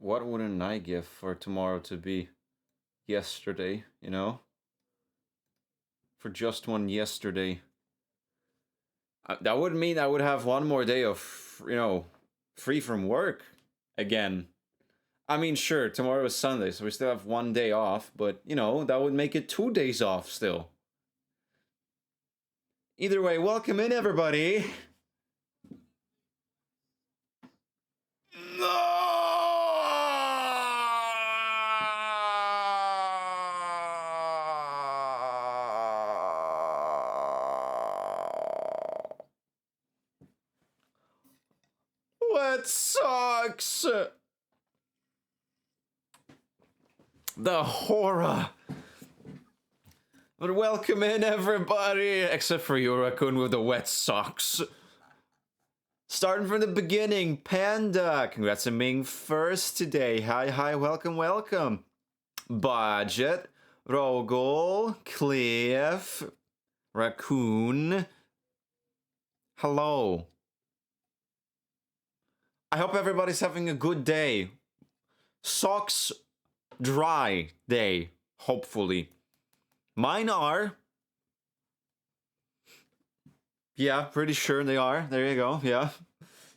what wouldn't I give for tomorrow to be yesterday, you know? For just one yesterday. That would mean I would have one more day of, free from work again. I mean, sure, tomorrow is Sunday, so we still have one day off, but, that would make it 2 days off still. Either way, welcome in, everybody! What sucks? The horror. But welcome in, everybody, except for you, Raccoon, with the wet socks. Starting from the beginning, Panda, congrats on being first today. Hi, welcome. Budget, Rogol, Cliff, Raccoon. Hello. I hope everybody's having a good day. Socks dry day, hopefully. Mine are. Yeah, pretty sure they are. There you go, yeah.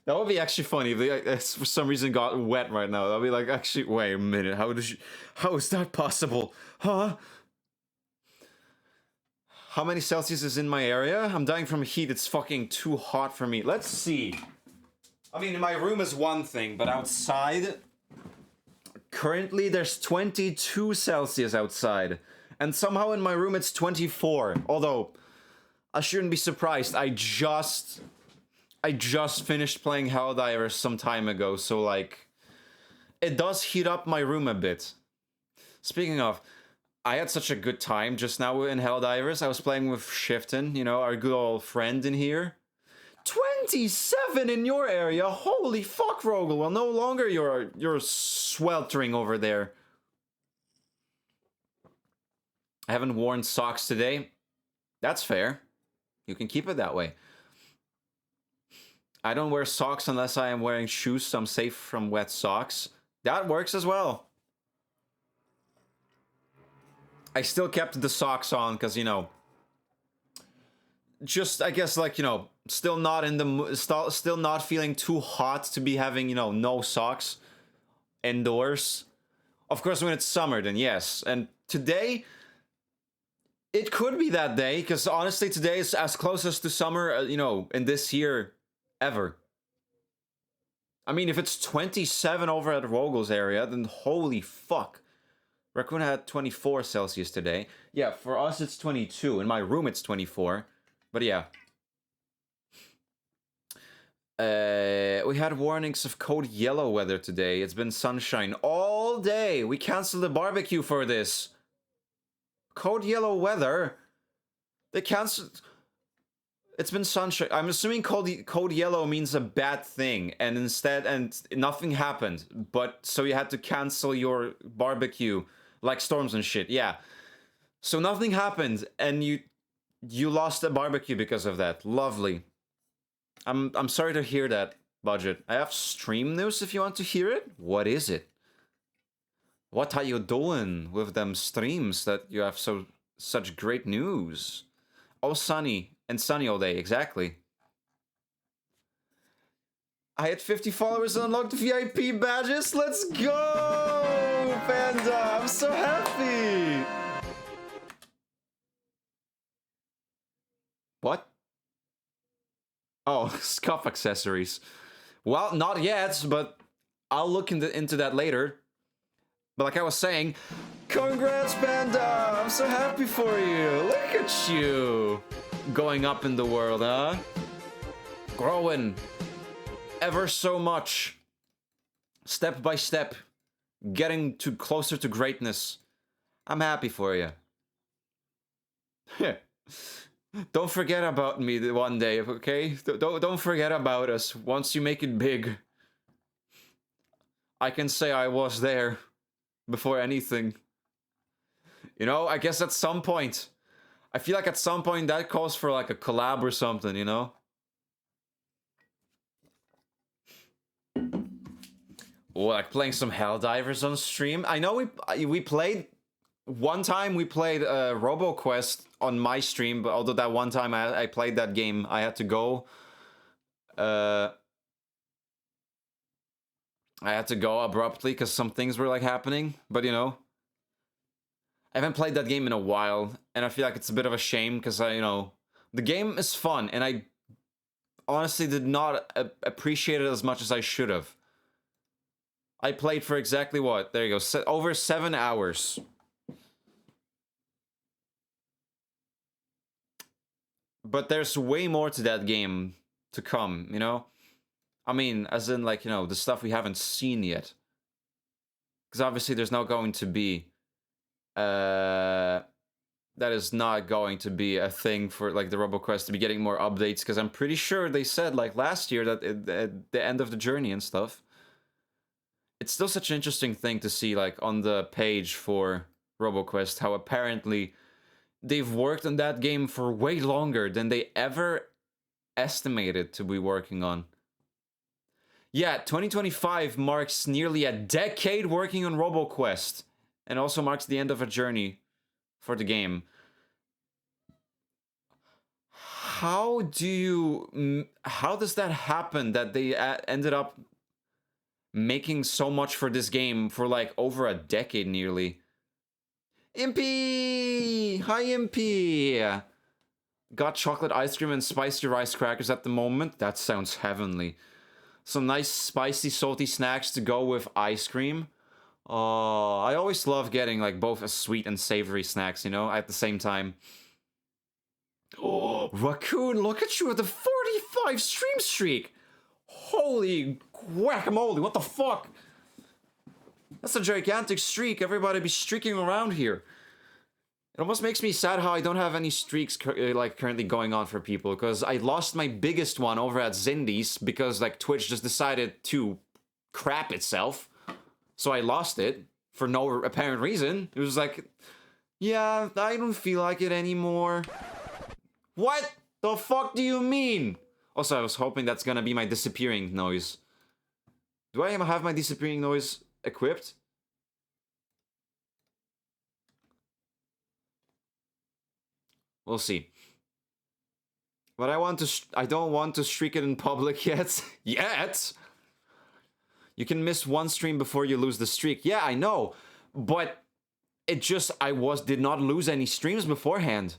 That would be actually funny if they for some reason got wet right now. That'd be like, actually, wait a minute, how is that possible? Huh? How many Celsius is in my area? I'm dying from heat, it's fucking too hot for me. Let's see. I mean, my room is one thing, but outside... Currently, there's 22 Celsius outside. And somehow in my room it's 24. Although, I shouldn't be surprised. I just finished playing Helldivers some time ago, so like... It does heat up my room a bit. Speaking of, I had such a good time just now in Helldivers. I was playing with Shifton, our good old friend in here. 27 in your area? Holy fuck, Rogel. Well, no longer you're sweltering over there. I haven't worn socks today. That's fair. You can keep it that way. I don't wear socks unless I am wearing shoes, so I'm safe from wet socks. That works as well. I still kept the socks on because, just, I guess, like, still not in the still not feeling too hot to be having, no socks indoors. Of course, when it's summer, then yes. And today, it could be that day, because honestly, today is as closest to summer, in this year ever. I mean, if it's 27 over at Rogel's area, then holy fuck. Raccoon had 24 Celsius today. Yeah, for us it's 22. In my room it's 24. But yeah. We had warnings of cold yellow weather today. It's been sunshine all day. We canceled the barbecue for this. Cold yellow weather? They canceled... It's been sunshine. I'm assuming cold yellow means a bad thing. And nothing happened. But, so you had to cancel your barbecue. Like storms and shit, yeah. So nothing happened, and you lost a barbecue because of that. Lovely. I'm sorry to hear that, Budget. I have stream news if you want to hear it. What is it? What are you doing with them streams that you have such great news? Oh, sunny. And sunny all day, exactly. I had 50 followers and unlocked VIP badges. Let's go, Panda! I'm so happy! What? Oh, scuff accessories. Well, not yet, but I'll look into that later. But like I was saying, congrats, Panda! I'm so happy for you! Look at you! Going up in the world, huh? Growing. Ever so much. Step by step. Getting closer to greatness. I'm happy for you. Don't forget about me one day, okay? Don't forget about us once you make it big. I can say I was there before anything. I guess at some point. I feel like at some point that calls for like a collab or something, like playing some Helldivers on stream. I know we played one time. We played RoboQuest on my stream, but although that one time I played that game, I had to go. I had to go abruptly because some things were like happening. But you know, I haven't played that game in a while, and I feel like it's a bit of a shame because the game is fun, and I honestly did not appreciate it as much as I should have. I played for exactly what? There you go. Over 7 hours. But there's way more to that game to come, you know? I mean, as in, like, the stuff we haven't seen yet. Because obviously there's not going to be... that is not going to be a thing for, like, the RoboQuest to be getting more updates. Because I'm pretty sure they said, like, last year that at the end of the journey and stuff. It's still such an interesting thing to see, like, on the page for RoboQuest, how apparently they've worked on that game for way longer than they ever estimated to be working on. Yeah, 2025 marks nearly a decade working on RoboQuest, and also marks the end of a journey for the game. How does that happen that they ended up making so much for this game for like over a decade nearly? Impy! Hi, Impy! Got chocolate ice cream and spicy rice crackers at the moment. That sounds heavenly. Some nice spicy salty snacks to go with ice cream. Oh, I always love getting like both a sweet and savory snacks, at the same time. Oh, Raccoon, look at you with the 45 stream streak! Holy guacamole, what the fuck? That's a gigantic streak. Everybody be streaking around here. It almost makes me sad how I don't have any streaks currently going on for people, because I lost my biggest one over at Zindy's because like Twitch just decided to crap itself. So I lost it for no apparent reason. It was like, yeah, I don't feel like it anymore. What the fuck do you mean? Also, I was hoping that's gonna be my disappearing noise. Do I have my disappearing noise equipped? We'll see. But I don't want to streak it in public yet. Yet? You can miss one stream before you lose the streak. Yeah, I know. But it just, did not lose any streams beforehand.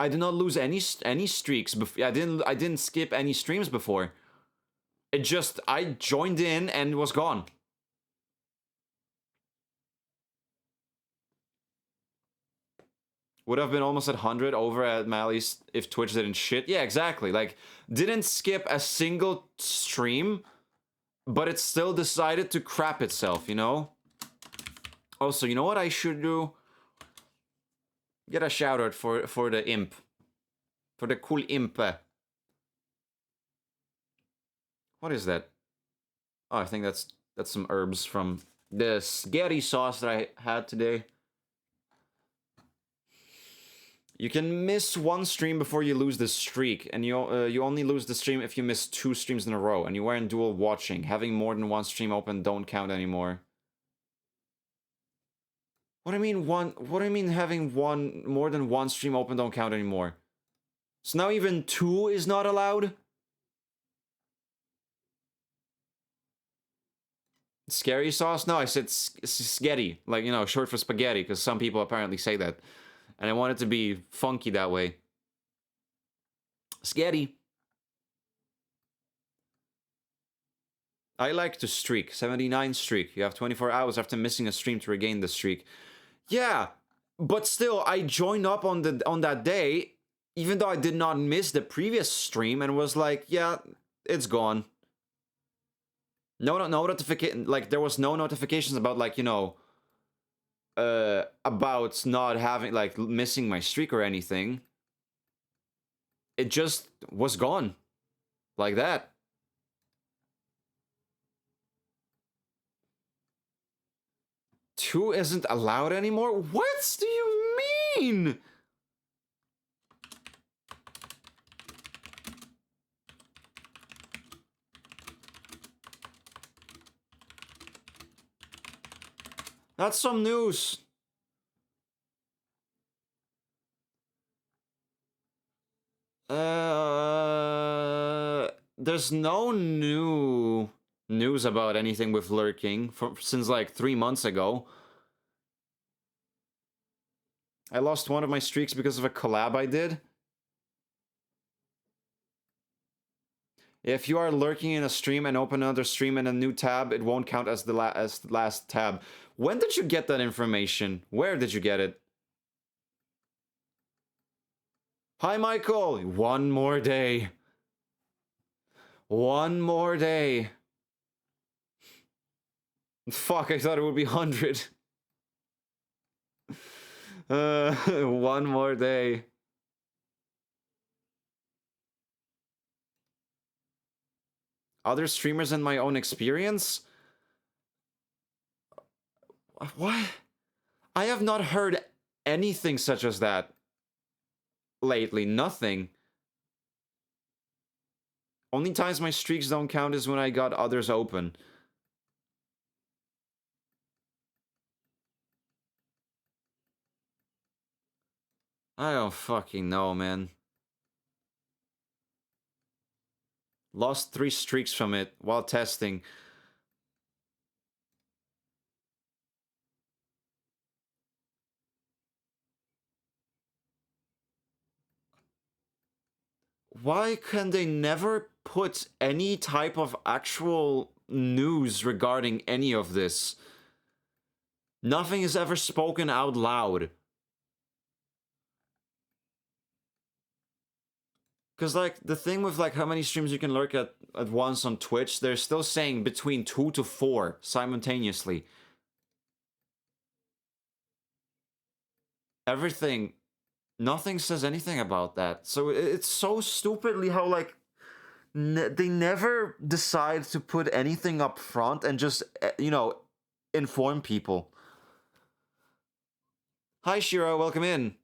I did not lose any streaks before. I didn't skip any streams before. It just, I joined in and was gone. Would have been almost at 100 over at Mally's if Twitch didn't shit. Yeah, exactly. Like, didn't skip a single stream, but it still decided to crap itself, Also, you know what I should do? Get a shout out for the imp. For the cool imp. What is that? Oh, I think that's some herbs from the spaghetti sauce that I had today. You can miss one stream before you lose the streak, and you only lose the stream if you miss 2 streams in a row, and you weren't dual watching. Having more than one stream open don't count anymore. What do I mean having more than one stream open don't count anymore? So now even 2 is not allowed? Scary sauce? No, I said spaghetti. Like, short for spaghetti, because some people apparently say that. And I want it to be funky that way. Spaghetti. I like to streak. 79 streak. You have 24 hours after missing a stream to regain the streak. Yeah, but still, I joined up on that day, even though I did not miss the previous stream, and was like, yeah, it's gone. No notification. Like, there was no notifications about, like, about not having, like, missing my streak or anything. It just was gone. Like that. Two isn't allowed anymore? What do you mean? That's some news. There's no new news about anything with lurking since like 3 months ago. I lost one of my streaks because of a collab I did. If you are lurking in a stream and open another stream in a new tab, it won't count as the last tab. When did you get that information? Where did you get it? Hi, Michael! One more day. One more day. Fuck, I thought it would be 100. One more day. Other streamers and my own experience? What? I have not heard anything such as that lately. Nothing. Only times my streaks don't count is when I got others open. I don't fucking know, man. Lost 3 streaks from it while testing. Why can they never put any type of actual news regarding any of this? Nothing is ever spoken out loud. Because, like, the thing with, like, how many streams you can lurk at once on Twitch, they're still saying between 2 to 4 simultaneously. Everything, nothing says anything about that. So it's so stupidly how, like, they never decide to put anything up front and just, you know, inform people. Hi, Shiro, welcome in.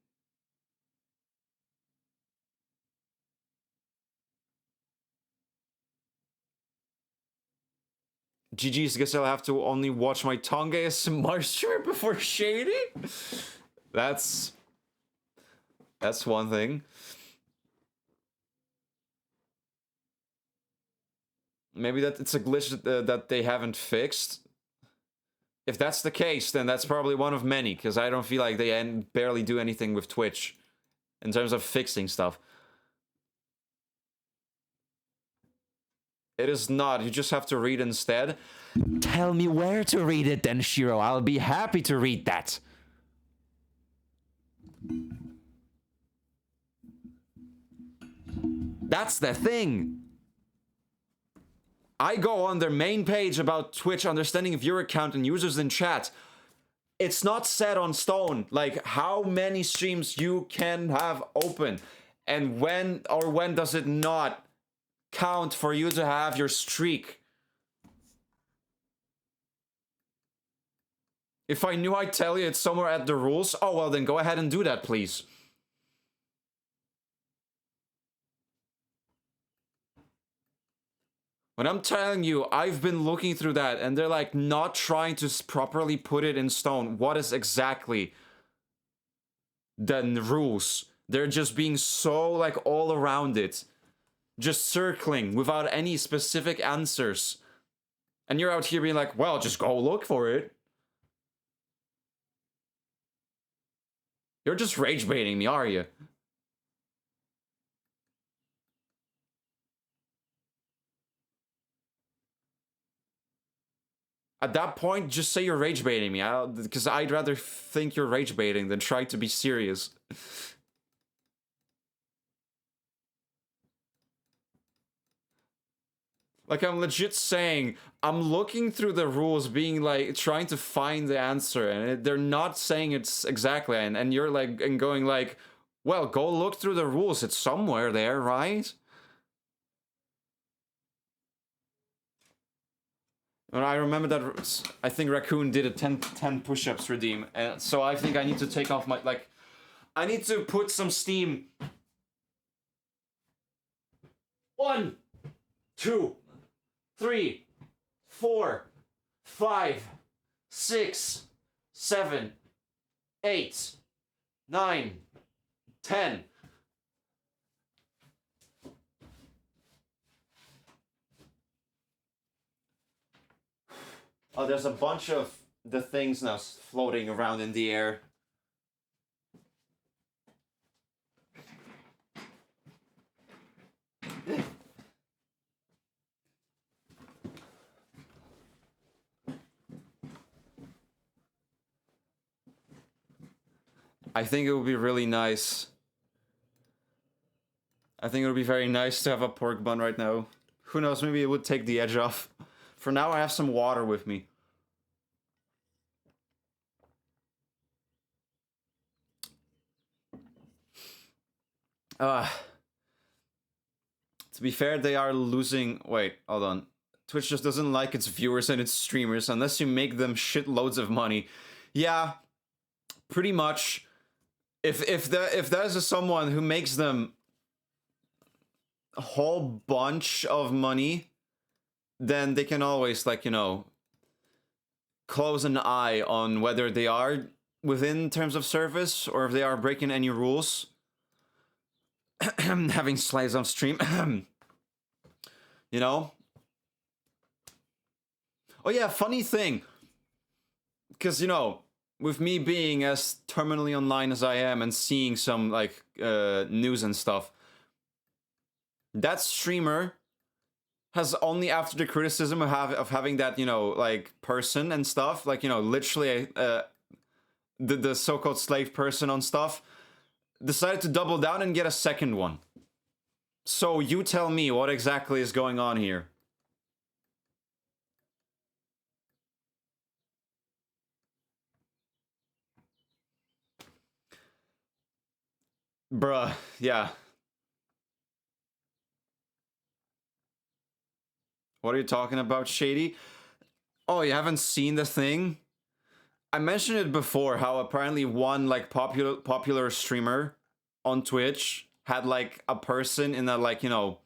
GG's, guess I'll have to only watch my Tonga ASMR stream before shading? That's one thing. Maybe that it's a glitch that they haven't fixed. If that's the case, then that's probably one of many, because I don't feel like they barely do anything with Twitch in terms of fixing stuff. It is not. You just have to read instead. Tell me where to read it then, Shiro. I'll be happy to read that. That's the thing. I go on their main page about Twitch, understanding viewer count and users in chat. It's not set on stone, like how many streams you can have open. And when does it not count for you to have your streak? If I knew, I'd tell you it's somewhere at the rules. Oh, well, then go ahead and do that, please. When I'm telling you, I've been looking through that, and they're like not trying to properly put it in stone. What is exactly the rules? They're just being so like all around it. Just circling without any specific answers. And you're out here being like, well, just go look for it. You're just rage baiting me, are you? At that point, just say you're rage baiting me, because I'd rather think you're rage baiting than try to be serious. Like, I'm legit saying, I'm looking through the rules, being like, trying to find the answer, and they're not saying it's exactly, and you're like, and going like, well, go look through the rules, it's somewhere there, right? And I remember that, I think Raccoon did a 10 push-ups redeem, and so I think I need to take off my, like, I need to put some steam. 1, 2, 3, 4, 5, 6, 7, 8, 9, 10. Oh, there's a bunch of the things now floating around in the air. I think it would be really nice. I think it would be very nice to have a pork bun right now. Who knows, maybe it would take the edge off. For now, I have some water with me. To be fair, they are losing... Wait, hold on. Twitch just doesn't like its viewers and its streamers unless you make them shitloads of money. Yeah, pretty much. If there's someone who makes them a whole bunch of money, then they can always, like, you know, close an eye on whether they are within terms of service or if they are breaking any rules. Having slaves on stream. You know? Oh yeah, funny thing. Because, you know, with me being as terminally online as I am and seeing some, like, news and stuff, that streamer has only after the criticism of having that, you know, like, person and stuff, like, you know, literally the so-called slave person on stuff, decided to double down and get a second one. So you tell me what exactly is going on here. Bruh, yeah. What are you talking about, Shady? Oh, you haven't seen the thing? I mentioned it before, how apparently one, like, popular streamer on Twitch had, like, a person in a, like, you know,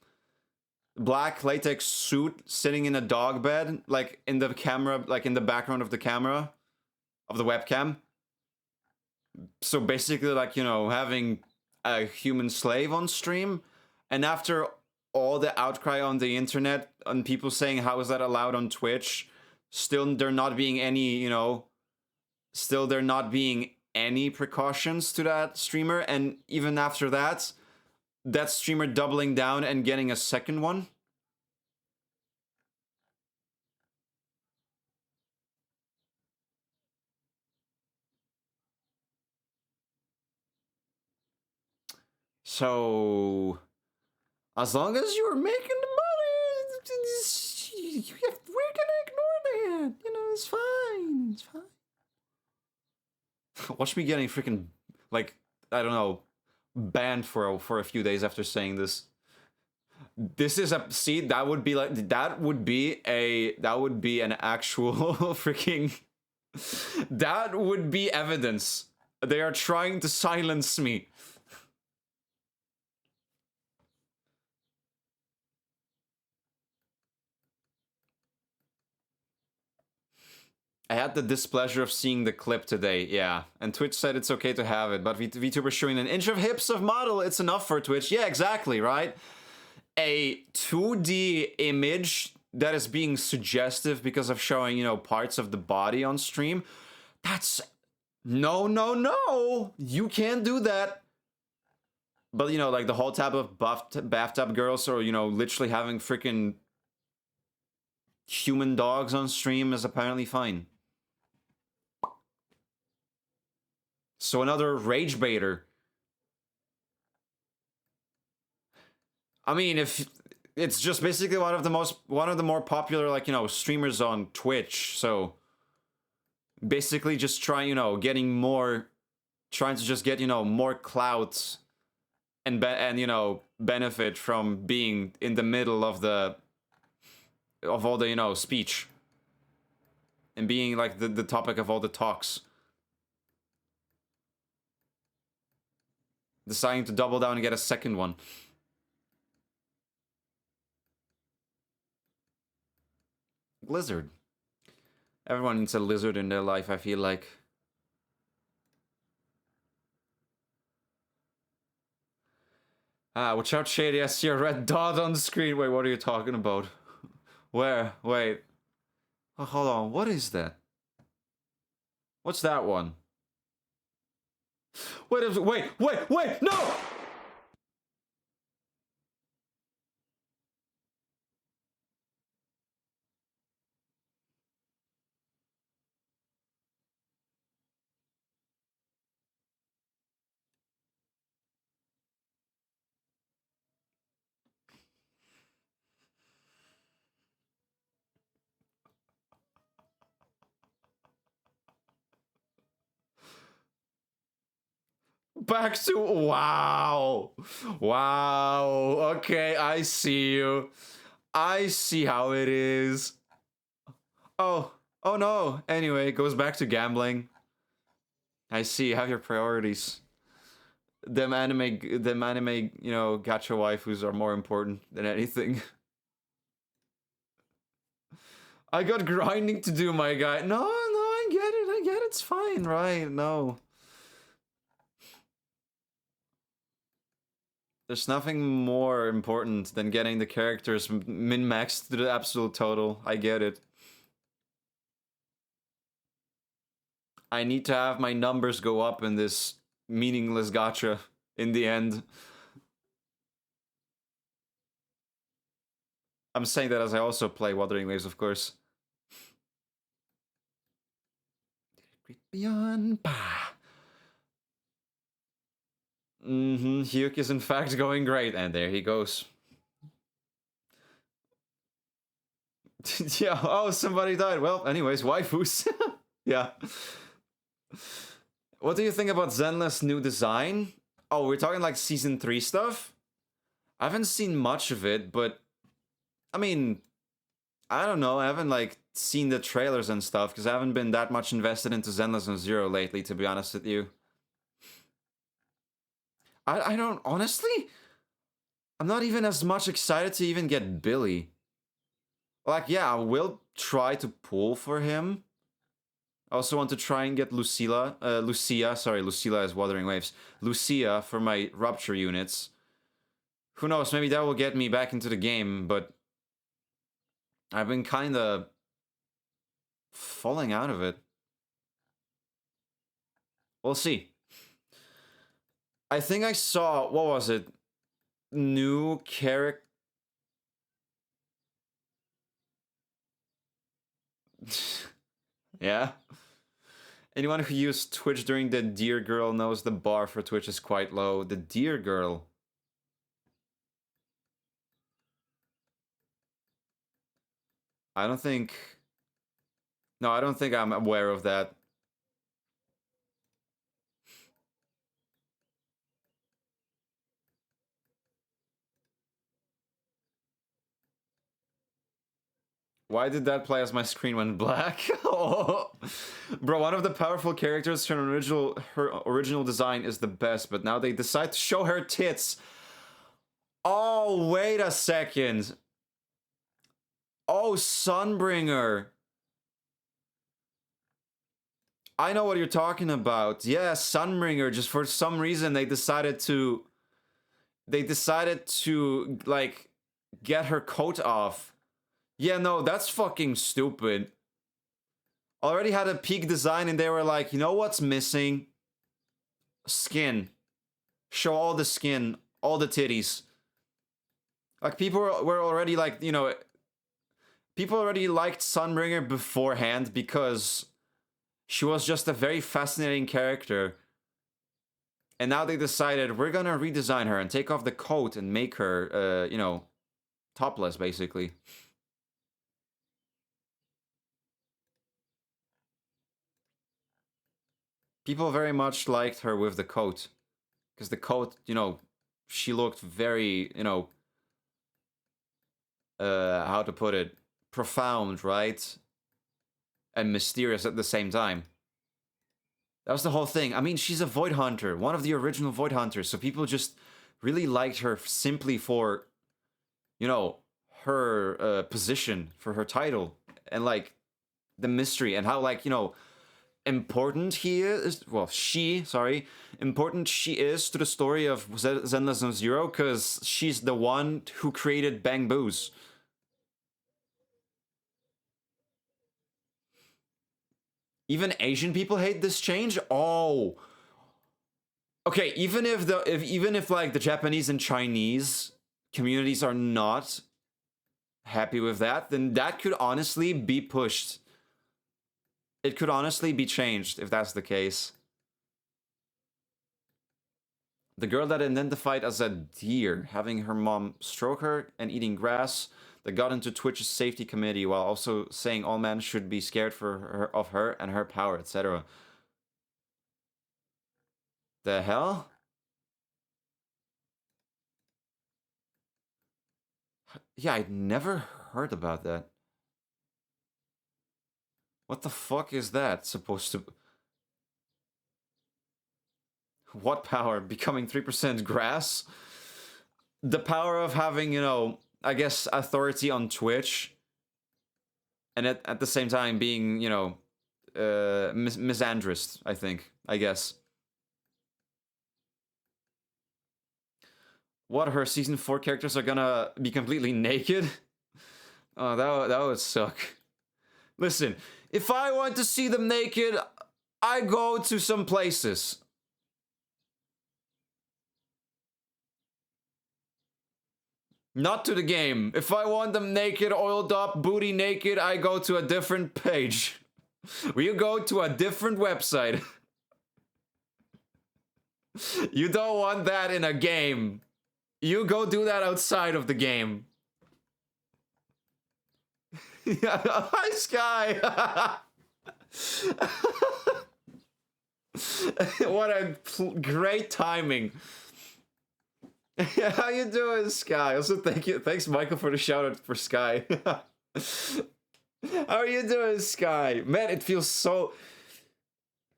black latex suit sitting in a dog bed, like, in the camera, like, in the background of the camera, of the webcam. So basically, like, you know, having a human slave on stream, and after all the outcry on the internet and people saying how is that allowed on Twitch, still there not being any, you know, still there not being any precautions to that streamer, and even after that, that streamer doubling down and getting a second one. So, as long as you're making the money, we're gonna ignore that. You know, it's fine. It's fine. Watch me getting freaking, like, I don't know, banned for a few days after saying this. This is a, see, that would be like, that would be an actual freaking, that would be evidence. They are trying to silence me. I had the displeasure of seeing the clip today, yeah. And Twitch said it's okay to have it, but VTuber showing an inch of hips of model, it's enough for Twitch. Yeah, exactly, right? A 2D image that is being suggestive because of showing, you know, parts of the body on stream, that's... No, no, no! You can't do that! But, you know, like the whole type of bathtub girls, or, you know, literally having freaking human dogs on stream is apparently fine. So another rage baiter. I mean, if it's just basically one of the more popular, like, you know, streamers on Twitch, so basically just trying, you know, trying to just get, you know, more clout and you know, benefit from being in the middle of all the, you know, speech and being like the topic of all the talks. Deciding to double down and get a second one. Lizard. Everyone needs a lizard in their life, I feel like. Ah, watch out, Shady. I see a red dot on the screen. Wait, what are you talking about? Where? Wait. Oh, hold on. What is that? What's that one? Wait! No! Back to wow. Wow. Okay, I see you. I see how it is. Oh. Oh no. Anyway, it goes back to gambling. I see. Have your priorities. Them anime, you know, gacha waifus are more important than anything. I got grinding to do, my guy. No, I get it, it's fine, right? No. There's nothing more important than getting the characters min-maxed to the absolute total. I get it. I need to have my numbers go up in this meaningless gacha in the end. I'm saying that as I also play Wuthering Waves, of course. Beyond. Hyuk is in fact going great, and there he goes. Yeah, oh, somebody died. Well, anyways, waifus. Yeah. What do you think about Zenless new design? Oh, we're talking like season 3 stuff? I haven't seen much of it, but I mean, I don't know. I haven't like seen the trailers and stuff because I haven't been that much invested into Zenless and Zero lately, to be honest with you. I don't, honestly, I'm not even as much excited to even get Billy. Like, yeah, I will try to pull for him. I also want to try and get Lucia is Wuthering Waves. Lucia for my Rupture units. Who knows, maybe that will get me back into the game, but I've been kinda falling out of it. We'll see. I think I saw, what was it? New character. Yeah. Anyone who used Twitch during the Deer Girl knows the bar for Twitch is quite low. The Deer Girl. I don't think... No, I don't think I'm aware of that. Why did that play as my screen went black? Oh. Bro, one of the powerful characters from her original design is the best, but now they decide to show her tits. Oh, wait a second. Oh, Sunbringer. I know what you're talking about. Yeah, Sunbringer, just for some reason they decided to like get her coat off. Yeah, no, that's fucking stupid. Already had a peak design and they were like, you know what's missing? Skin. Show all the skin, all the titties. Like, people were already like, you know, people already liked Sunbringer beforehand because she was just a very fascinating character. And now they decided, we're gonna redesign her and take off the coat and make her, you know, topless, basically. People very much liked her with the coat. Because the coat, you know, she looked very, you know, how to put it, profound, right? And mysterious at the same time. That was the whole thing. I mean, she's a Void Hunter, one of the original Void Hunters, so people just really liked her simply for, you know, her position, for her title, and like the mystery, and how, like, you know, important he is, well, important she is to the story of Zenless Zone Zero, because she's the one who created Bang Boos. Even Asian people hate this change? Oh. Okay, even if like the Japanese and Chinese communities are not happy with that, then that could honestly be pushed. It could honestly be changed if that's the case. The girl that identified as a deer, having her mom stroke her and eating grass, that got into Twitch's safety committee while also saying all men should be scared of her and her power, etc. The hell? Yeah, I'd never heard about that. What the fuck is that supposed to... What power? Becoming 3% grass? The power of having, you know, I guess authority on Twitch, and at the same time being, you know, misandrist, I think, I guess. What, her season 4 characters are gonna be completely naked? Oh, that would suck. Listen, if I want to see them naked, I go to some places. Not to the game. If I want them naked, oiled up, booty naked, I go to a different page. We go to a different website. You don't want that in a game. You go do that outside of the game. Hi, Sky! What a great timing. How you doing, Sky? Also, thanks, Michael, for the shout out for Sky. How are you doing, Sky? Man, it feels so.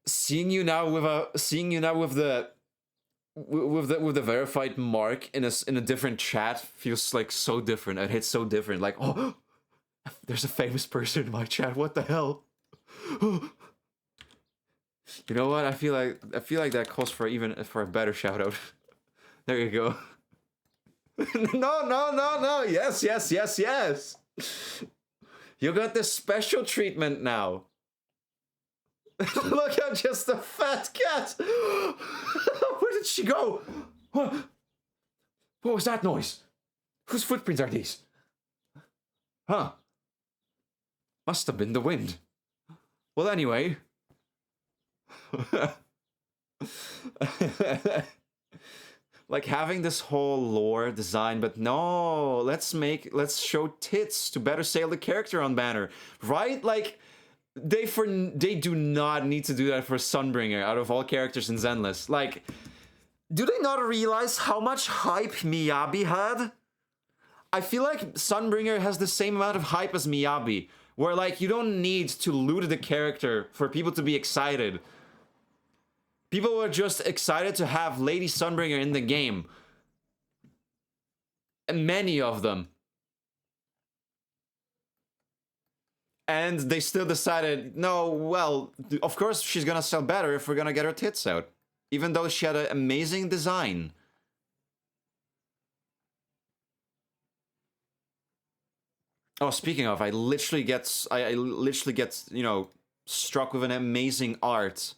Seeing you now with the verified mark in a different chat feels like so different. It hits so different. Like, oh, there's a famous person in my chat. What the hell? You know what? I feel like that calls for a better shout out. There you go. No. Yes. You got this special treatment now. Look at just the fat cat. Where did she go? What was that noise? Whose footprints are these? Huh. Must have been the wind. Well, anyway. Like having this whole lore design, but no, let's show tits to better sell the character on banner, right? Like they do not need to do that for Sunbringer out of all characters in Zenless. Like, do they not realize how much hype Miyabi had? I feel like Sunbringer has the same amount of hype as Miyabi, where like you don't need to loot the character for people to be excited. People were just excited to have Lady Sunbringer in the game. And many of them. And they still decided, no, well, of course she's gonna sell better if we're gonna get her tits out. Even though she had an amazing design. Oh, speaking of, I literally get, you know, struck with an amazing art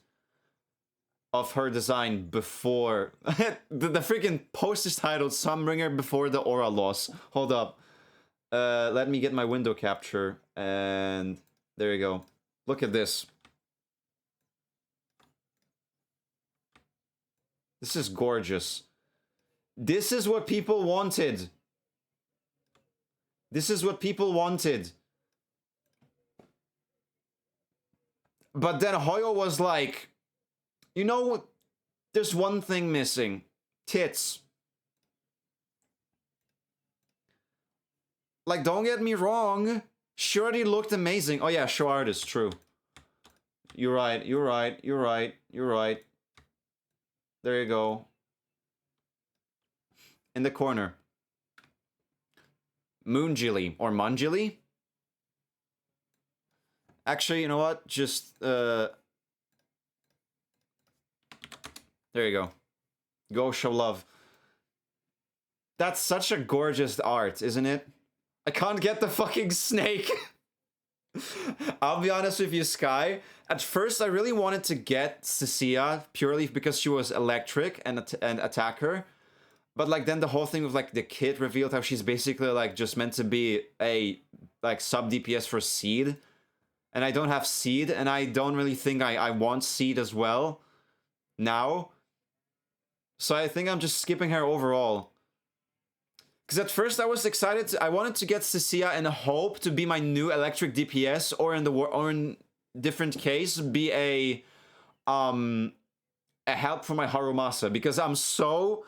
of her design before the freaking post is titled Sunbringer before the aura loss. Hold up. Let me get my window capture, and there you go. Look at this. This is gorgeous. This is what people wanted. This is what people wanted. But then Hoyo was like, you know, there's one thing missing. Tits. Like, don't get me wrong. She already looked amazing. Oh yeah, show artist, true. You're right. There you go. In the corner. Moonjili or Manjili? Actually, you know what? Just There you go. Go show love. That's such a gorgeous art, isn't it? I can't get the fucking snake. I'll be honest with you, Sky. At first, I really wanted to get Cecilia purely because she was electric and attack her. But like then the whole thing with like the kid revealed how she's basically like just meant to be a like sub DPS for Seed. And I don't have Seed, and I don't really think I want Seed as well now. So I think I'm just skipping her overall. Because at first I was excited. I wanted to get Cecilia and hope to be my new electric DPS, or in different case be a help for my Harumasa, because I'm so.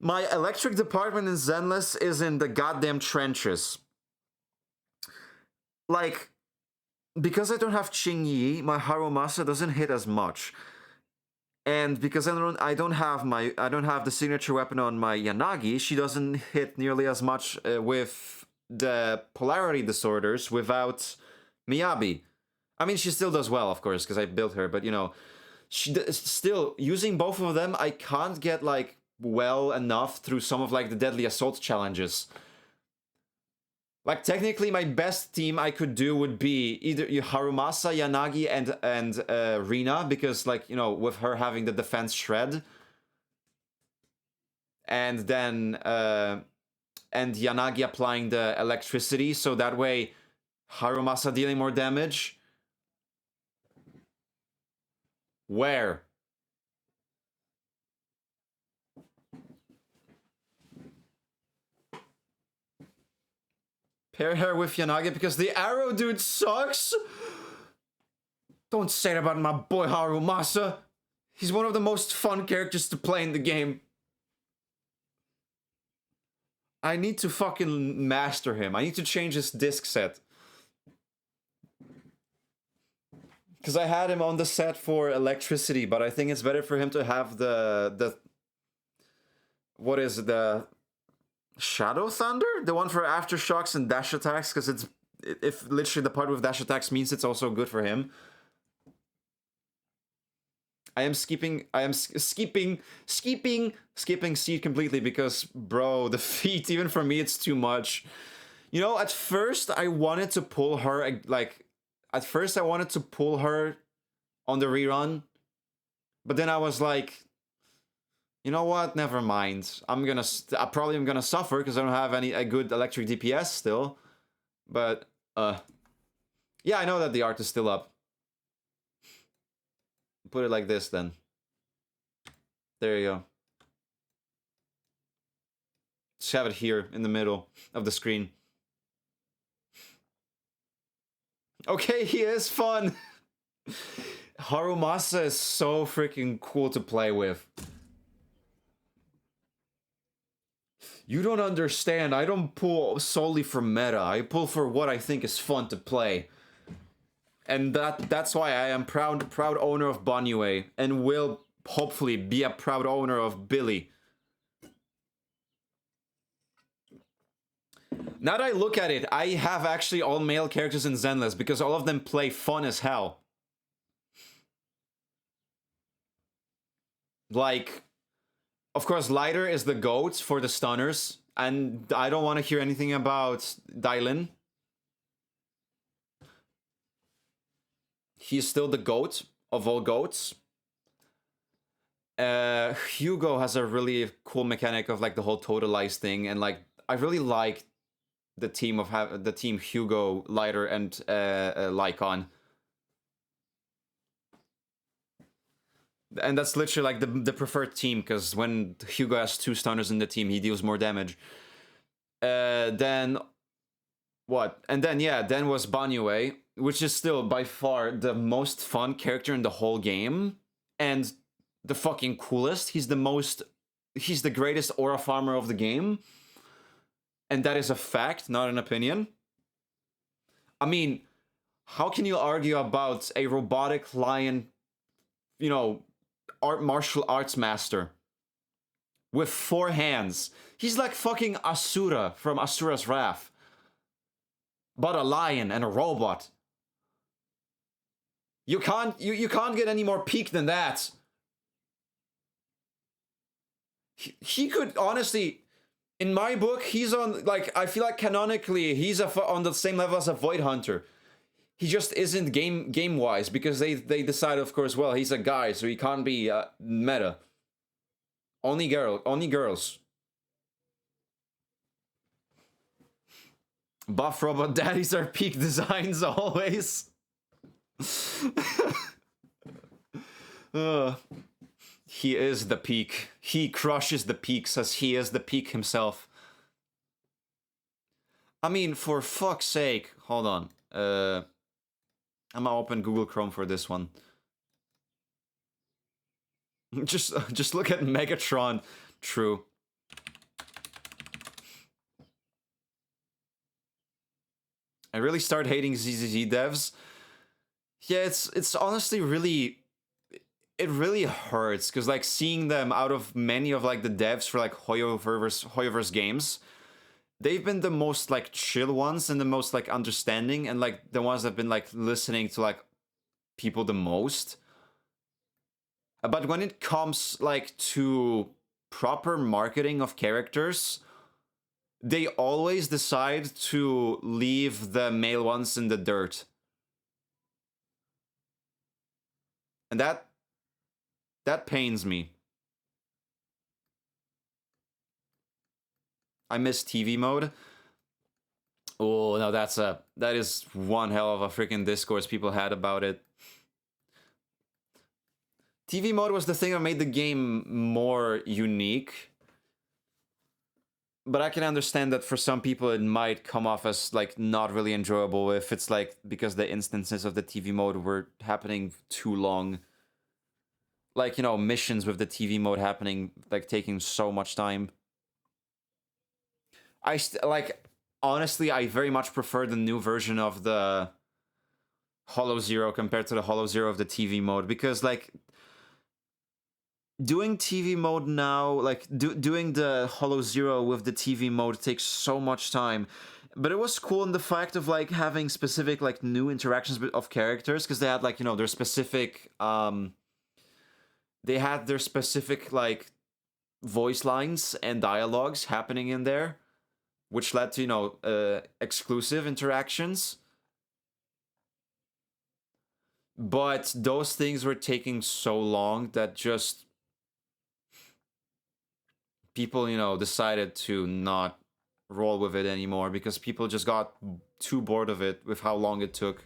My electric department in Zenless is in the goddamn trenches. Like, because I don't have Qingyi, my Harumasa doesn't hit as much. And because I don't have the signature weapon on my Yanagi, she doesn't hit nearly as much with the polarity disorders without Miyabi. I mean, she still does well, of course, because I built her, but you know, still using both of them, I can't get like well enough through some of like the deadly assault challenges. Like technically, my best team I could do would be either Harumasa, Yanagi, and Rina, because like you know with her having the defense shred, and then and Yanagi applying the electricity, so that way Harumasa dealing more damage. Where? Pair her with Yanagi because the arrow dude sucks? Don't say that about my boy Harumasa. He's one of the most fun characters to play in the game. I need to fucking master him. I need to change his disc set. Because I had him on the set for electricity, but I think it's better for him to have the what is it, the Shadow Thunder? The one for aftershocks and dash attacks, because it's if literally the part with dash attacks means it's also good for him. I am skipping Seed completely because, bro, the feat, even for me, it's too much. You know, at first I wanted to pull her, like, at first I wanted to pull her on the rerun, but then I was like, you know what? Never mind. I probably am gonna suffer because I don't have a good electric DPS still. But yeah, I know that the art is still up. Put it like this then. There you go. Just have it here in the middle of the screen. Okay, he is fun. Harumasa is so freaking cool to play with. You don't understand. I don't pull solely for meta. I pull for what I think is fun to play. And that's why I am proud owner of Banyue and will hopefully be a proud owner of Billy. Now that I look at it, I have actually all male characters in Zenless because all of them play fun as hell. Like, of course, Lighter is the GOAT for the stunners, and I don't want to hear anything about Dylan. He's still the GOAT of all GOATs. Hugo has a really cool mechanic of like the whole totalize thing, and like I really like the team of the team Hugo, Lighter, and Lycon. And that's literally like the preferred team, because when Hugo has 2 stunners in the team, he deals more damage. Then what? And then yeah, then was Banyue, which is still by far the most fun character in the whole game, and the fucking coolest. He's the greatest aura farmer of the game. And that is a fact, not an opinion. I mean, how can you argue about a robotic lion, you know, martial arts master with 4 hands? He's like fucking Asura from Asura's Wrath, but a lion and a robot. You can't get any more peak than that. He could honestly, in my book, he's on, like, I feel like canonically he's on the same level as a Void Hunter. He just isn't game wise because they decided, of course, well, he's a guy, so he can't be meta. Only girls. Buff robot daddies are peak designs always. He is the peak. He crushes the peaks as he is the peak himself. I mean, for fuck's sake. Hold on. I'm gonna open Google Chrome for this one. Just look at Megatron. True. I really start hating ZZZ devs. Yeah, it's honestly really... It really hurts, because, like, seeing them out of many of, like, the devs for, like, Hoyoverse games, they've been the most, like, chill ones and the most, like, understanding, and, like, the ones that have been, like, listening to, like, people the most. But when it comes, like, to proper marketing of characters, they always decide to leave the male ones in the dirt. And that pains me. I miss TV mode. Oh, no, that is one hell of a freaking discourse people had about it. TV mode was the thing that made the game more unique. But I can understand that for some people it might come off as, like, not really enjoyable if it's, like, because the instances of the TV mode were happening too long. Like, you know, missions with the TV mode happening, like, taking so much time. Like, honestly, I very much prefer the new version of the Hollow Zero compared to the Hollow Zero of the TV mode, because, like, doing TV mode now, like, doing the Hollow Zero with the TV mode takes so much time. But it was cool in the fact of, like, having specific, like, new interactions of characters, because they had, like, you know, their specific, they had their specific, like, voice lines and dialogues happening in there, which led to, you know, exclusive interactions. But those things were taking so long that just people, you know, decided to not roll with it anymore because people just got too bored of it with how long it took.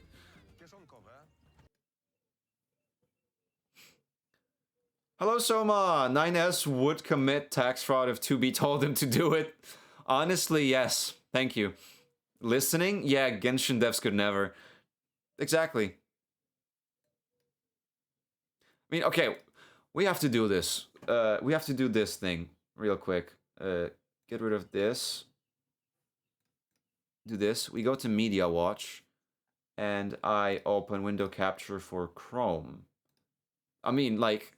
Hello, Soma! 9S would commit tax fraud if 2B told him to do it. Honestly, yes. Thank you. Listening? Yeah, Genshin devs could never. Exactly. I mean, okay, we have to do this. We have to do this thing real quick. Get rid of this. Do this. We go to Media Watch, and I open window capture for Chrome. I mean, like,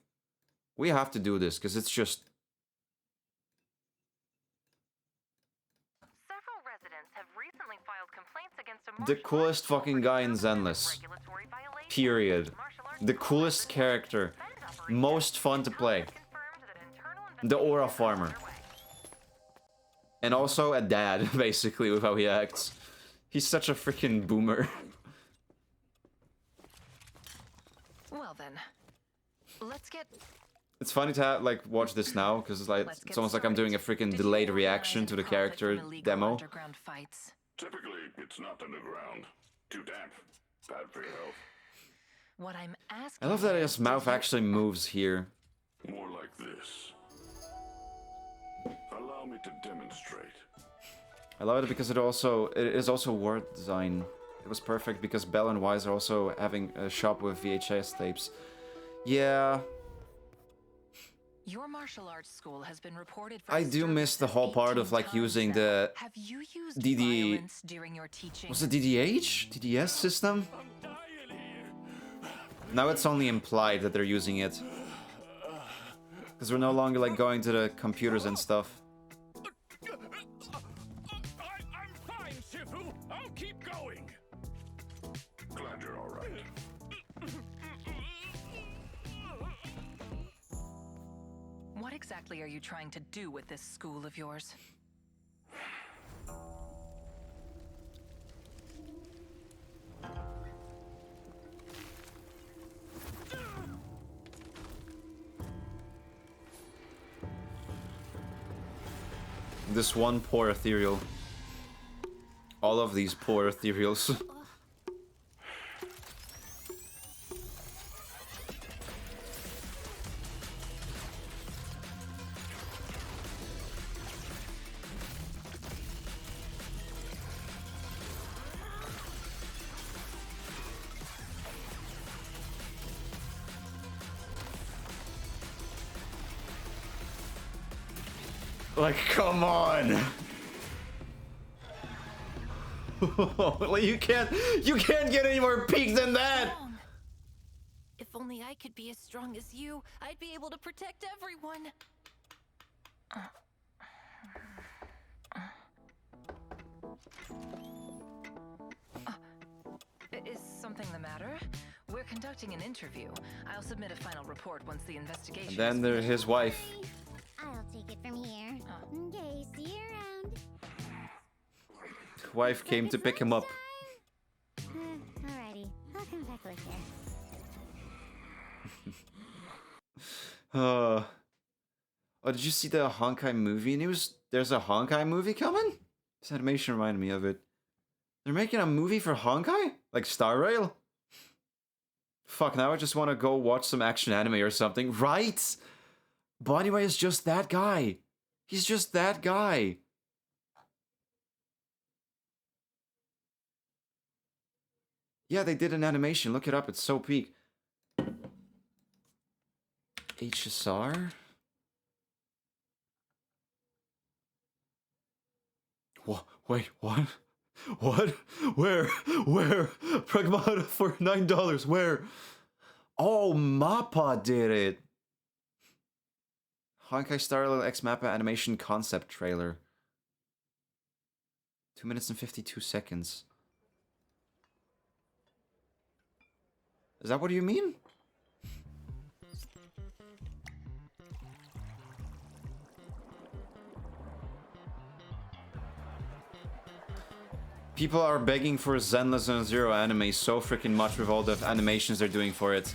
we have to do this because it's just... Several residents have recently filed complaints against the coolest fucking guy in Zenless. Period. The coolest character. Most fun to play. The Aura Farmer. And also a dad, basically, with how he acts. He's such a freaking boomer. Well then, let's get... It's funny to have, like, watch this now, because it's like it's almost like I'm doing a freaking delayed reaction to the character demo. Typically, it's not underground. Too damp. Bad for your health. What I'm asking... I love that his mouth actually moves here. More like this. Allow me to demonstrate. I love it because it is also word design. It was perfect because Bell and Wise are also having a shop with VHS tapes. Yeah. Your martial arts school has been reported for... I do miss the whole part of, like, using the... Have you used DD... violence during your teaching? Was it DDH? DDS system? Now it's only implied that they're using it. Because we're no longer, like, going to the computers and stuff. I'm fine, Shifu. I'll keep going. Glad you're all right. What exactly are you trying to do with this school of yours? This one poor ethereal. All of these poor ethereals. Like, come on! Like, you can't get any more peak than that! If only I could be as strong as you, I'd be able to protect everyone. Is something the matter? We're conducting an interview. I'll submit a final report once the investigation. And then there's his wife. I'll take it from here. Okay, see you around. Wife came to pick him up. Alrighty, I'll come back later. Oh, did you see the Honkai movie news? There's a Honkai movie coming? This animation reminded me of it. They're making a movie for Honkai? Like Star Rail? Fuck, now I just want to go watch some action anime or something. Right? Bonnie is just that guy. He's just that guy. Yeah, they did an animation. Look it up. It's so peak. HSR? What? Wait, what? What? Where? Pragmata for $9. Where? Oh, Mappa did it. Honkai Star Rail X Mappa animation concept trailer. 2 minutes and 52 seconds. Is that what you mean? People are begging for Zenless Zone Zero anime so freaking much with all the animations they're doing for it.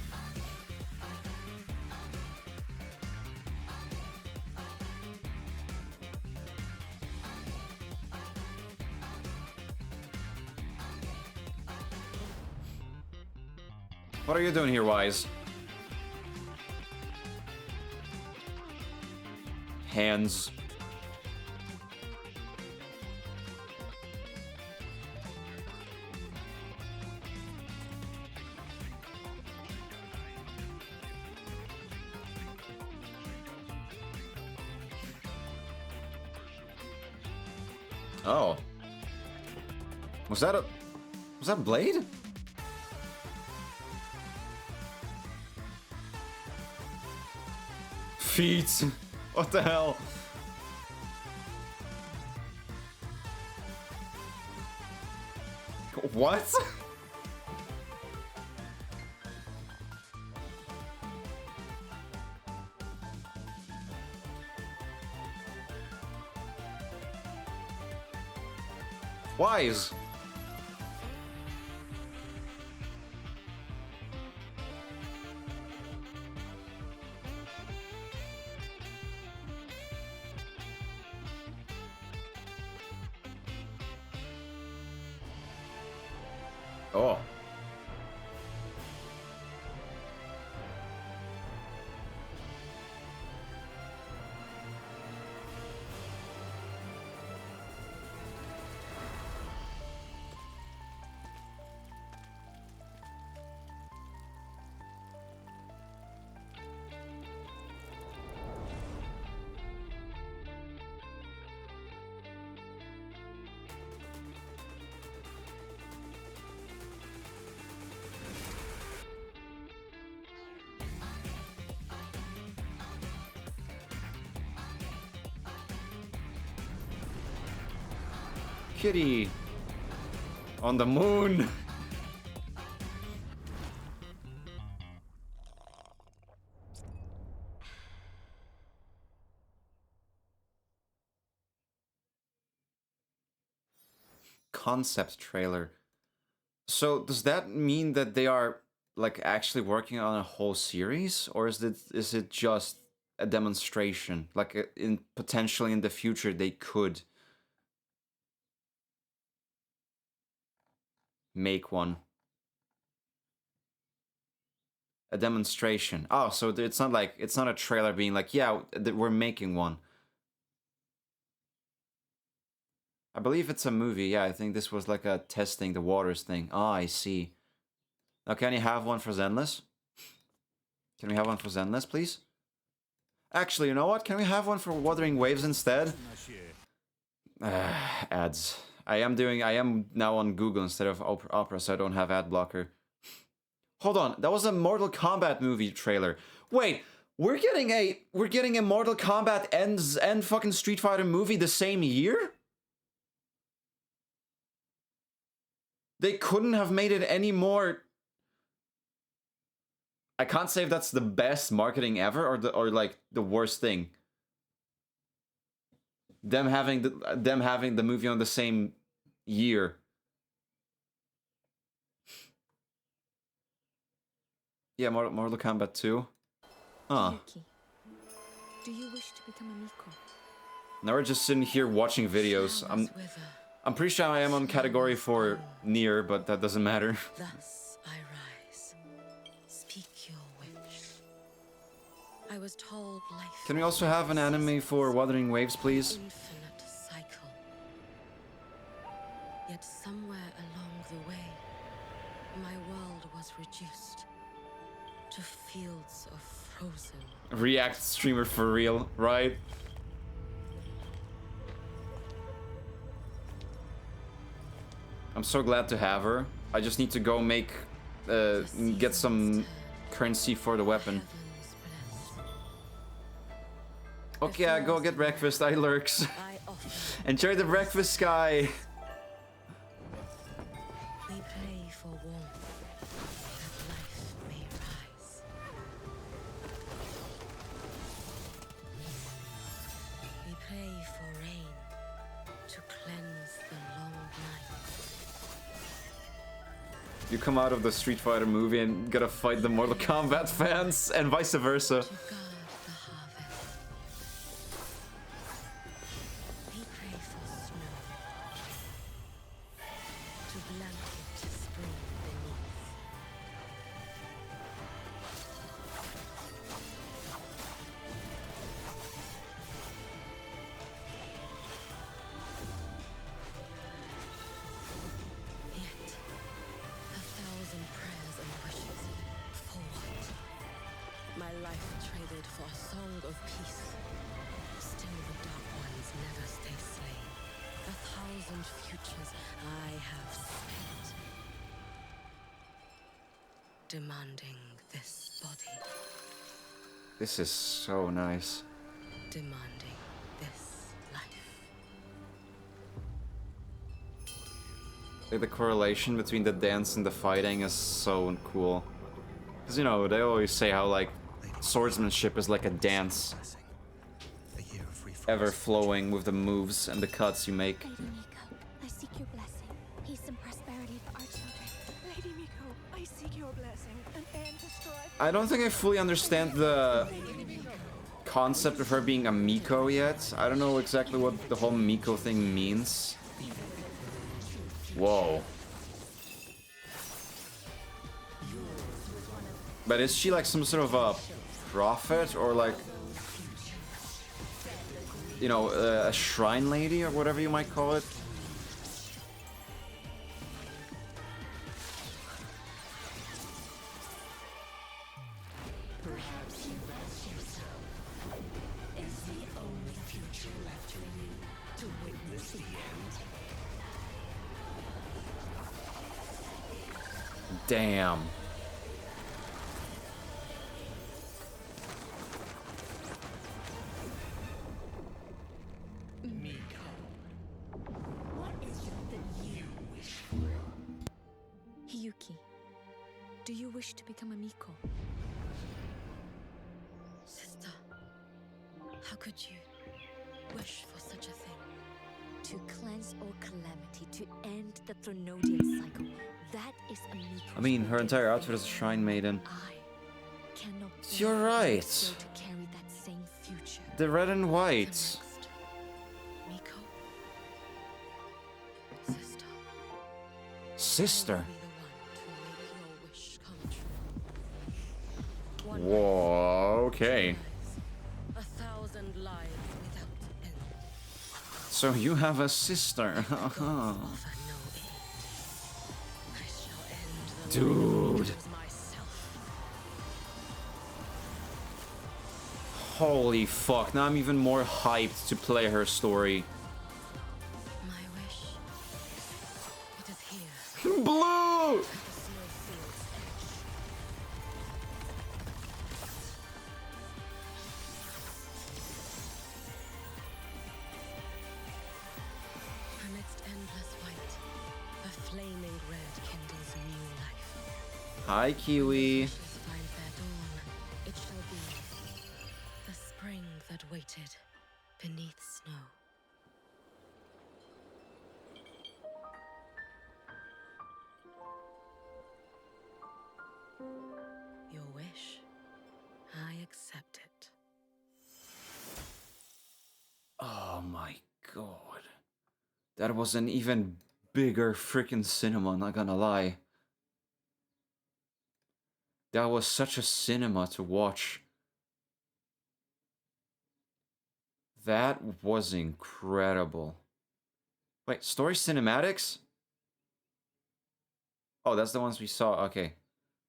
What are you doing here, Wise? Hands. Oh. Was that Blade? Feet. What the hell? What? Wise. Oh. Kitty on the moon. concept trailer. So does that mean that they are like actually working on a whole series, or is it just a demonstration? Like in potentially in the future they could make one. A demonstration. Oh, so it's not like it's not a trailer being like, yeah, we're making one. I believe it's a movie. Yeah, I think this was like a testing the waters thing. Oh, I see. Now, can you have one for Zenless? Can we have one for Zenless, please? Actually, you know what? Can we have one for Wuthering Waves instead? Ads. I am now on Google instead of Opera, so I don't have ad blocker. Hold on, that was a Mortal Kombat movie trailer. Wait, we're getting a Mortal Kombat and fucking Street Fighter movie the same year? They couldn't have made it any more. I can't say if that's the best marketing ever or like the worst thing. Them having the movie on the same year. Yeah, Mortal Kombat 2. Huh. Yuki, do you wish to become a Miko? Now we're just sitting here watching videos. I'm pretty sure I am on category for Nier, but that doesn't matter. Thus I rise. Speak your wish. I was told life. Can we also have an anime for Wuthering Waves, please? Infinite cycle. Yet somewhere along the way, my world was reduced to fields of frozen. React streamer for real, right? I'm so glad to have her. I just need to go get some currency for the weapon. Okay, I go get breakfast. I lurks. Enjoy the breakfast, Sky. We pray for warmth, that life may rise. We pray for rain to cleanse the long night. You come out of the Street Fighter movie and gotta fight the Mortal Kombat fans, and vice versa. To guard the harvest. We pray for snow to blanket spring beneath. Yet, a thousand prayers and wishes. For what? My life traded for a song of peace. Still the dark ones never stay slain. 1,000 futures I have spent. Demanding this body. This is so nice. Demanding this life. Like the correlation between the dance and the fighting is so cool. Because, you know, they always say how, like, swordsmanship is like a dance. Ever flowing with the moves and the cuts you make. Lady Miko, I seek your blessing. Peace and prosperity for our children. Lady Miko, I seek your blessing. An end to strife. I don't think I fully understand the concept of her being a Miko yet. I don't know exactly what the whole Miko thing means. Whoa. But is she like some sort of a prophet or like, you know, a shrine lady or whatever you might call it? Damn. Yuki, do you wish to become a Miko? Sister, how could you wish for such a thing? To cleanse all calamity, to end the Threnodian cycle. That is Amiko's I mean, her entire ordained outfit is a fate. shrine maiden. I cannot You're bear right. Alexios to carry that same future. The red and The white. next. Miko. Sister. Sister. I will be the one to make your wish come true. One Whoa, okay. lives, 1,000 lives without end. So you have a sister. Offer no aid. I shall end the Dude. life myself. Holy fuck, now I'm even more hyped to play her story. My wish. It is here. Blue! The snowfield's edge. Amidst endless white, a flaming red kindles new life. Hi, Kiwi. Ashes find their dawn. It shall be the spring that waited beneath snow. Your wish, I accept it. Oh my god. That was an even bigger freaking cinema, not gonna lie. That was such a cinema to watch. That was incredible. Wait, story cinematics? Oh, that's the ones we saw. Okay.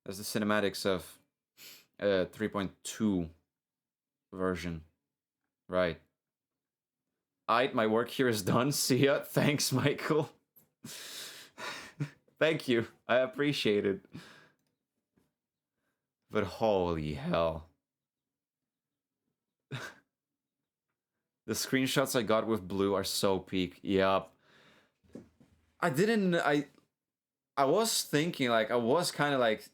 That's the cinematics of 3.2 version. Right. Aight, my work here is done. See ya. Thanks, Michael. Thank you. I appreciate it. But holy hell. The screenshots I got with blue are so peak. Yup. I was thinking, like, I was kind of like,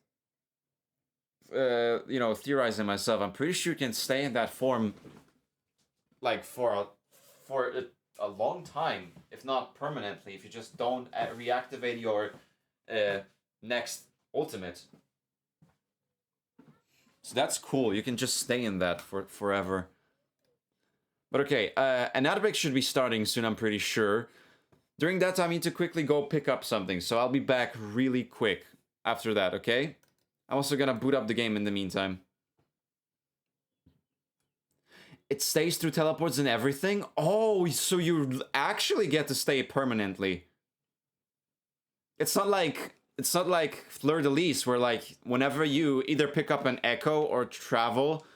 you know, theorizing myself. I'm pretty sure you can stay in that form, like, for a long time, if not permanently, if you just don't reactivate your next ultimate. So that's cool. You can just stay in that for forever. But okay, an ad break should be starting soon, I'm pretty sure. During that time, I need to quickly go pick up something, so I'll be back really quick after that, okay? I'm also gonna boot up the game in the meantime. It stays through teleports and everything? Oh, so you actually get to stay permanently. It's not like Fleur de Lis, where like whenever you either pick up an echo or travel,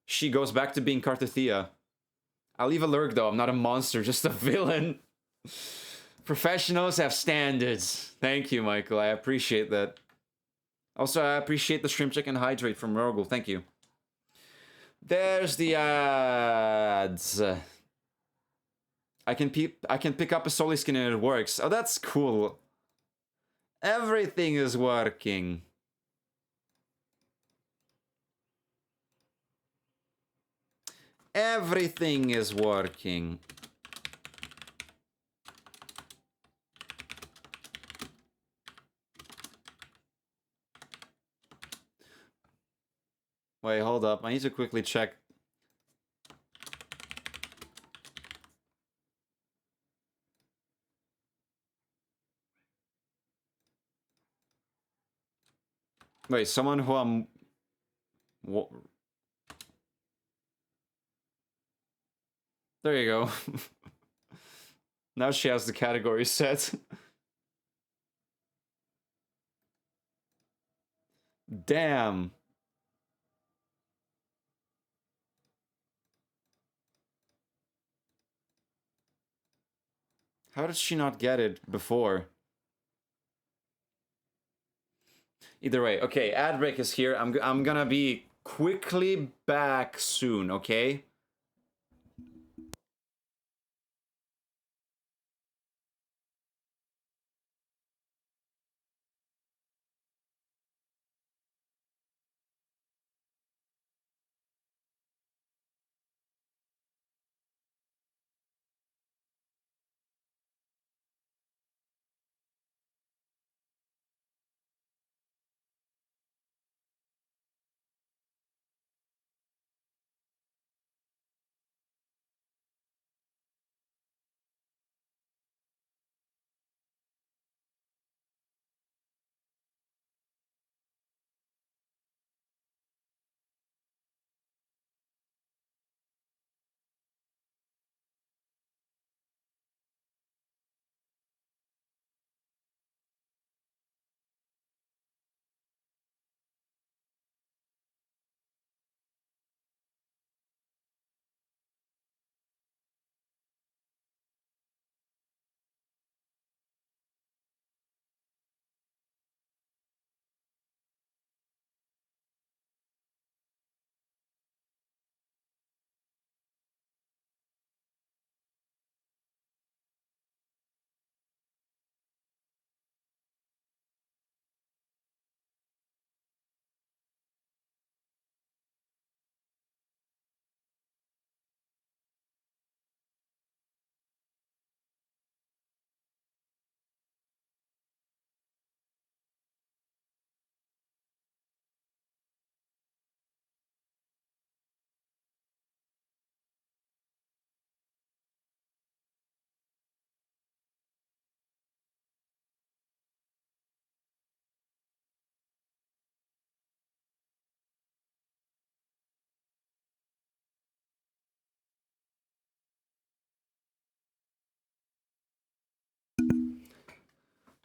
she goes back to being Cartathea. I'll leave a lurk though, I'm not a monster, just a villain. Professionals have standards. Thank you, Michael, I appreciate that. Also, I appreciate the shrimp chicken hydrate from Rogel, thank you. There's the ads. I can pick up a Soli skin and it works. Oh, that's cool. Everything is working. Everything is working. Wait, hold up. I need to quickly check. Wait, someone who I'm... What? There you go. Now she has the category set. Damn. How did she not get it before? Either way, okay, ad break is here. I'm gonna be quickly back soon, okay?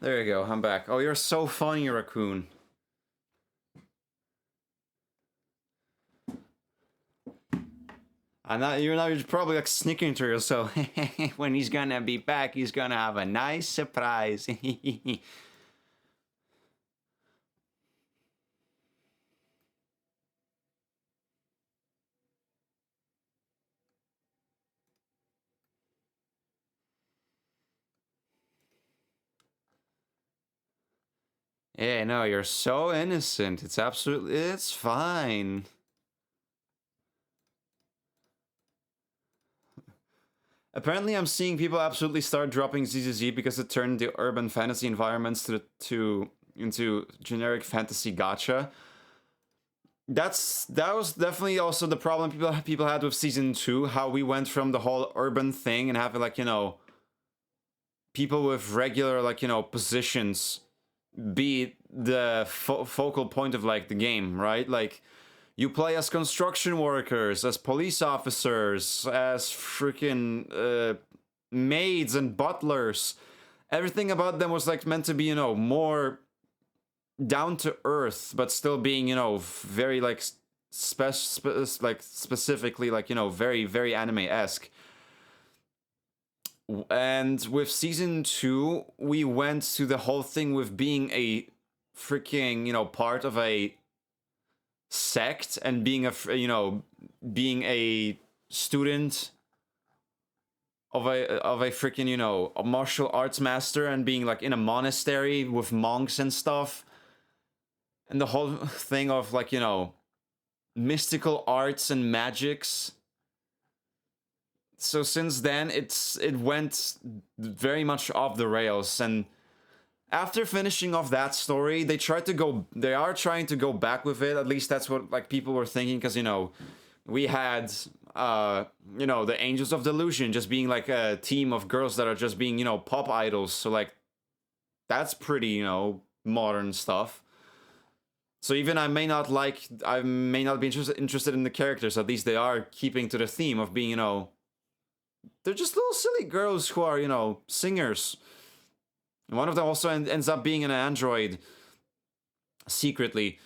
There you go, I'm back. Oh, you're so funny, Raccoon. And now you're probably like sneaking to yourself. When he's gonna be back, he's gonna have a nice surprise. Yeah, no, you're so innocent. It's fine. Apparently, I'm seeing people absolutely start dropping ZZZ because it turned the urban fantasy environments into generic fantasy gacha. That was definitely also the problem people had with season 2. How we went from the whole urban thing and having like people with regular like positions be the focal point of like the game, right? Like you play as construction workers, as police officers, as freaking maids and butlers. Everything about them was like meant to be more down to earth, but still being very like specifically like very very anime-esque. And with season 2, we went to the whole thing with being a freaking part of a sect and being being a student of a freaking a martial arts master and being like in a monastery with monks and stuff, and the whole thing of like mystical arts and magics. So since then it went very much off the rails, and after finishing off that story, they are trying to go back with it. At least that's what like people were thinking, because we had the Angels of Delusion just being like a team of girls that are just being pop idols. So like that's pretty modern stuff. So even I may not be interested in the characters. At least they are keeping to the theme of being they're just little silly girls who are singers. One of them also ends up being an android secretly.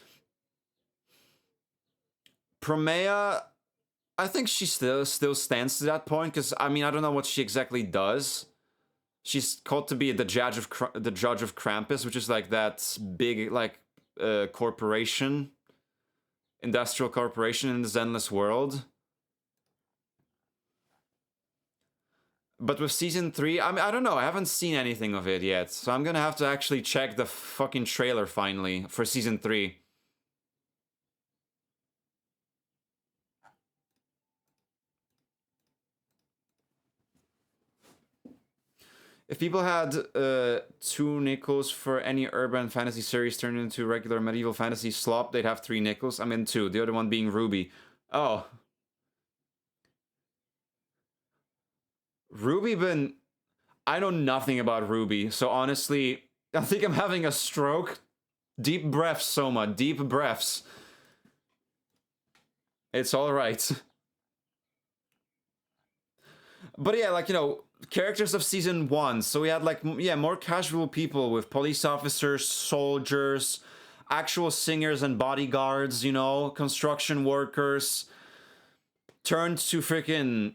Promea, I think she still stands to that point, because I mean I don't know what she exactly does. She's called to be the judge of Krampus, which is like that big like corporation, industrial corporation in the Zenless world. But with season 3, I mean, I don't know, I haven't seen anything of it yet, so I'm gonna have to actually check the fucking trailer finally for season 3. If people had 2 nickels for any urban fantasy series turned into regular medieval fantasy slop, they'd have 3 nickels. I mean 2, the other one being Ruby. Oh. I know nothing about Ruby, so honestly, I think I'm having a stroke. Deep breaths, Soma, deep breaths. It's alright. But yeah, like, characters of season 1. So we had like, more casual people with police officers, soldiers, actual singers and bodyguards, construction workers, turned to freaking,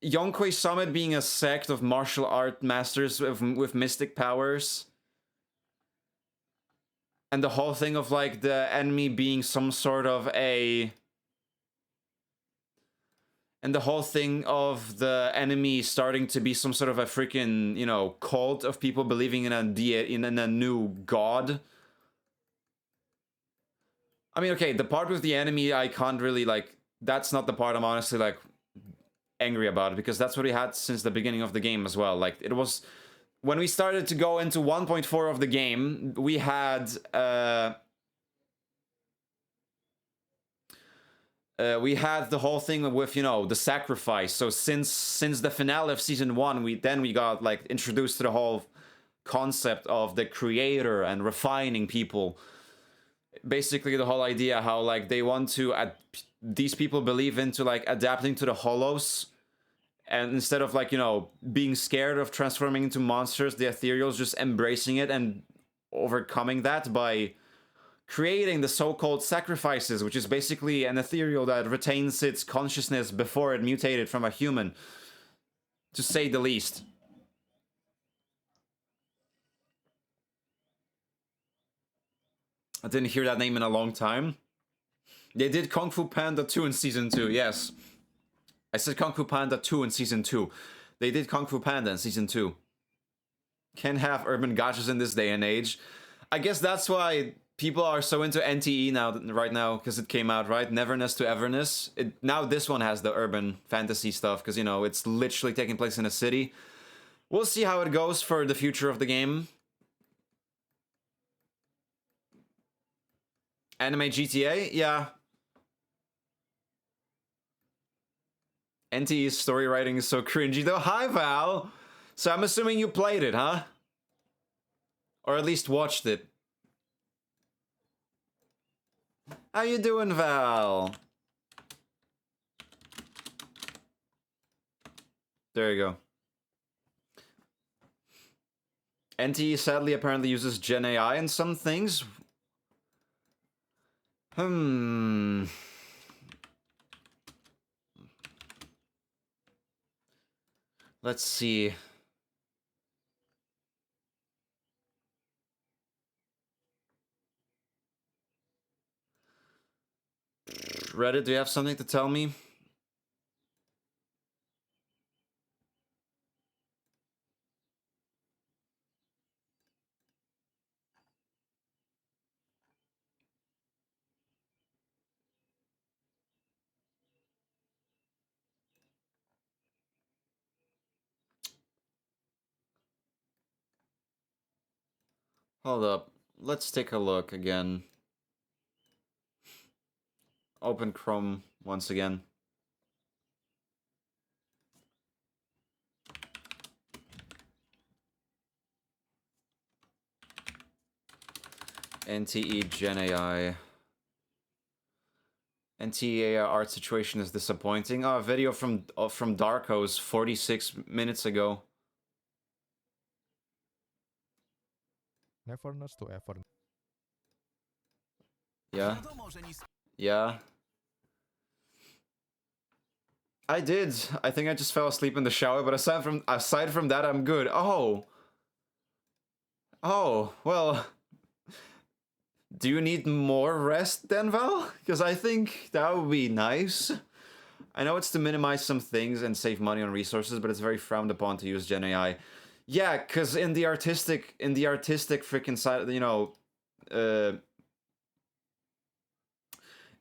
Yonkei Summit being a sect of martial art masters with mystic powers. And the whole thing of like the enemy being some sort of a... And the whole thing of the enemy starting to be some sort of a freaking, cult of people believing in a new god. I mean, okay, the part with the enemy, I can't really, like... That's not the part I'm honestly, like, angry about, because that's what we had since the beginning of the game as well. Like, it was... When we started to go into 1.4 of the game, we had... we had the whole thing with, the sacrifice. So since the finale of season 1, we got, like, introduced to the whole concept of the creator and refining people. Basically, the whole idea how, like, they want to... these people believe into, like, adapting to the hollows And instead of like, you know, being scared of transforming into monsters, the ethereals just embracing it and overcoming that by creating the so-called sacrifices, which is basically an ethereal that retains its consciousness before it mutated from a human, to say the least. I didn't hear that name in a long time. They did Kung Fu Panda 2 in Season 2, yes. I said Kung Fu Panda 2 in Season 2. They did Kung Fu Panda in Season 2. Can't have urban gachas in this day and age. I guess that's why people are so into NTE right now, because it came out, right? Neverness to Everness. Now this one has the urban fantasy stuff, because, you know, it's literally taking place in a city. We'll see how it goes for the future of the game. Anime GTA? Yeah. NTE's story writing is so cringy though. Hi, Val! So I'm assuming you played it, huh? Or at least watched it. How you doing, Val? There you go. NTE sadly apparently uses Gen AI in some things. Let's see. Reddit, do you have something to tell me? Hold up. Let's take a look again. Open Chrome once again. NTE Gen AI. NTE AI art situation is disappointing. Oh, a video from Darko's 46 minutes ago. Neverness to Everness. Yeah. Yeah. I did. I think I just fell asleep in the shower, but aside from that, I'm good. Oh. Oh, well. Do you need more rest then, Val? Because I think that would be nice. I know it's to minimize some things and save money on resources, but it's very frowned upon to use Gen AI. Yeah, because in the artistic freaking side, you know,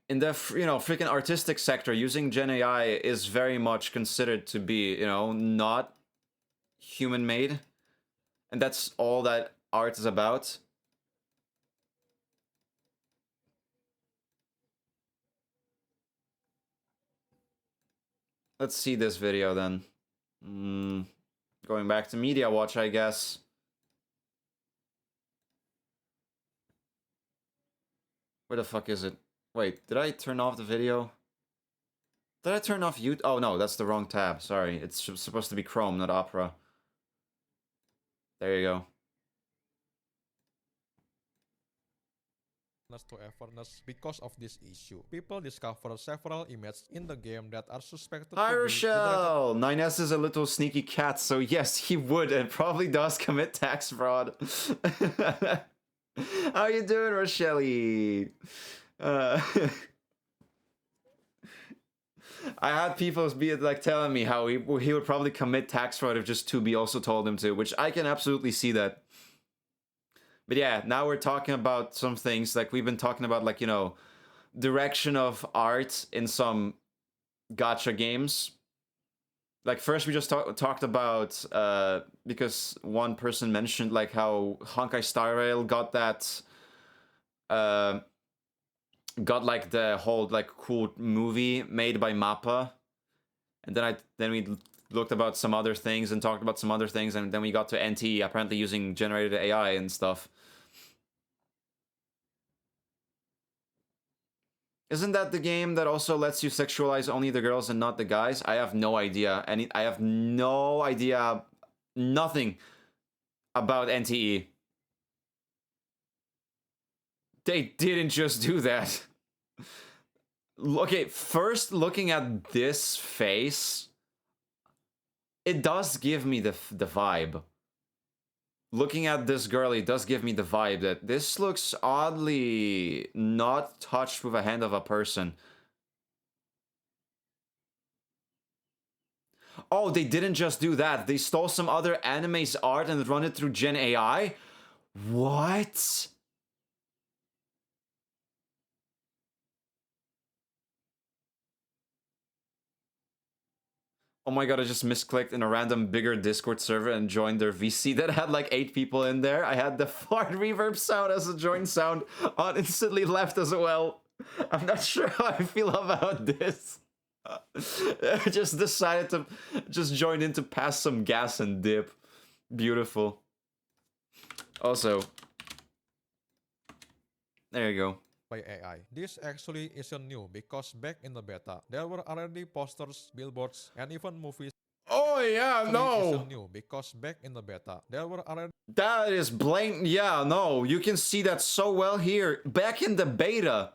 in the freaking artistic sector, using Gen AI is very much considered to be, you know, not human made, and that's all that art is about. Let's see this video then. Going back to Media Watch, I guess. Where the fuck is it? Wait, did I turn off the video? Did I turn off YouTube? Oh no, that's the wrong tab. Sorry, it's supposed to be Chrome, not Opera. There you go. To Everness because of this issue. People discover several images in the game that are suspected Hi, to be Rochelle! 9S is a little sneaky cat, so yes, he would and probably does commit tax fraud. How you doing, Rochelle? I had people be like telling me how he would probably commit tax fraud if just 2B also told him to, which I can absolutely see that. But yeah, now we're talking about some things like we've been talking about, like, you know, direction of art in some gacha games. Like first we just talked about because one person mentioned like how Honkai Star Rail got that got like the whole like cool movie made by Mappa, and then we looked about some other things and talked about some other things, and then we got to NT apparently using generated AI and stuff. Isn't that the game that also lets you sexualize only the girls and not the guys? I have no idea. I have no idea. Nothing about NTE. They didn't just do that. Okay, first looking at this face, it does give me the vibe. Looking at this girl, it does give me the vibe that this looks oddly not touched with a hand of a person. Oh, they didn't just do that. They stole some other anime's art and run it through Gen AI? What? Oh my god, I just misclicked in a random bigger Discord server and joined their VC that had like 8 people in there. I had the fart reverb sound as a join sound on, instantly left as well. I'm not sure how I feel about this. I just decided to just join in to pass some gas and dip. Beautiful. Also, there you go. by AI. This actually isn't new because back in the beta, there were already posters, billboards, and even movies. Oh yeah, Actually no. isn't new because back in the beta, there were already That is blatant. Yeah, no. You can see that so well here. Back in the beta.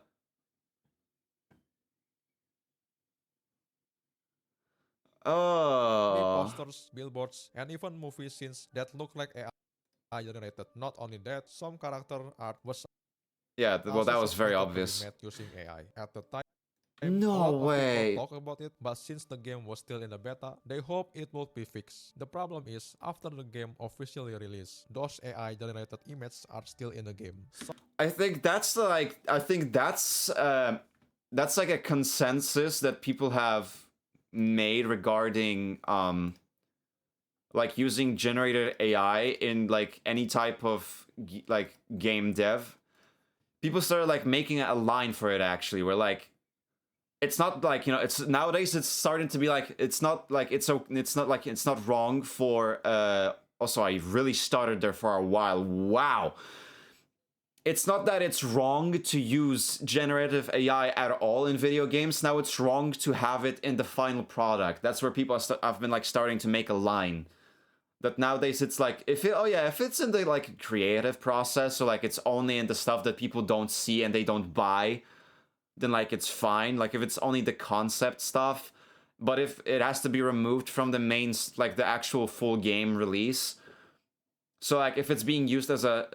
Oh. posters, billboards, and even movie scenes that look like AI generated. Not only that, some character art was Yeah, well, that was very suspected to be obvious. made using AI. At the time, No a lot way. of people talk about it, but since the game was still in the beta, they hope it will be fixed. The problem is, after the game officially released, those AI generated images are still in the game. I think that's like that's like a consensus that people have made regarding like using generated AI in like any type of like game dev. People started like making a line for it actually, where like it's not like, you know, it's nowadays it's starting to be like it's not like it's not wrong for also I really started there for a while. Wow. It's not that it's wrong to use generative AI at all in video games. Now it's wrong to have it in the final product. That's where people have been like starting to make a line. That nowadays it's like if it's in the like creative process, so like it's only in the stuff that people don't see and they don't buy, then like it's fine. Like if it's only the concept stuff, but if it has to be removed from the main like the actual full game release. So like if it's being used as a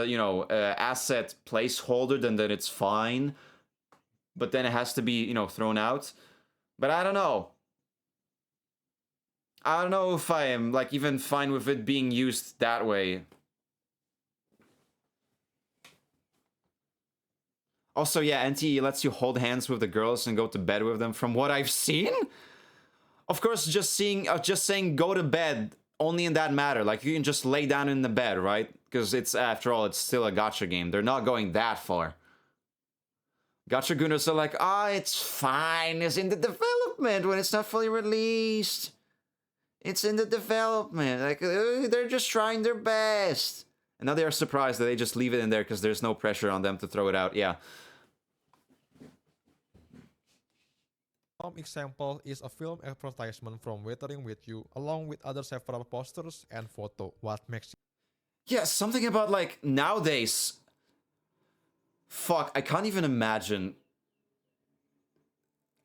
you know asset placeholder, then it's fine. But then it has to be, you know, thrown out. But I don't know. I don't know if I am like even fine with it being used that way. Also, yeah, NTE lets you hold hands with the girls and go to bed with them. From what I've seen, of course, just saying go to bed only in that matter. Like you can just lay down in the bed, right? Because it's after all, it's still a gacha game. They're not going that far. Gacha Gunners are like, it's fine. It's in the development when it's not fully released. It's in the development. Like they're just trying their best. And now they are surprised that they just leave it in there because there's no pressure on them to throw it out. Yeah. Some example is a film advertisement from Weathering with You, along with other several posters and photo. What makes Yeah, something about like nowadays. Fuck, I can't even imagine.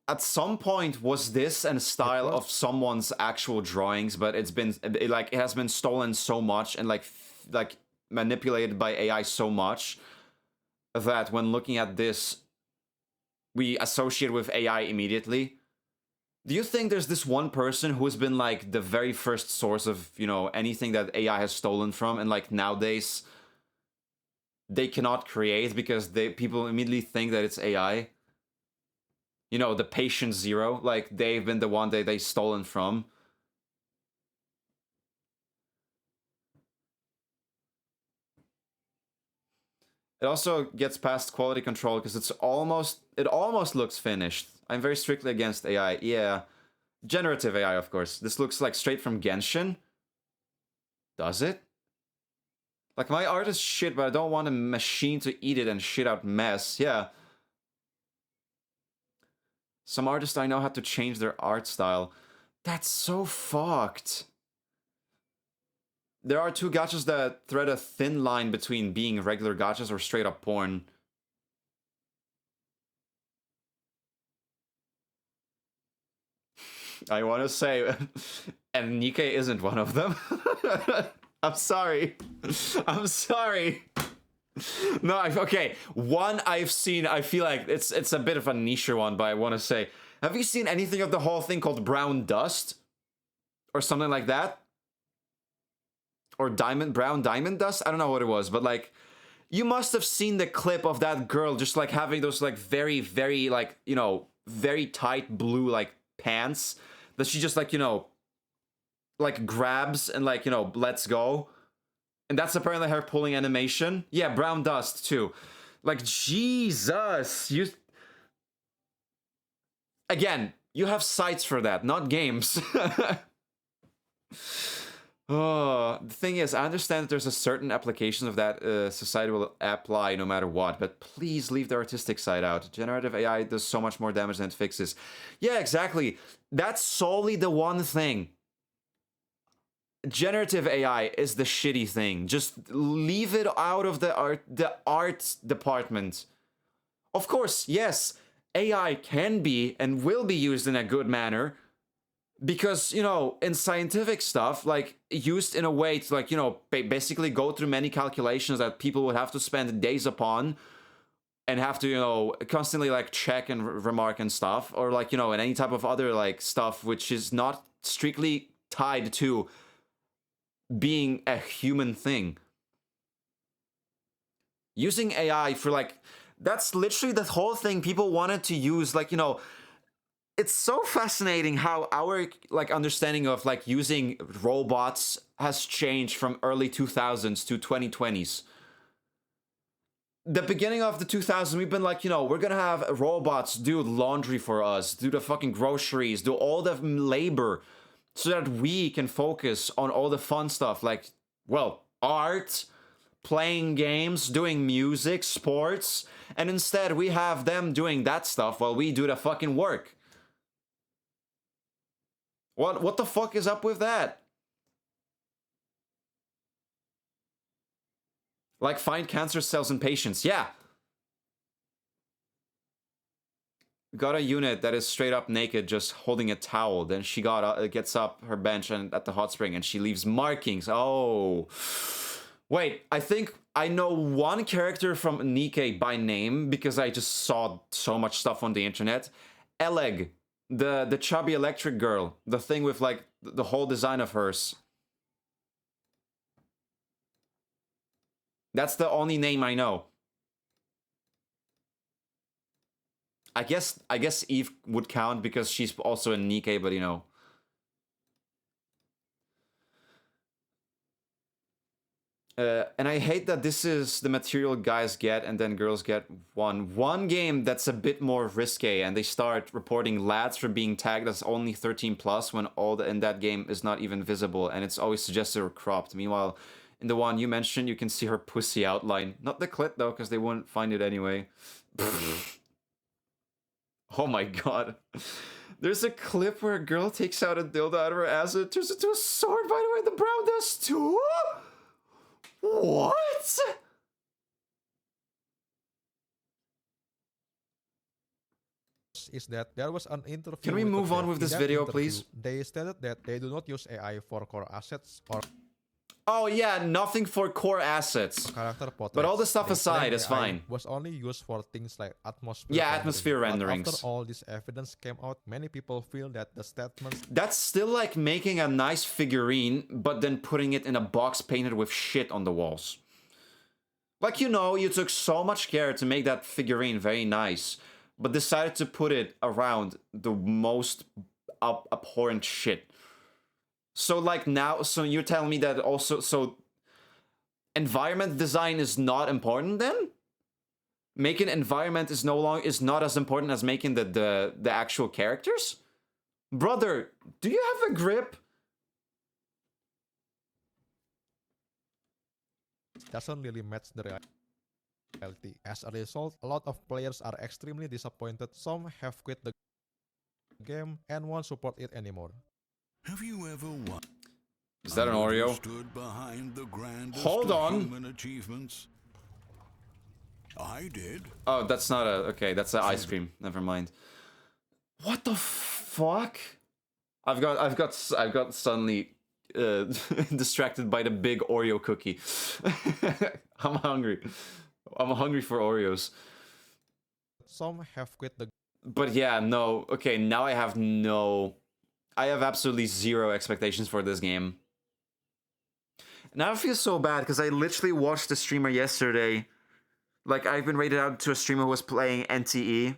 At some point, was this a style of someone's actual drawings, but it has been stolen so much and like manipulated by AI so much that when looking at this, we associate with AI immediately. Do you think there's this one person who's been like the very first source of, you know, anything that AI has stolen from, and like nowadays they cannot create because people immediately think that it's AI? You know, the patient zero, like they've been the one that they stolen from. It also gets past quality control because it almost looks finished. I'm very strictly against AI. Yeah. Generative AI, of course. This looks like straight from Genshin. Does it? Like, my art is shit, but I don't want a machine to eat it and shit out mess. Yeah. Some artists I know had to change their art style. That's so fucked. There are two gachas that thread a thin line between being regular gachas or straight up porn. I want to say, and Nikkei isn't one of them. I'm sorry. I'm sorry. No, okay. One I've seen, I feel like it's a bit of a niche one, but I want to say, have you seen anything of the whole thing called Brown Dust? Or something like that? Or Brown Diamond Dust? I don't know what it was, but like, you must have seen the clip of that girl just like having those like very, very like, you know, very tight blue like pants that she just like, you know, like grabs and like, you know, lets go. And that's apparently her pulling animation. Yeah, Brown Dust too. Like, Jesus, you... Again, you have sites for that, not games. Oh, the thing is, I understand that there's a certain application of that society will apply no matter what, but please leave the artistic side out. Generative AI does so much more damage than it fixes. Yeah, exactly. That's solely the one thing. Generative AI is the shitty thing. Just leave it out of the art department. Of course, yes, AI can be and will be used in a good manner. Because, you know, in scientific stuff, like, used in a way to, like, you know, basically go through many calculations that people would have to spend days upon and have to, you know, constantly, like, check and remark and stuff. Or, like, you know, in any type of other, like, stuff which is not strictly tied to being a human thing. Using AI for, like, that's literally the whole thing people wanted to use, like, you know... It's so fascinating how our like understanding of like using robots has changed from early 2000s to 2020s. The beginning of the 2000s, we've been like, you know, we're gonna have robots do laundry for us, do the fucking groceries, do all the labor, so that we can focus on all the fun stuff like, well, art, playing games, doing music, sports, and instead we have them doing that stuff while we do the fucking work. What the fuck is up with that? Like, find cancer cells in patients. Yeah. Got a unit that is straight up naked, just holding a towel. Then she gets up her bench and at the hot spring and she leaves markings. Oh. Wait, I think I know one character from Nikkei by name because I just saw so much stuff on the internet. Eleg. The chubby electric girl, the thing with like the whole design of hers. That's the only name I know. I guess Eve would count because she's also in Nikkei, but you know. And I hate that this is the material guys get and then girls get one game that's a bit more risque, and they start reporting lads for being tagged as only 13 plus when all in that game is not even visible, and it's always suggested or cropped. Meanwhile, in the one you mentioned, you can see her pussy outline. Not the clit though, because they wouldn't find it anyway. Oh my god. There's a clip where a girl takes out a dildo out of her ass and it turns into a sword, by the way. The Brown does too? What? Is that there was an interview. Can we move on with this video, please? They stated that they do not use AI for core assets or Oh yeah, nothing for core assets. character portraits. But all the stuff aside is AI fine. Was only used for things like atmosphere. Yeah, atmosphere But renderings. after all this evidence came out, many people feel that the statements. That's still like making a nice figurine, but then putting it in a box painted with shit on the walls. Like, you know, you took so much care to make that figurine very nice, but decided to put it around the most abhorrent shit. So like now, so you're telling me that also, so environment design is not important then? Making environment is not as important as making the actual characters? Brother, do you have a grip? Doesn't really match the reality. As a result, a lot of players are extremely disappointed. Some have quit the game and won't support it anymore. Have you ever wondered Is that an Oreo? who stood behind the grandest Hold of on. human achievements? I did. Oh, that's not a... Okay, that's an ice cream. Never mind. What the fuck? I've got suddenly distracted by the big Oreo cookie. I'm hungry. I'm hungry for Oreos. Some have quit the But yeah, no. Okay, now I have no... I have absolutely zero expectations for this game. Now I feel so bad because I literally watched a streamer yesterday. Like, I've been rated out to a streamer who was playing NTE.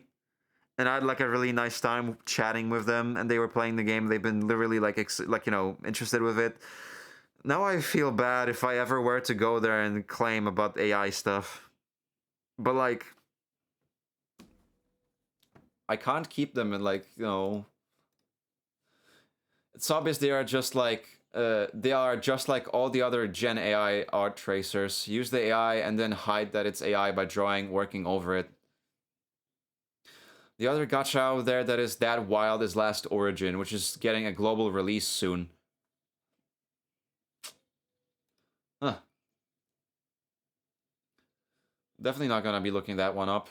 And I had like a really nice time chatting with them, and they were playing the game. They've been literally like you know, interested with it. Now I feel bad if I ever were to go there and claim about AI stuff. But like, I can't keep them in like, you know. It's obvious they are just like all the other Gen AI art tracers. Use the AI and then hide that it's AI by working over it. The other gacha out there that is that wild is Last Origin, which is getting a global release soon. Huh. Definitely not gonna be looking that one up.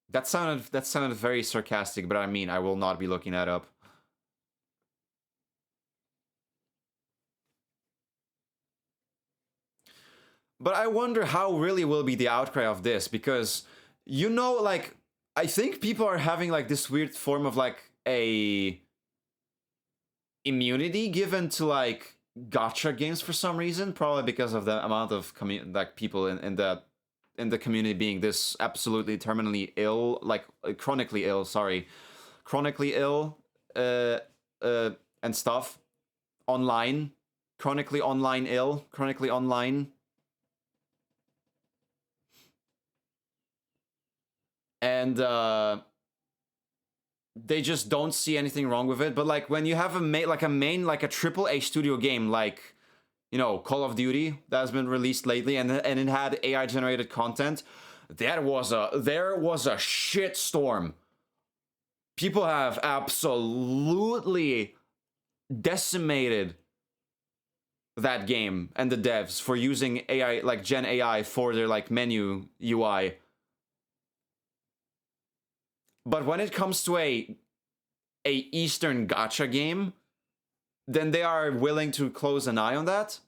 That sounded very sarcastic, but I mean, I will not be looking that up. But I wonder how really will be the outcry of this, because, you know, like, I think people are having like this weird form of like a immunity given to like gacha games for some reason, probably because of the amount of like people in the community being this absolutely terminally ill, like chronically ill, and stuff online, chronically online. And they just don't see anything wrong with it. But like when you have a triple A studio game like, you know, Call of Duty that has been released lately, and it had AI generated content, there was a shit storm. People have absolutely decimated that game and the devs for using AI, like Gen AI, for their like menu UI. But when it comes to a Eastern gacha game, then they are willing to close an eye on that.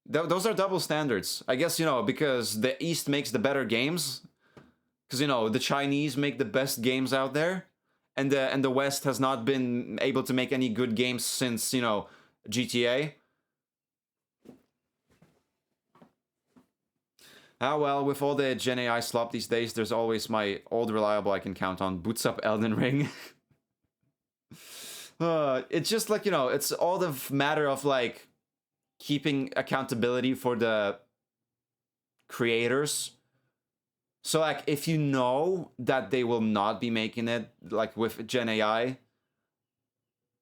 Those are double standards. I guess, you know, because the East makes the better games. Because, you know, the Chinese make the best games out there. And the West has not been able to make any good games since, you know, GTA. Ah, well, with all the Gen AI slop these days, there's always my old reliable I can count on. Boots up Elden Ring. It's just like, you know, it's all the matter of like keeping accountability for the creators. So like, if you know that they will not be making it like with Gen AI,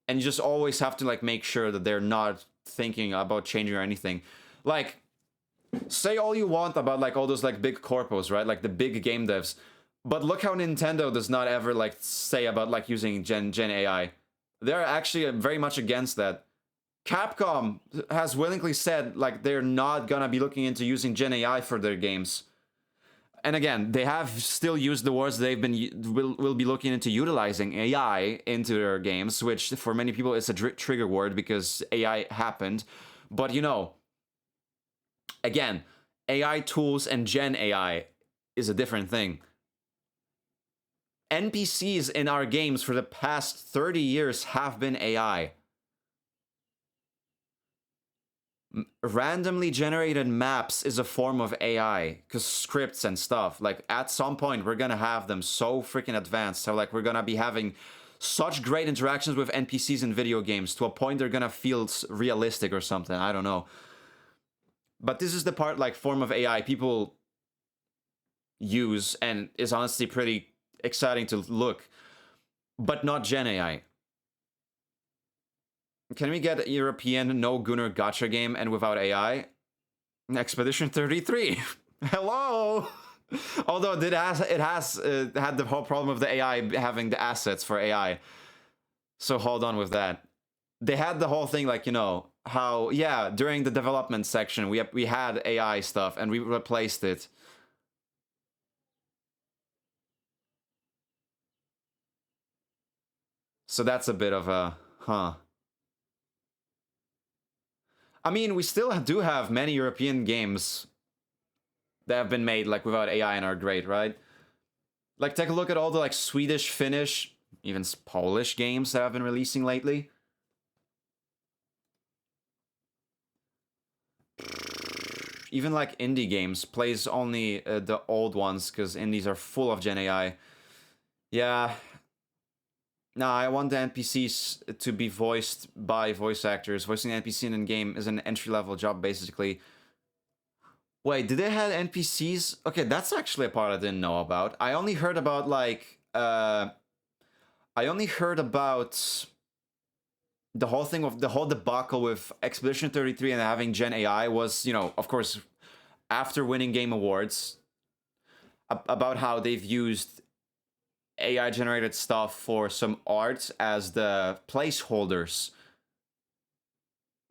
and you just always have to like make sure that they're not thinking about changing or anything. Like, say all you want about like all those like big corpos, right? Like the big game devs. But look how Nintendo does not ever like say about like using Gen AI. They're actually very much against that. Capcom has willingly said like they're not gonna be looking into using Gen AI for their games. And again, they have still used the words they've been will be looking into utilizing AI into their games, which for many people is a trigger word because AI happened. But you know, again, AI tools and Gen AI is a different thing. NPCs in our games for the past 30 years have been AI. Randomly generated maps is a form of AI, because scripts and stuff, like at some point we're gonna have them so freaking advanced, so like we're gonna be having such great interactions with NPCs in video games to a point they're gonna feel realistic or something, I don't know. But this is the part, like, form of AI people use and is honestly pretty exciting to look, but not Gen AI. Can we get a European no Gunner gacha game and without AI? Expedition 33. Hello. Although it had the whole problem of the AI having the assets for AI. So hold on with that. They had the whole thing like, you know, how, yeah, during the development section, we had AI stuff and we replaced it. So that's a bit of a, huh. I mean, we still do have many European games that have been made like without AI and are great, right? Like take a look at all the like Swedish, Finnish, even Polish games that have been releasing lately. Even like indie games plays only the old ones because indies are full of Gen AI. Yeah. No, I want the NPCs to be voiced by voice actors. Voicing an NPC in a game is an entry-level job, basically. Wait, did they have NPCs? Okay, that's actually a part I didn't know about. I only heard about, like, I only heard about the whole thing of the whole debacle with Expedition 33 and having Gen AI was, you know, of course, after winning Game Awards, about how they've used AI-generated stuff for some art as the placeholders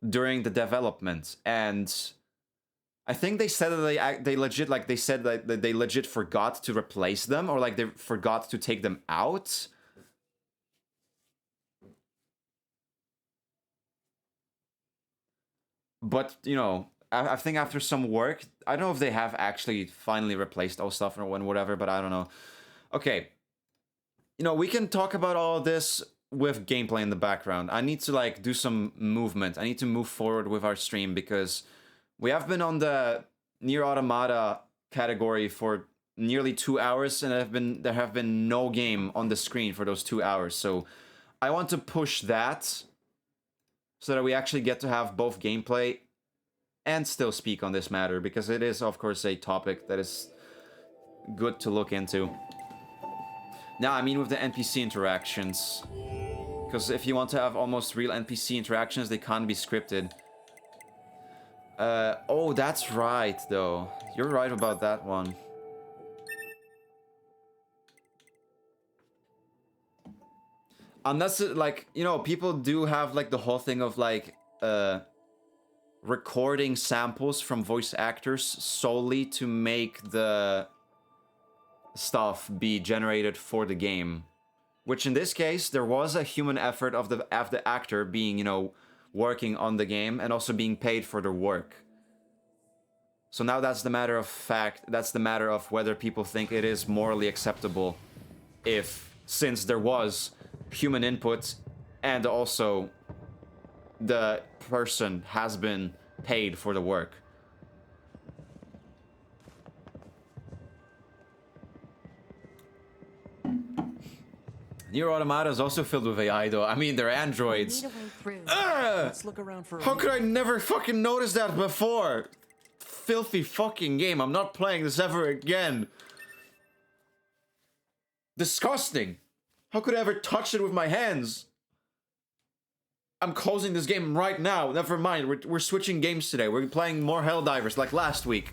during the development, and I think they said that they legit, like, they said that they legit forgot to replace them, or like they forgot to take them out. But, you know, I think after some work, I don't know if they have actually finally replaced all stuff or whatever, but I don't know. Okay. You know, we can talk about all of this with gameplay in the background. I need to, like, do some movement. I need to move forward with our stream because we have been on the Nier Automata category for nearly 2 hours, and there have been no game on the screen for those 2 hours. So I want to push that so that we actually get to have both gameplay and still speak on this matter, because it is, of course, a topic that is good to look into. Now, I mean with the NPC interactions, because if you want to have almost real NPC interactions, they can't be scripted. Oh, that's right, though. You're right about that one. Unless, like, you know, people do have, like, the whole thing of, like, recording samples from voice actors solely to make the stuff be generated for the game. Which in this case, there was a human effort of the actor being, you know, working on the game and also being paid for their work. So now that's the matter of fact, that's the matter of whether people think it is morally acceptable if, since there was human input and also the person has been paid for the work. Nier Automata is also filled with AI, though. I mean, they're androids. Let's look around for How could I never fucking notice that before? Filthy fucking game. I'm not playing this ever again. Disgusting. How could I ever touch it with my hands? I'm closing this game right now. Never mind. We're switching games today. We're playing more Helldivers like last week.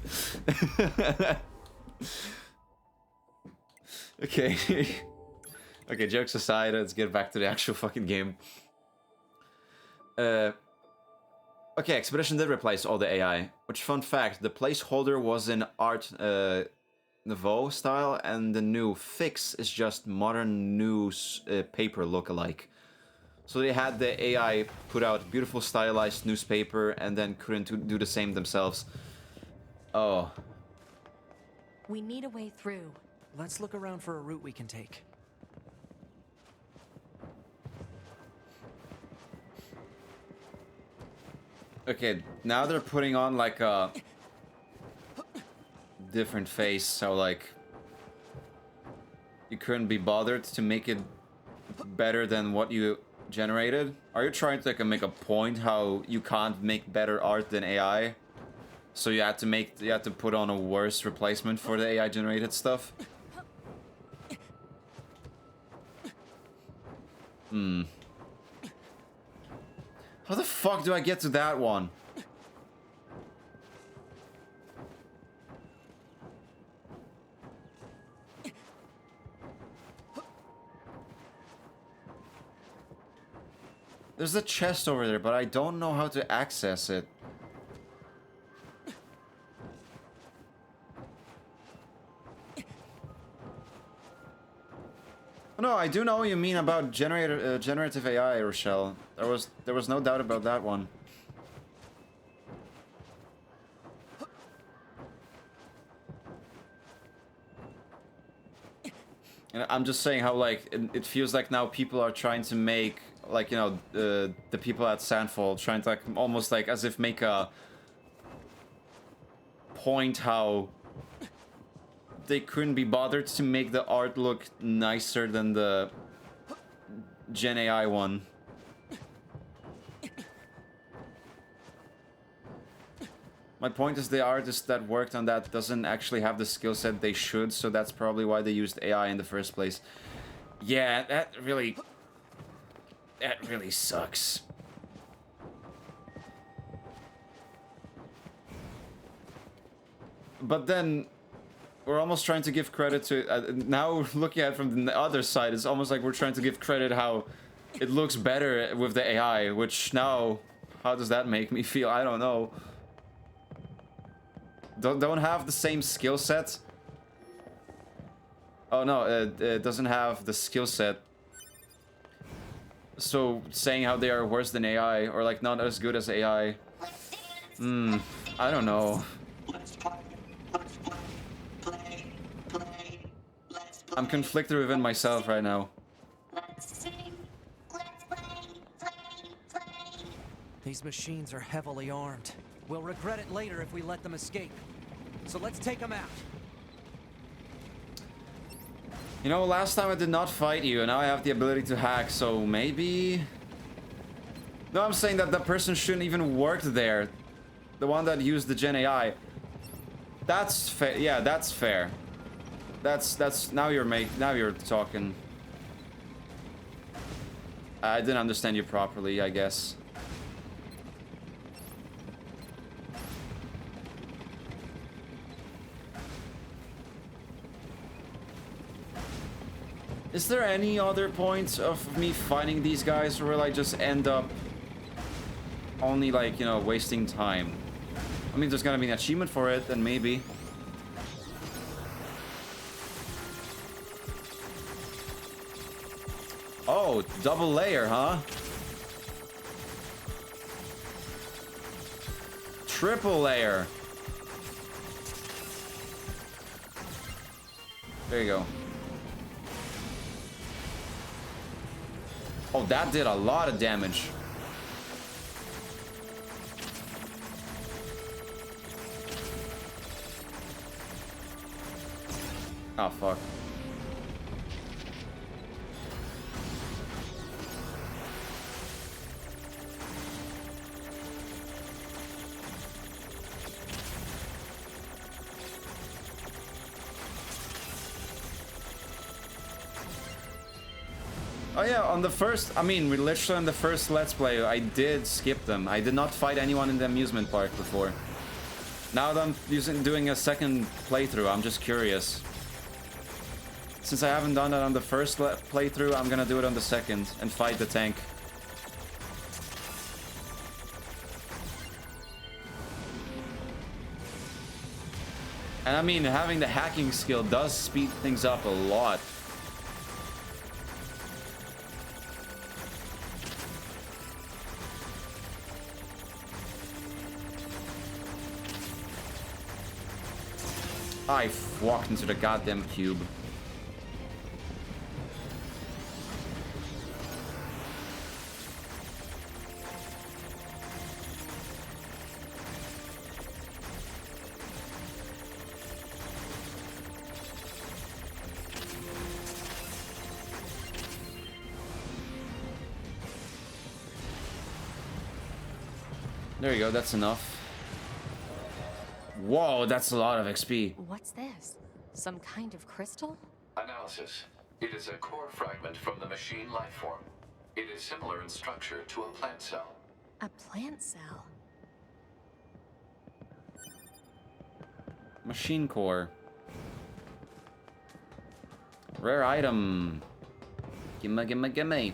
Okay. Okay, jokes aside, let's get back to the actual fucking game. Okay, Expedition did replace all the AI. Which, fun fact, the placeholder was in Art Nouveau style, and the new fix is just modern news paper lookalike. So they had the AI put out beautiful stylized newspaper and then couldn't do the same themselves. Oh. We need a way through. Let's look around for a route we can take. Okay, now they're putting on like a different face, so like you couldn't be bothered to make it better than what you generated. Are you trying to like make a point how you can't make better art than AI? So you had to put on a worse replacement for the AI generated stuff? Hmm. How the fuck do I get to that one? There's a chest over there, but I don't know how to access it. No, I do know what you mean about generative AI, Rochelle. There was no doubt about that one. And I'm just saying how, like, it feels like now people are trying to make, like, you know, the people at Sandfall trying to, like, almost like as if make a point how they couldn't be bothered to make the art look nicer than the Gen AI one. My point is the artist that worked on that doesn't actually have the skill set they should, so that's probably why they used AI in the first place. Yeah, that really sucks. But then we're almost trying to give credit to now looking at it from the other side, it's almost like we're trying to give credit how it looks better with the AI, which now, how does that make me feel? I don't know. Don't have the same skill set. Oh no, it doesn't have the skill set. So saying how they are worse than AI or like not as good as AI. I don't know. I'm conflicted within myself right now. These machines are heavily armed. We'll regret it later if we let them escape. So let's take them out. You know, last time I did not fight you, and now I have the ability to hack, so maybe... No, I'm saying that that person shouldn't even work there. The one that used the Gen AI. That's fair. Yeah, that's fair. That's now you're talking. I didn't understand you properly, I guess. Is there any other points of me fighting these guys, or will I just end up only, like, you know, wasting time? I mean, there's gonna be an achievement for it, then maybe. Oh, double layer, huh? Triple layer. There you go. Oh, that did a lot of damage. Oh, fuck. Oh yeah, on the first, I mean, literally on the first Let's Play, I did skip them. I did not fight anyone in the amusement park before. Now that I'm doing a second playthrough, I'm just curious. Since I haven't done that on the first playthrough, I'm gonna do it on the second and fight the tank. And I mean, having the hacking skill does speed things up a lot. I walked into the goddamn cube. There you go, that's enough. Whoa, that's a lot of XP. What's this? Some kind of crystal? Analysis. It is a core fragment from the machine lifeform. It is similar in structure to a plant cell. A plant cell? Machine core. Rare item. Gimme, gimme, gimme.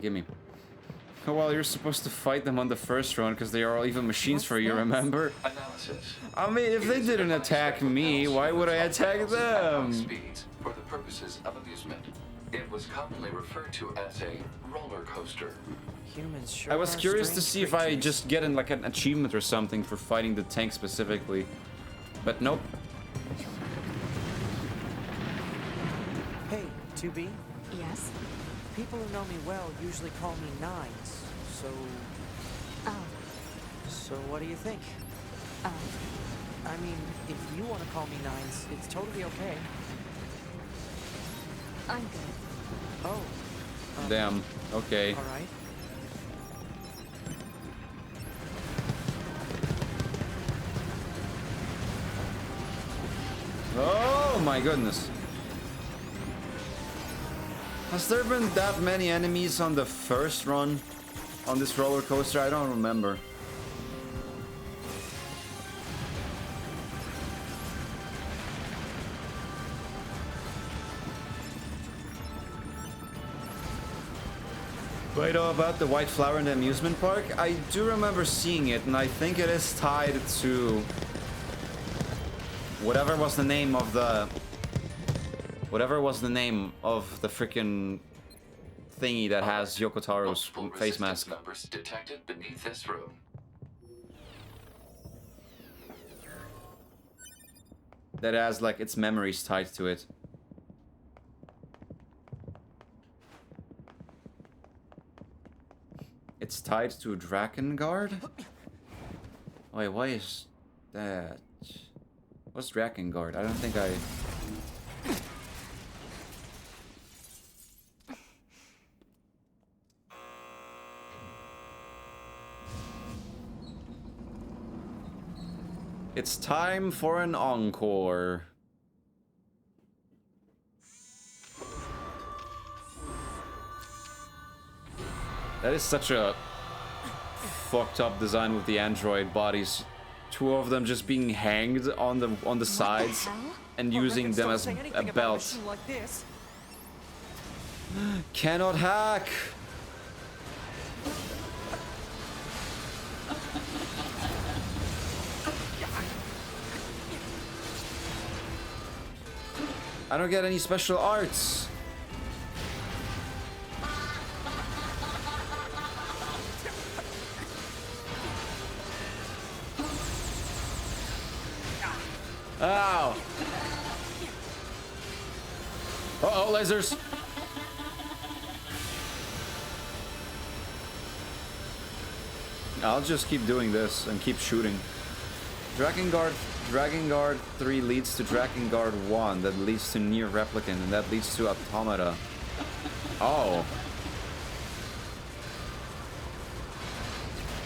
gimme. Oh, well, you're supposed to fight them on the first run because they are all even machines for you, remember? Analysis. I mean, if they didn't attack me, why would I attack them? Speeds for the purposes of amusement. It was commonly referred to as a roller coaster. Humans sure I was are curious to strange see if I creatures. just get in like an achievement or something for fighting the tank specifically. But nope. Hey, 2B. Yes? People who know me well usually call me Nines. So, Oh. so what do you think? I mean, if you want to call me Nines, it's totally okay. I'm good. Oh. Damn. Okay. All right. Oh my goodness. Has there been that many enemies on the first run on this roller coaster? I don't remember. Right about the white flower in the amusement park? I do remember seeing it, and I think it is tied to whatever was the name of the freaking thingy that has Yokotaro's Multiple face mask. resistance numbers detected beneath this room. That has like its memories tied to it. It's tied to Drakengard? Wait, why is that? What's Drakengard? I don't think I... It's time for an encore. That is such a fucked up design with the android bodies. Two of them just being hanged on the sides and using them as a belt. Like this. Cannot hack. I don't get any special arts. Ow! Uh-oh, lasers! I'll just keep doing this and keep shooting. Drakengard 3 leads to Drakengard 1, that leads to Near Replicant, and that leads to Automata. Oh.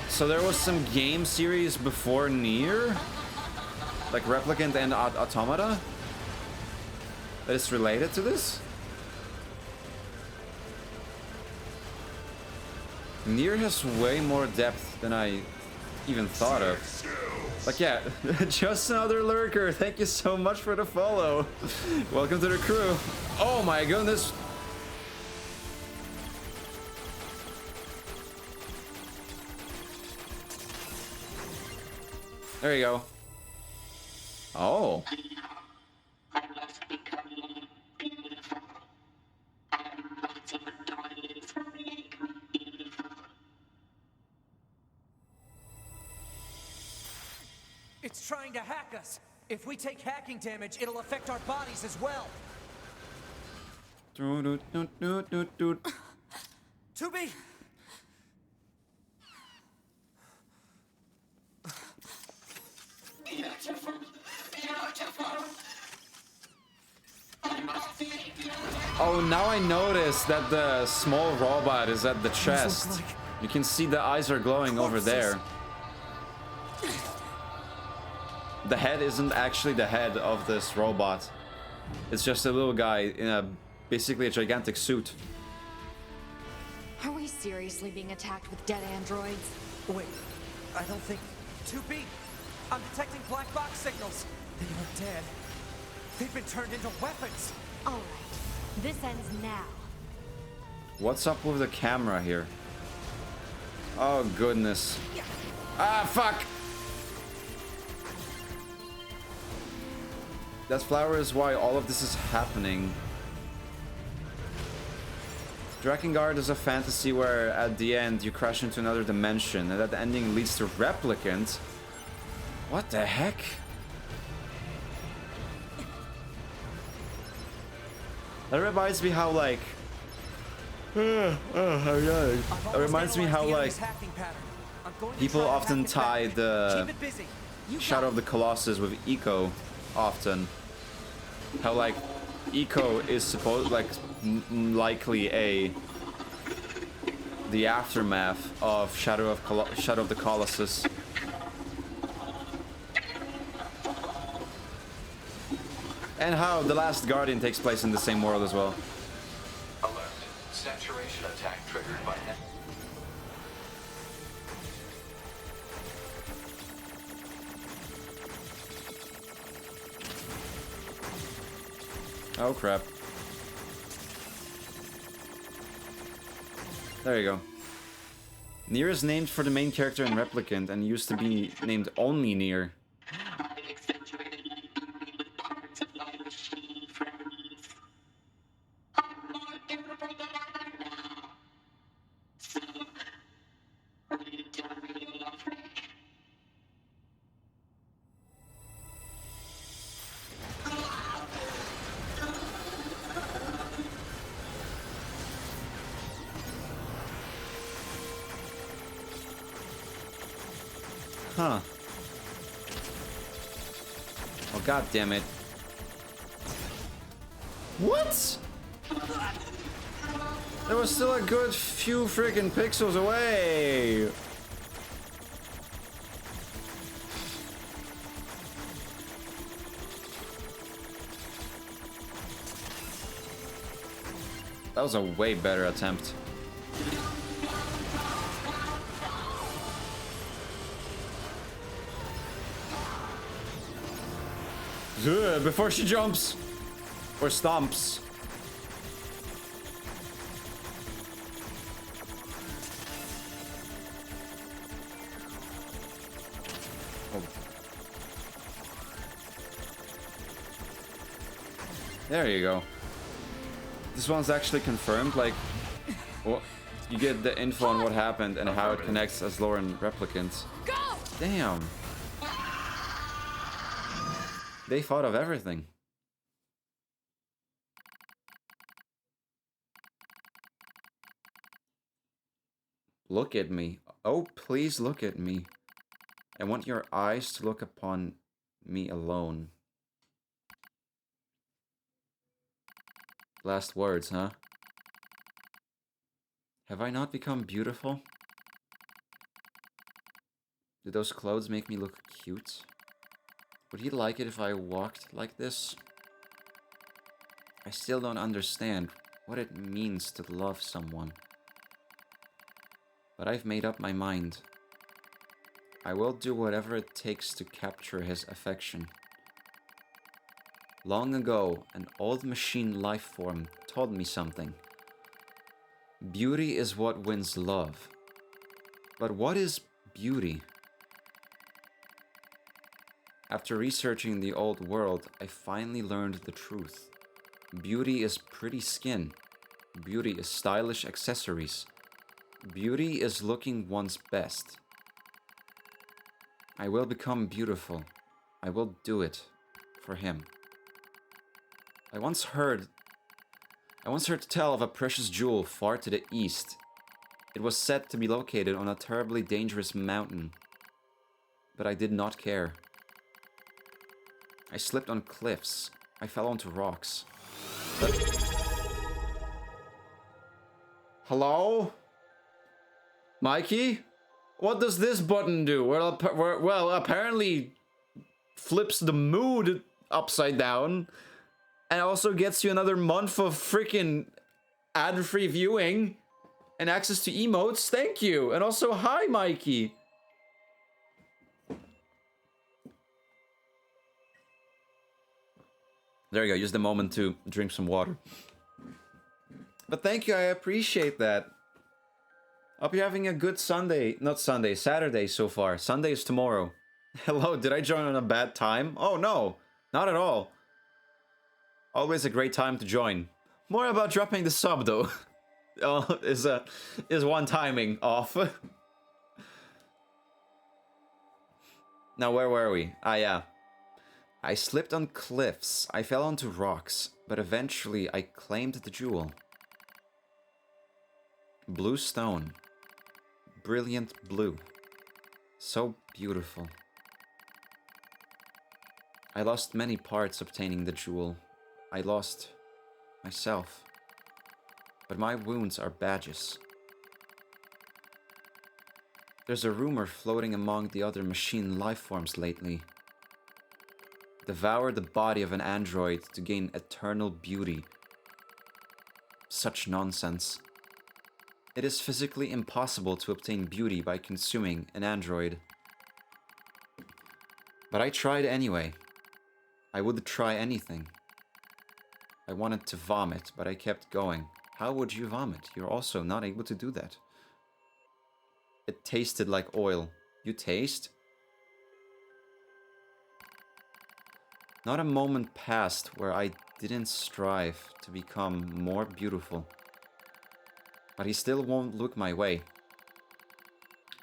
So there was some game series before Nier? Like Replicant and Automata? That is related to this? Nier has way more depth than I even thought of. Like, yeah, just another lurker. Thank you so much for the follow. Welcome to the crew. Oh my goodness. There you go. Oh. It's trying to hack us. If we take hacking damage, it'll affect our bodies as well. 2B! Oh, now I notice that the small robot is at the chest. You can see the eyes are glowing over there. The head isn't actually the head of this robot. It's just a little guy in a basically a gigantic suit. Are we seriously being attacked with dead androids? Wait, I don't think... 2B! I'm detecting black box signals. They are dead. They've been turned into weapons. All right, this ends now. What's up with the camera here? Oh, goodness. Ah, fuck! That flower is why all of this is happening. Drakengard is a fantasy where at the end you crash into another dimension and that ending leads to Replicant. What the heck? That reminds me how like... That reminds me how like... people often tie the Shadow of the Colossus with Eco often. How like Eco is supposed like likely the aftermath of Shadow of the Colossus. And how The Last Guardian takes place in the same world as well. Alert. Saturation attack triggered by Oh crap. There you go. Nier is named for the main character in Replicant and used to be named only Nier. Huh. Oh, god damn it. What? There was still a good few freaking pixels away. That was a way better attempt. Before she jumps or stomps. Oh. There you go. This one's actually confirmed, like, well, you get the info on what happened and how it connects as lore and replicants. Damn. They thought of everything. Look at me. Oh, please look at me. I want your eyes to look upon me alone. Last words, huh? Have I not become beautiful? Do those clothes make me look cute? Would he like it if I walked like this? I still don't understand what it means to love someone. But I've made up my mind. I will do whatever it takes to capture his affection. Long ago, an old machine life form told me something. Beauty is what wins love. But what is beauty? After researching the old world, I finally learned the truth. Beauty is pretty skin. Beauty is stylish accessories. Beauty is looking one's best. I will become beautiful. I will do it for him. I once heard tell of a precious jewel far to the east. It was said to be located on a terribly dangerous mountain. But I did not care. I slipped on cliffs. I fell onto rocks. But... Hello? Mikey? What does this button do? Well, apparently flips the mood upside down. And also gets you another month of freaking ad-free viewing. And access to emotes. Thank you. And also, hi, Mikey. There you go. Use the moment to drink some water. But thank you, I appreciate that. Hope you're having a good Sunday. Not Sunday, Saturday so far. Sunday is tomorrow. Hello, did I join on a bad time? Oh no, not at all. Always a great time to join. More about dropping the sub though. Oh, is one timing off. Now where were we? Ah yeah. I slipped on cliffs, I fell onto rocks, but eventually I claimed the jewel. Blue stone. Brilliant blue. So beautiful. I lost many parts obtaining the jewel. I lost myself. But my wounds are badges. There's a rumor floating among the other machine lifeforms lately. Devour the body of an android to gain eternal beauty. Such nonsense. It is physically impossible to obtain beauty by consuming an android. But I tried anyway. I would try anything. I wanted to vomit, but I kept going. How would you vomit? You're also not able to do that. It tasted like oil. You taste? Not a moment passed where I didn't strive to become more beautiful. But he still won't look my way.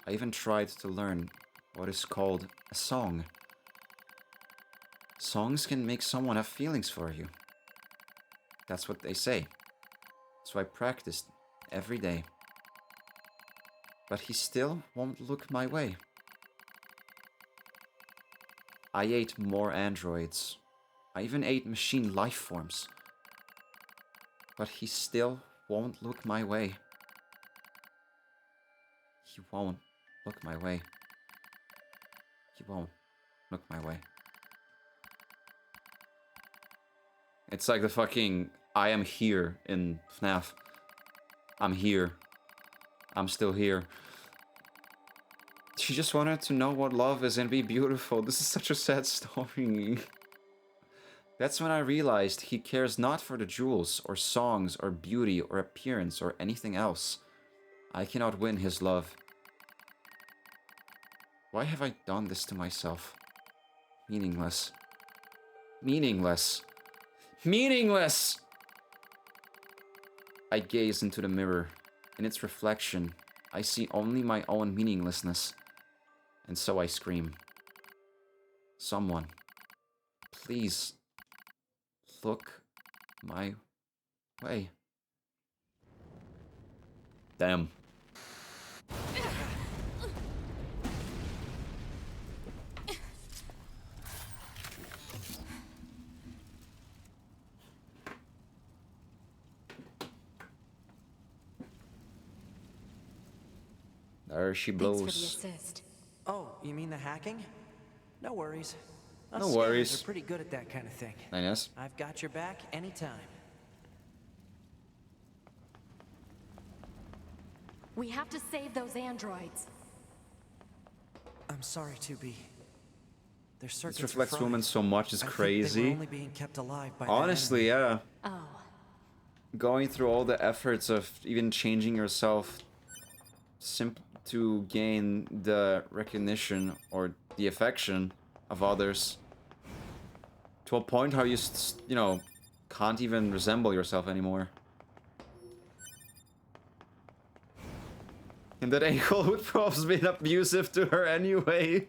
I even tried to learn what is called a song. Songs can make someone have feelings for you. That's what they say. So I practiced every day. But he still won't look my way. I ate more androids. I even ate machine life forms. But he still won't look my way. He won't look my way. He won't look my way. It's like the fucking I am here in FNAF. I'm here. I'm still here. She just wanted to know what love is and be beautiful. This is such a sad story. That's when I realized he cares not for the jewels, or songs, or beauty, or appearance, or anything else. I cannot win his love. Why have I done this to myself? Meaningless. Meaningless. Meaningless! I gaze into the mirror. In its reflection, I see only my own meaninglessness. And so I scream. Someone, please look my way. Damn. There she blows. Thanks for the assist. Oh, you mean the hacking? No worries. Us No scanners worries. are pretty good at that kind of thing. Nice. I've got your back anytime. We have to save those androids. I'm sorry, 2B. Their circuits This reflects are fried. women so much, it's I think they crazy. were only being kept alive by Honestly, yeah. Oh. Going through all the efforts of even changing yourself to gain the recognition or the affection of others to a point how you, you know, can't even resemble yourself anymore. And that Ankle would probably been abusive to her anyway.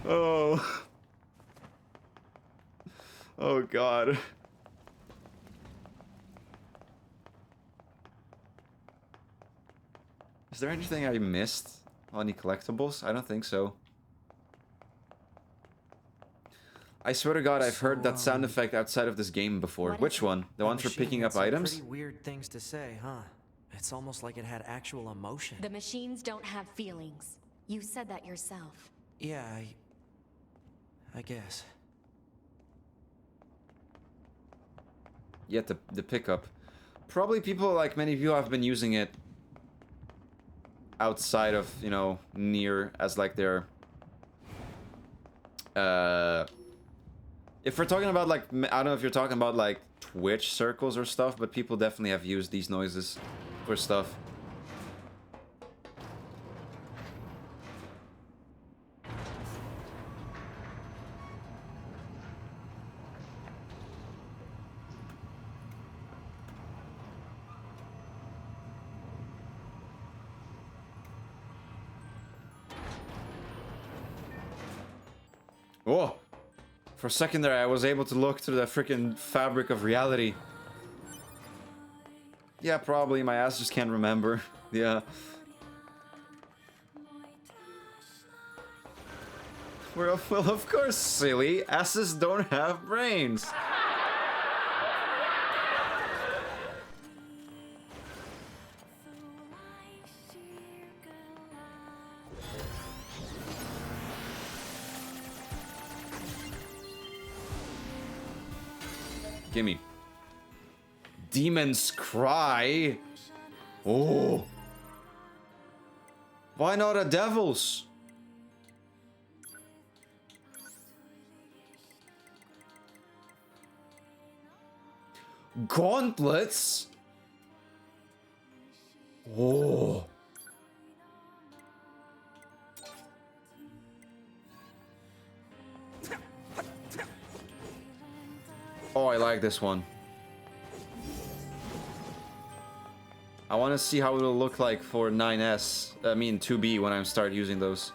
Oh. Oh god. Is there anything I missed? Any collectibles? I don't think so. I swear to God, I've heard that sound effect outside of this game before. What Which is it? one? The one for machine picking had up some items? Pretty weird things to say, huh? It's almost like it had actual emotion. The machines don't have feelings. You said that yourself. Yeah, I guess. Yet the pickup. Probably people like many of you have been using it outside of, you know, Nier as like their If we're talking about like, I don't know if you're talking about like Twitch circles or stuff, but people definitely have used these noises for stuff. Oh! For a second there, I was able to look through the freaking fabric of reality. Yeah, probably. My ass just can't remember. Yeah. Well, of course, silly. Asses don't have brains. Gimme. Demon's Cry? Oh. Why not a devil's? Gauntlets? Oh. Oh, I like this one. I want to see how it'll look like for 9S, I mean 2B when I start using those.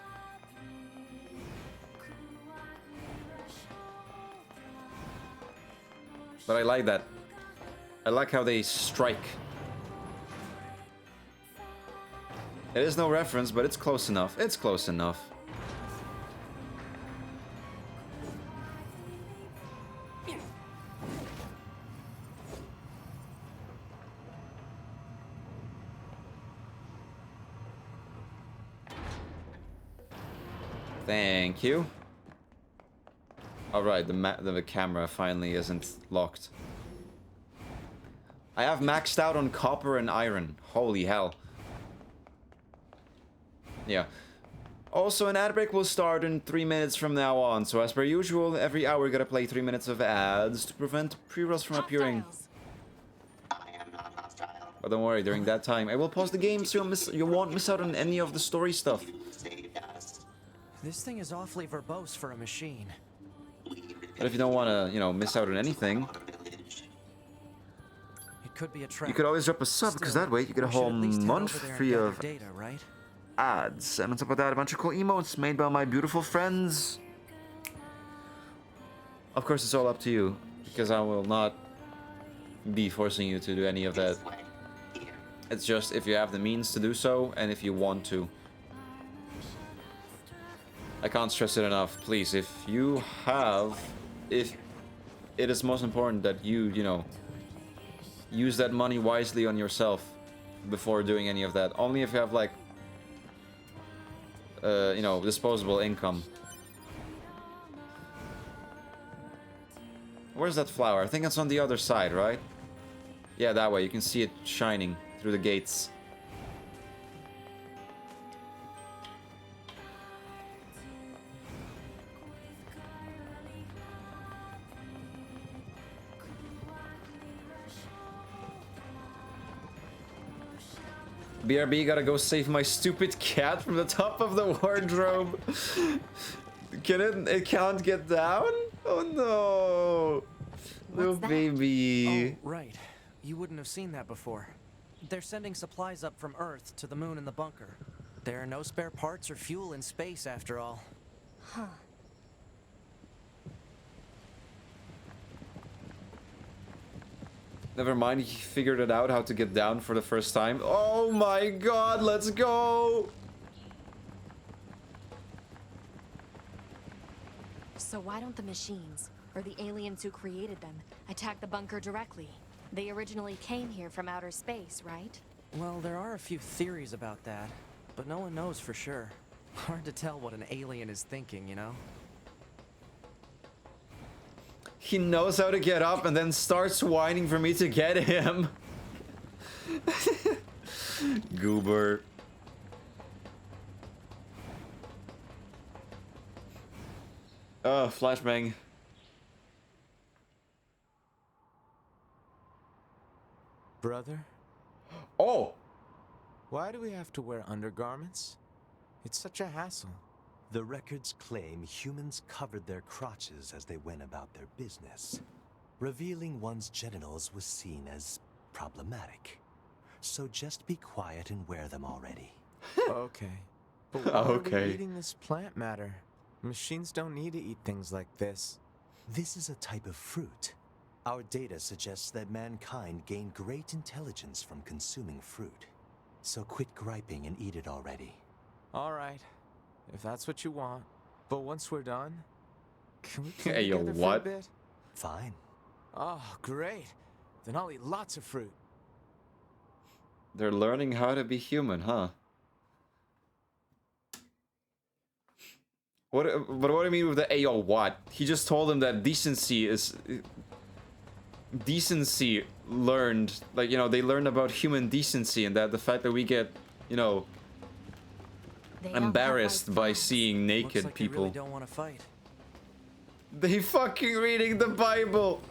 But I like that. I like how they strike. It is no reference, but it's close enough. It's close enough. Thank you. Alright, the camera finally isn't locked. I have maxed out on copper and iron. Holy hell. Yeah. Also, an ad break will start in 3 minutes from now on, so as per usual, every hour you gotta play 3 minutes of ads to prevent pre-rolls from appearing. But don't worry, during that time, I will pause the game so you won't miss out on any of the story stuff. This thing is awfully verbose for a machine. But if you don't want to, you know, miss out on anything, It could be a trap. you could always drop a sub, because that way you get a we should whole at least head month over there and free gather of data, right? ads. And on top of that, a bunch of cool emotes made by my beautiful friends. Of course, it's all up to you, because I will not be forcing you to do any of that. It's just if you have the means to do so, and if you want to. I can't stress it enough. Please, if you have... If it is most important that you know, use that money wisely on yourself before doing any of that. Only if you have, like, you know, disposable income. Where's that flower? I think it's on the other side, right? Yeah, that way. You can see it shining through the gates. BRB, gotta go save my stupid cat from the top of the wardrobe. It can't get down? Oh no. Little baby. Oh, right. You wouldn't have seen that before. They're sending supplies up from Earth to the moon in the bunker. There are no spare parts or fuel in space after all. Huh. Never mind, he figured it out how to get down for the first time. Oh my god, let's go! So why don't the machines, or the aliens who created them, attack the bunker directly? They originally came here from outer space, right? Well, there are a few theories about that, but no one knows for sure. Hard to tell what an alien is thinking, you know? He knows how to get up and then starts whining for me to get him. Goober. Oh, flashbang. Brother, Oh! why do we have to wear undergarments? It's such a hassle. The records claim humans covered their crotches as they went about their business. Revealing one's genitals was seen as problematic. So just be quiet and wear them already. Okay. But why are Okay. we eating this plant matter? Machines don't need to eat things like this. This is a type of fruit. Our data suggests that mankind gained great intelligence from consuming fruit. So quit griping and eat it already. All right, if that's what you want. But once we're done, can we play Hey, yo, together what? for a bit? Fine. Oh, great. Then I'll eat lots of fruit. They're learning how to be human, huh? But what do you mean with the Ayo what? He just told him that decency learned, like, you know, they learned about human decency, and that the fact that we get, you know, They don't have embarrassed white by flags. seeing naked Looks like people. They really don't want to fight. They fucking reading the Bible.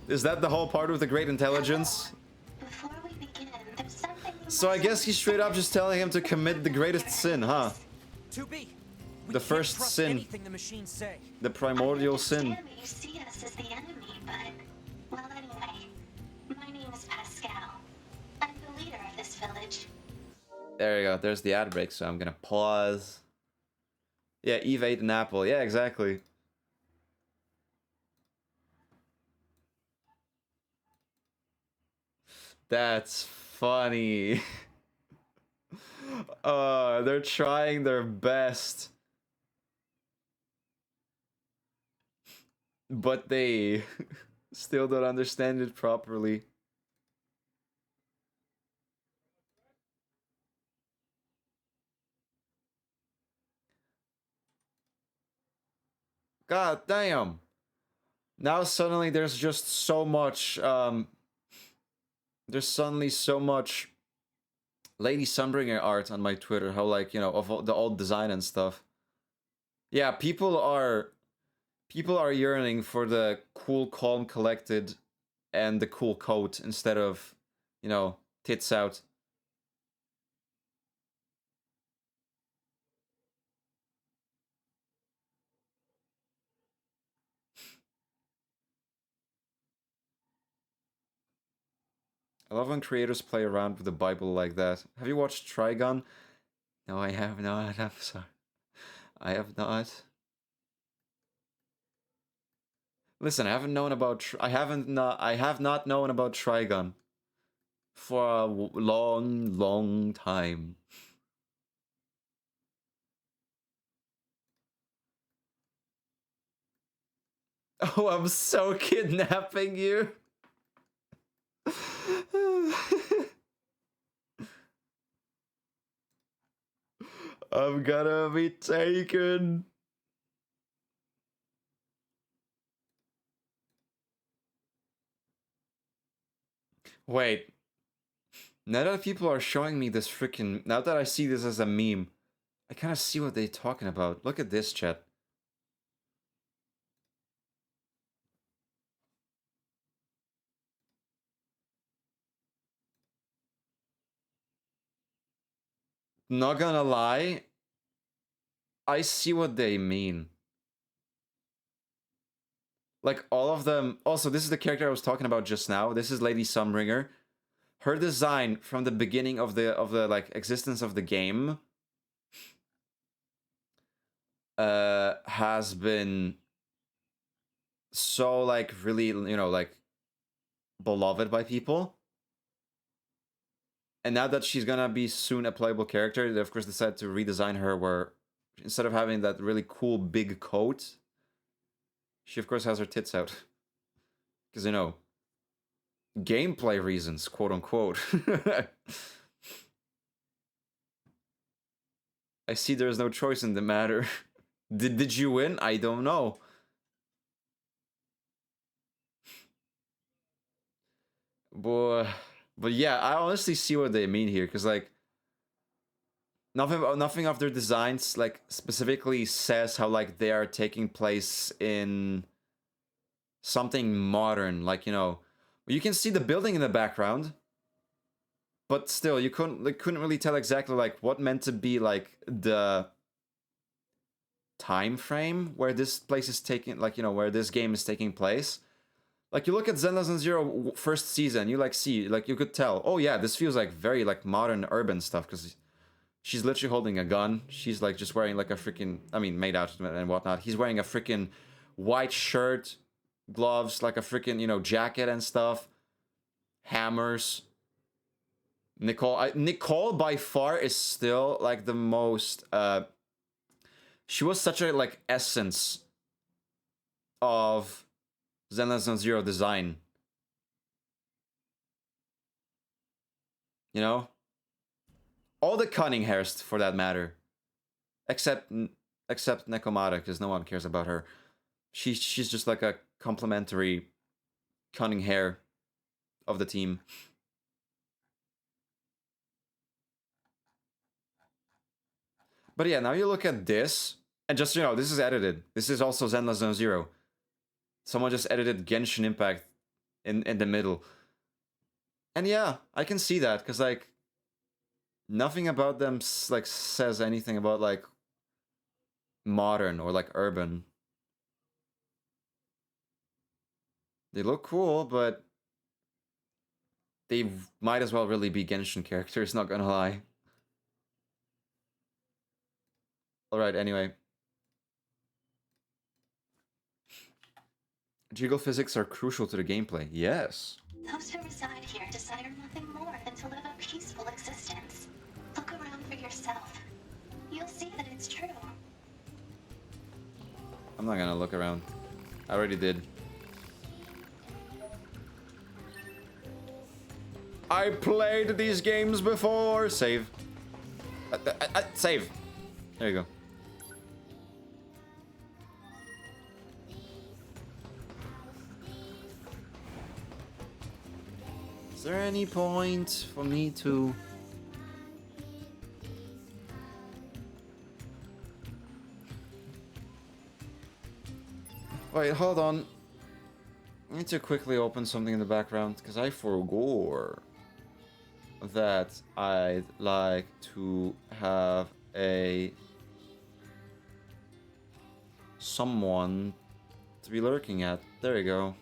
Is that the whole part with the great intelligence? Before we begin, there's something you So I must guess he's straight up just telling him to commit the greatest sin, huh? 2B. The first trust sin. Anything the machines say. The primordial sin. understand that you see us as the enemy, but... Well, anyway, my name is Pascal. I'm the leader of this village. There you go. There's the ad break, so I'm gonna pause. Yeah, Eve ate an apple. Yeah, exactly. That's funny. They're trying their best. But they still don't understand it properly. God damn. Now suddenly there's just so much, there's suddenly so much Lady Sunbringer art on my Twitter, how, like, you know, of all the old design and stuff. Yeah, people are yearning for the cool, calm, collected and the cool coat instead of, you know, tits out. I love when creators play around with the Bible like that. Have you watched Trigun? No, I have not. I'm sorry. I have not. Listen, I haven't known about I have not known about Trigun for a long, long time. Oh, I'm so kidnapping you. I'm gonna be taken. Wait. Now that people are showing me this freaking... Now that I see this as a meme, I kind of see what they're talking about. Look at this, chat. Not gonna lie, I see what they mean. Like, all of them... Also, this is the character I was talking about just now. This is Lady Sunbringer. Her design from the beginning of the like existence of the game has been so, like, really, you know, like, beloved by people. And now that she's gonna be soon a playable character, they of course decided to redesign her where instead of having that really cool big coat, she of course has her tits out. Because, you know, gameplay reasons, quote unquote. I see there's no choice in the matter. Did you win? I don't know. Boy, but yeah, I honestly see what they mean here, because, like, nothing of their designs, like, specifically says how, like, they are taking place in something modern, like, you know, you can see the building in the background. but still, you couldn't really tell exactly like what meant to be like the time frame where this place is taking, like, you know, where this game is taking place. Like, you look at Zen Legend Zero first season, you like see, like, you could tell, oh yeah, this feels like very like modern urban stuff, because she's literally holding a gun. She's like just wearing like a freaking, I mean, made out and whatnot. He's wearing a freaking white shirt, gloves, like a freaking, you know, jacket and stuff, hammers. Nicole by far is still like the most, she was such a like essence of Zen Legend Zero design. You know? All the cunning hairs, for that matter. Except Nekomata, because no one cares about her. She's just like a complimentary cunning hair of the team. But yeah, now you look at this, and just, you know, this is edited. This is also Zen Legend Zero. Someone just edited Genshin Impact in the middle. And yeah, I can see that, because, like, nothing about them, like, says anything about, like, modern or, like, urban. They look cool, but they might as well really be Genshin characters, not gonna lie. Alright, anyway. Jiggle physics are crucial to the gameplay. Yes. Those who reside here desire nothing more than to live a peaceful existence. Look around for yourself. You'll see that it's true. I'm not gonna look around. I already did. I played these games before. Save. Save. There you go. Is there any point for me to... Wait, hold on. I need to quickly open something in the background, because I forgot that I'd like to have someone to be lurking at. There you go.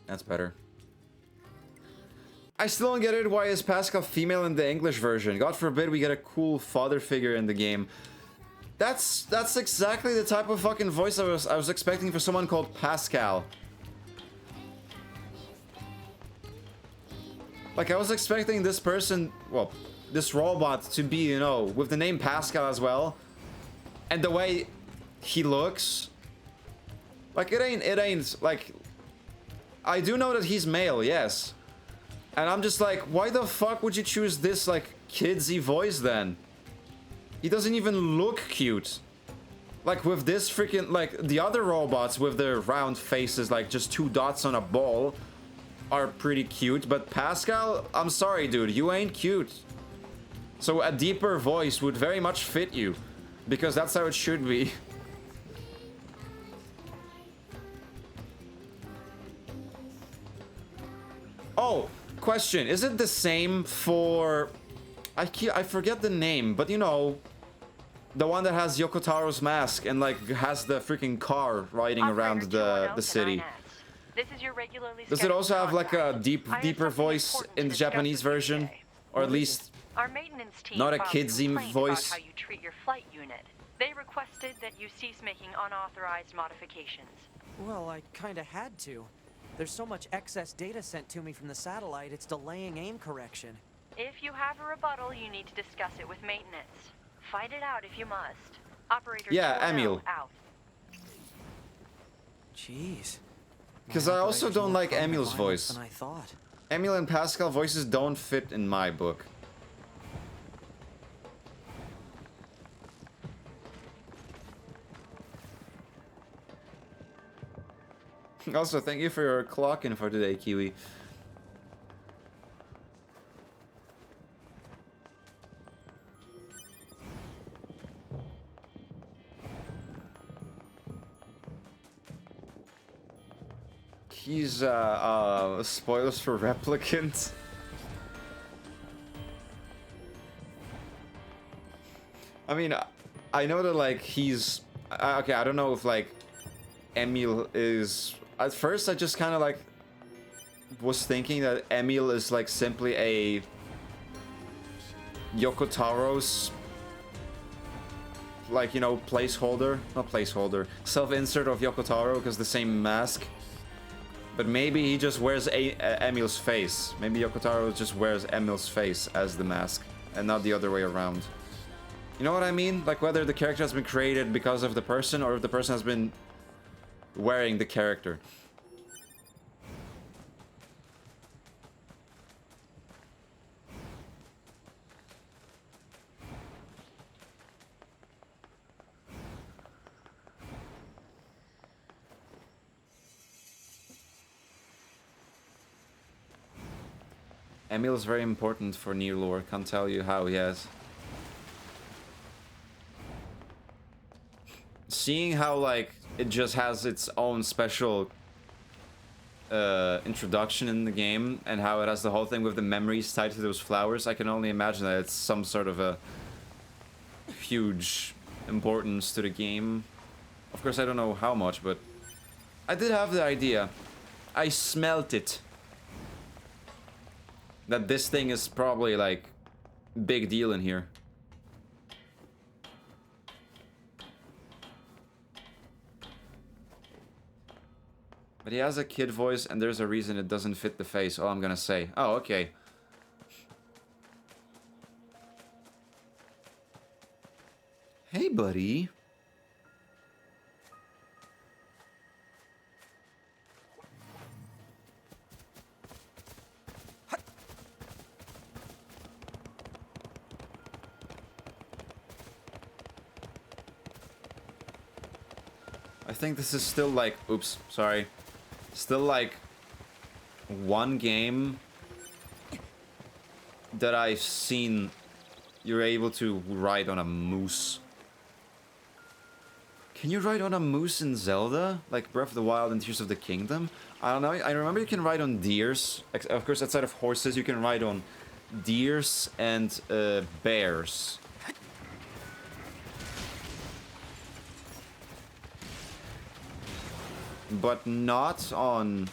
That's better. I still don't get it. Why is Pascal female in the English version? God forbid we get a cool father figure in the game. That's exactly the type of fucking voice I was expecting for someone called Pascal. Like, I was expecting this person, well, this robot to be, you know, with the name Pascal as well. And the way he looks. Like, it ain't, like... I do know that he's male, yes. And I'm just like, why the fuck would you choose this, like, kidsy voice then? He doesn't even look cute. Like, with this freaking, like, the other robots with their round faces, like, just two dots on a ball, are pretty cute. But Pascal, I'm sorry, dude, you ain't cute. So a deeper voice would very much fit you. Because that's how it should be. Oh, question. Is it the same for... I forget the name, but you know... The one that has Yokotaro's mask and like has the freaking car riding around the city. This is your regularly Does it also have like a deeper voice in the Japanese version? Or at least our maintenance team not a kidsy voice? About how you treat your flight unit. They requested that you cease making unauthorized modifications. Well, I kinda had to. There's so much excess data sent to me from the satellite, it's delaying aim correction. If you have a rebuttal, you need to discuss it with maintenance. Fight it out if you must. Operator, yeah, Emil. Out. Jeez. Because I also don't like Emil's voice. Than I thought. Emil and Pascal voices don't fit in my book. Also, thank you for your clock info today, Kiwi. He's, spoilers for Replicant. I mean, I know that, like, he's... okay, I don't know if, like, Emil is... At first, I just kind of, like, was thinking that Emil is, like, simply a... Yoko Taro's... like, you know, placeholder. Not placeholder. Self-insert of Yoko Taro, because the same mask. But maybe he just wears Emil's face. Maybe Yoko Taro just wears Emil's face as the mask, and not the other way around. You know what I mean? Like, whether the character has been created because of the person, or if the person has been wearing the character. Emil is very important for Nier lore. Can't tell you how he has. Seeing how, like, it just has its own special introduction in the game, and how it has the whole thing with the memories tied to those flowers, I can only imagine that it's some sort of a huge importance to the game. Of course, I don't know how much, but I did have the idea. I smelt it. That this thing is probably, like, big deal in here. But he has a kid voice, and there's a reason it doesn't fit the face, all I'm gonna say. Oh, okay. Hey, buddy. I think this is still like, oops, sorry. Still like one game that I've seen you're able to ride on a moose. Can you ride on a moose in Zelda? Like Breath of the Wild and Tears of the Kingdom? I don't know, I remember you can ride on deers. Of course, outside of horses, you can ride on deers and bears. But not on...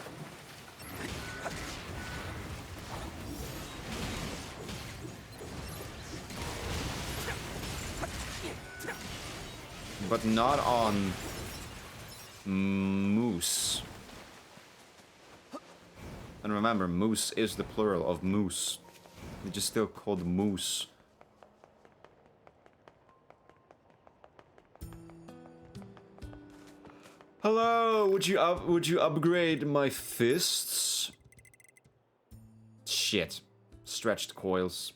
But not on... moose. And remember, moose is the plural of moose. It's just still called moose. Hello, would you upgrade my fists? Shit. Stretched coils.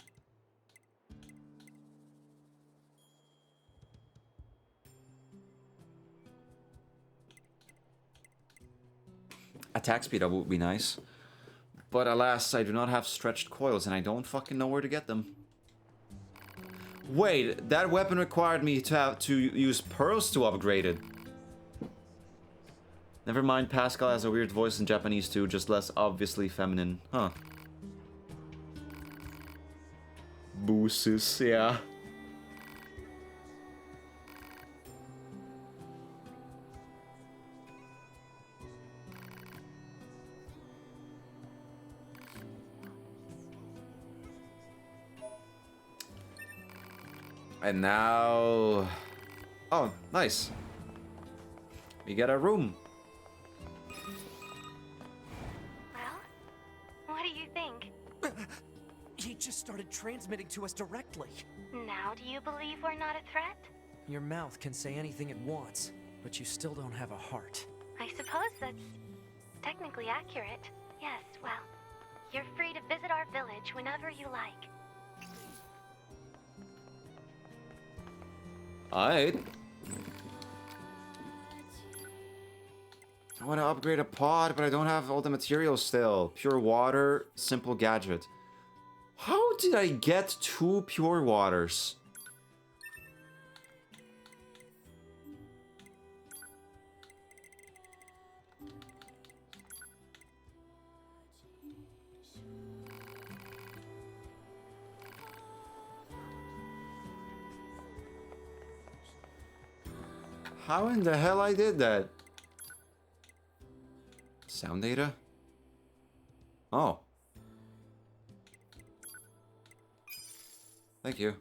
Attack speed up would be nice. But alas, I do not have stretched coils and I don't fucking know where to get them. Wait, that weapon required me to use pearls to upgrade it. Never mind, Pascal has a weird voice in Japanese too, just less obviously feminine. Huh. Booses, yeah. And now... Oh, nice. We get a room. What do you think? He just started transmitting to us directly. Now do you believe we're not a threat? Your mouth can say anything it wants, but you still don't have a heart. I suppose that's technically accurate. Yes, well, you're free to visit our village whenever you like. Alright. I want to upgrade a pod, but I don't have all the materials still. Pure water, simple gadget. How did I get 2 pure waters? How in the hell I did that? Sound data? Oh. Thank you.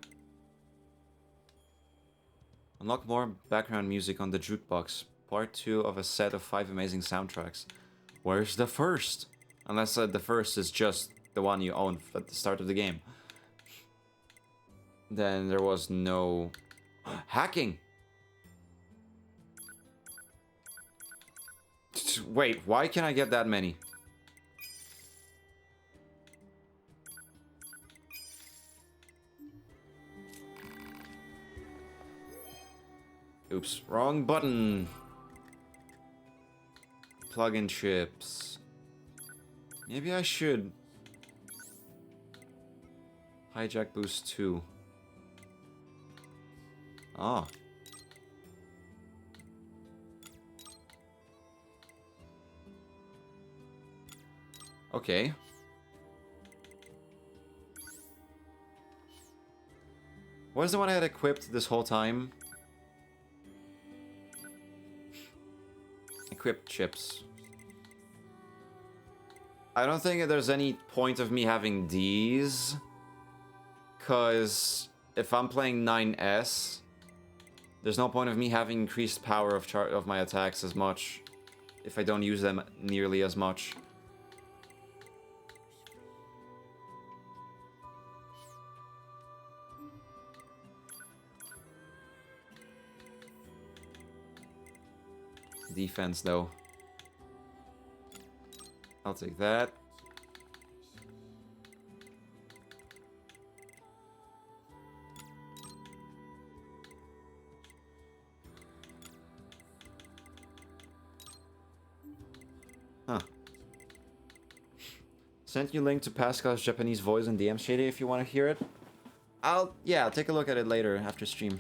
Unlock more background music on the jukebox. Part 2 of a set of 5 amazing soundtracks. Where's the first? Unless the first is just the one you own at the start of the game. Then there was no... Hacking! Wait, why can I get that many? Oops, wrong button. Plug-in chips. Maybe I should. Hijack boost 2. Ah. Okay. What is the one I had equipped this whole time? Equipped chips. I don't think there's any point of me having these. Because if I'm playing 9S, there's no point of me having increased power of my attacks as much if I don't use them nearly as much. Defense, though. I'll take that. Huh. Sent you link to Pascal's Japanese voice in DM Shady if you want to hear it. I'll take a look at it later after stream.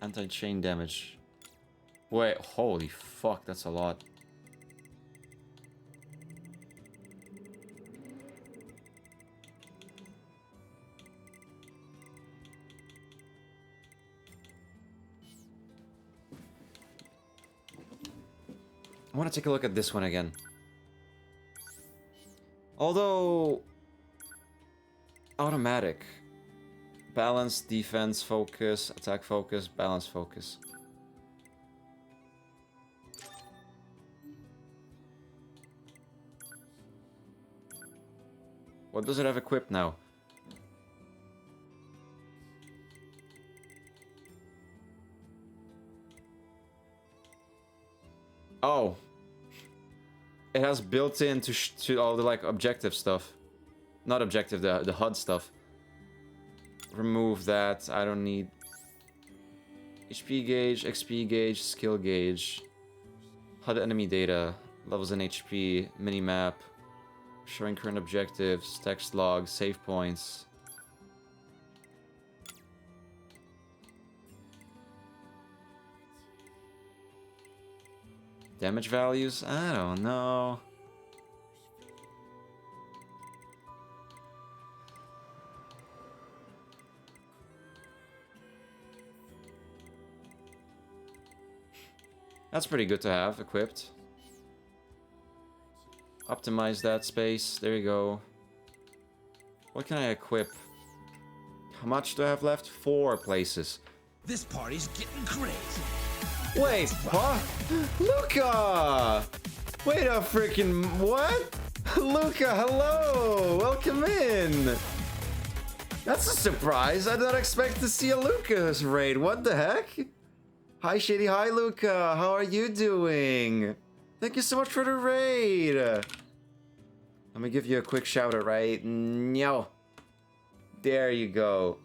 Anti-chain damage. Wait, holy fuck, that's a lot. I want to take a look at this one again. Although... automatic. Balance, defense, focus, attack focus, balance focus. What does it have equipped now? Oh. It has built in to all the like objective stuff. Not objective, the HUD stuff. Remove that. I don't need HP gauge, XP gauge, skill gauge, HUD enemy data, levels in HP, minimap, showing current objectives, text log, save points. Damage values? I don't know. That's pretty good to have equipped. Optimize that space. There you go. What can I equip? How much do I have left? 4 places. This party's getting crazy. Wait, what? Luca! Wait a freaking what? Luca, hello! Welcome in! That's a surprise. I didn't expect to see a Luca's raid. What the heck? Hi Shady, hi Luca. How are you doing? Thank you so much for the raid. Let me give you a quick shout out, right? No. There you go.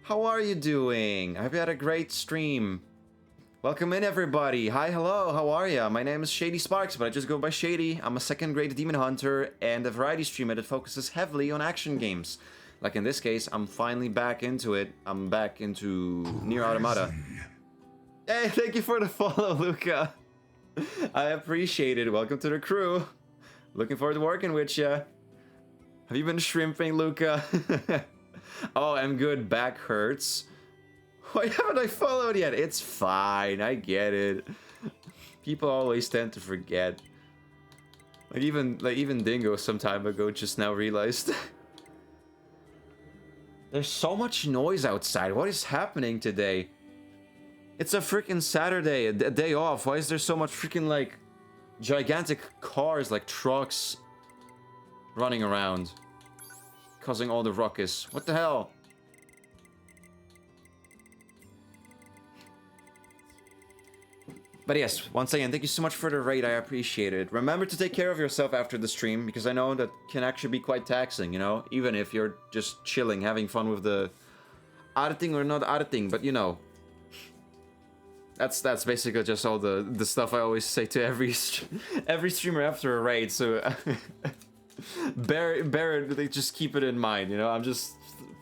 How are you doing? I hope you had a great stream. Welcome in, everybody. Hi, hello, how are ya? My name is Shady Sparks, but I just go by Shady. I'm a second-grade demon hunter and a variety streamer that focuses heavily on action games. Like in this case, I'm finally back into it. I'm back into Nier Automata. Hey, thank you for the follow, Luca. I appreciate it. Welcome to the crew. Looking forward to working with ya. Have you been shrimping, Luca? Oh, I'm good. Back hurts. Why haven't I followed yet? It's fine, I get it. People always tend to forget. Like even Dingo some time ago just now realized. There's so much noise outside. What is happening today? It's a freaking Saturday, a day off. Why is there so much freaking like gigantic cars, like trucks, running around, causing all the ruckus? What the hell? But yes, once again, thank you so much for the raid. I appreciate it. Remember to take care of yourself after the stream, because I know that can actually be quite taxing, you know? Even if you're just chilling, having fun with the arting or not arting, but you know. That's basically just all the stuff I always say to every streamer after a raid, so bear it, like, just keep it in mind, you know? I'm just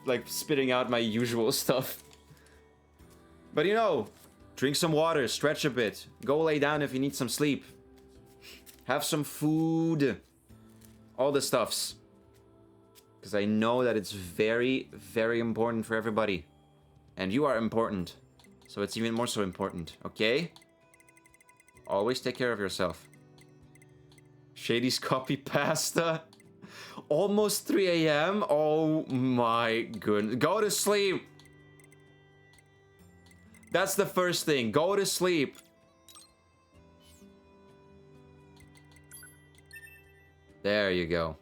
like spitting out my usual stuff. But you know, drink some water, stretch a bit, go lay down if you need some sleep. Have some food. All the stuffs. Because I know that it's very, very important for everybody. And you are important. So it's even more so important, okay? Always take care of yourself. Shady's copy pasta. Almost 3 a.m. Oh my goodness. Go to sleep. That's the first thing. Go to sleep. There you go.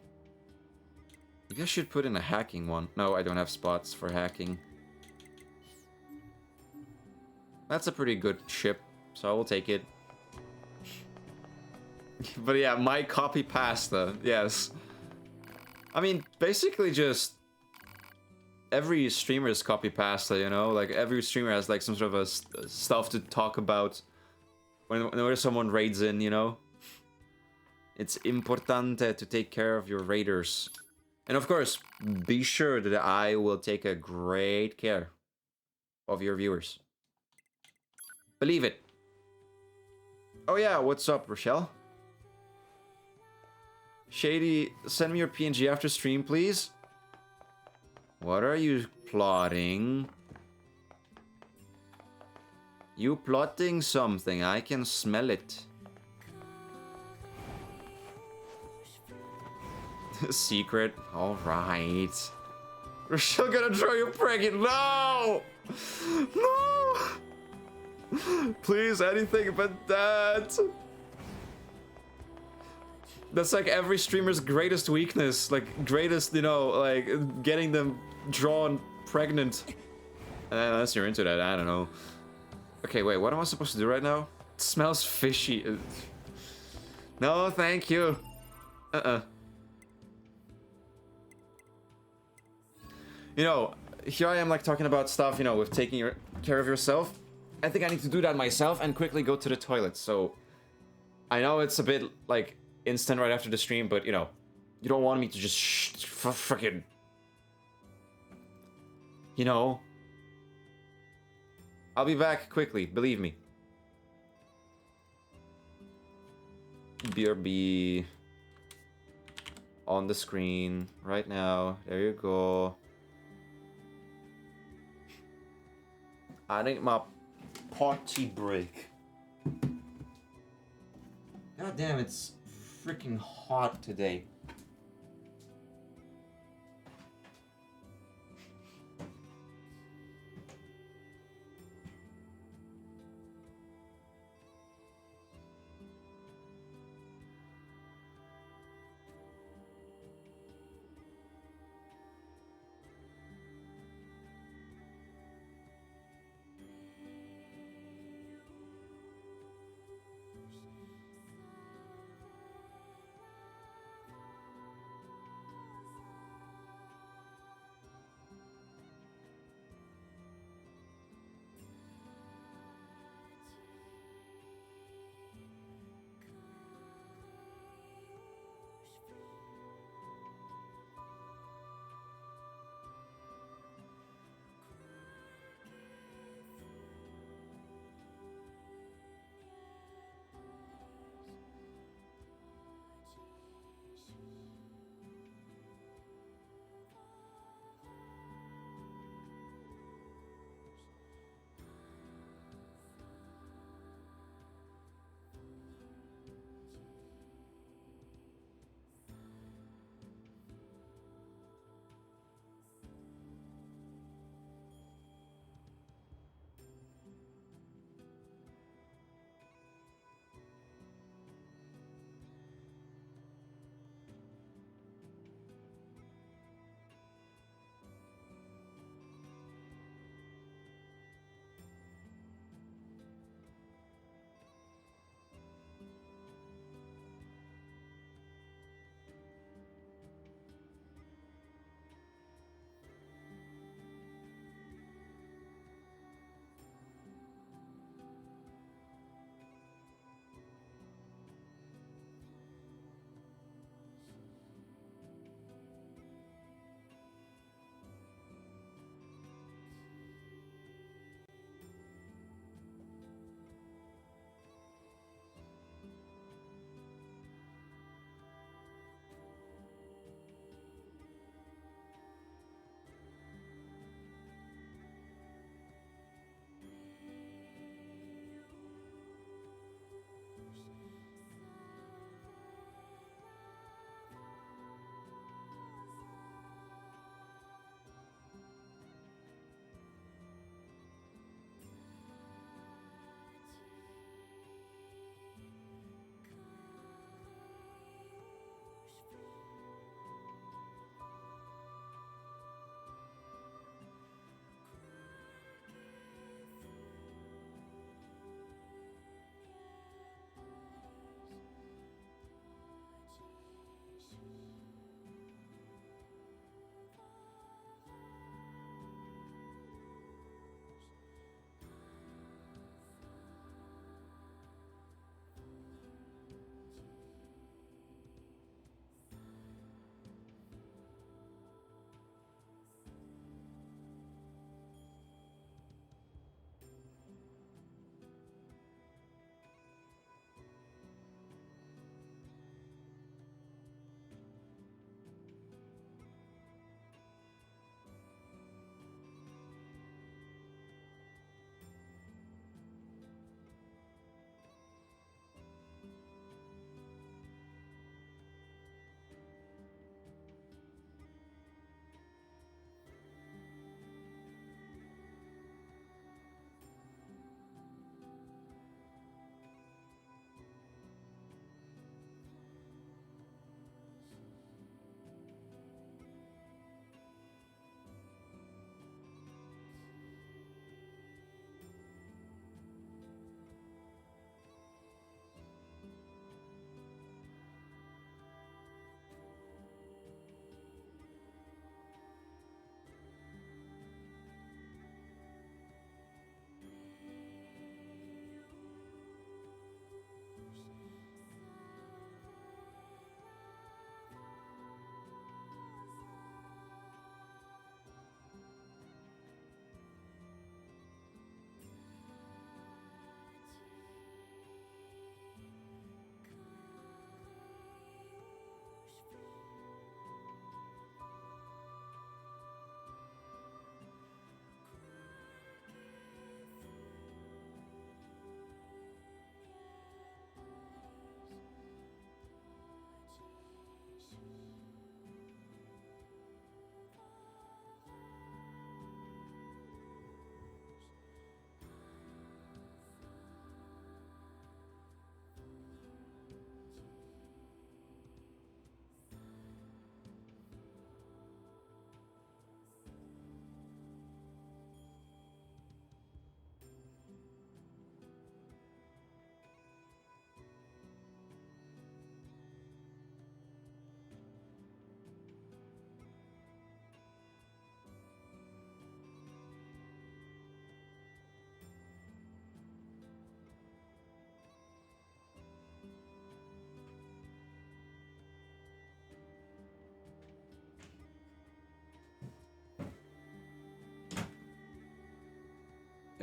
Maybe I should put in a hacking one. No, I don't have spots for hacking. That's a pretty good ship, so I will take it. But yeah, my copy pasta, yes. I mean, basically just every streamer's copy pasta, you know? Like, every streamer has like some sort of a stuff to talk about whenever someone raids in, you know? It's importante to take care of your raiders. And of course, be sure that I will take a great care of your viewers. Believe it. Oh yeah, what's up, Rochelle? Shady, send me your PNG after stream, please. What are you plotting? You plotting something, I can smell it. Secret, alright. Rochelle gonna draw you pregnant, no! No! Please, anything but that. That's like every streamer's greatest weakness. Like, greatest, you know, like, getting them drawn pregnant. Unless you're into that, I don't know. Okay, wait, what am I supposed to do right now? It smells fishy. No, thank you. You know, here I am, like, talking about stuff, you know, with taking care of yourself. I think I need to do that myself and quickly go to the toilet, so... I know it's a bit, like, instant right after the stream, but, you know, you don't want me to just frickin'... You know? I'll be back quickly, believe me. BRB... On the screen, right now. There you go. I need my party break. God damn, it's freaking hot today.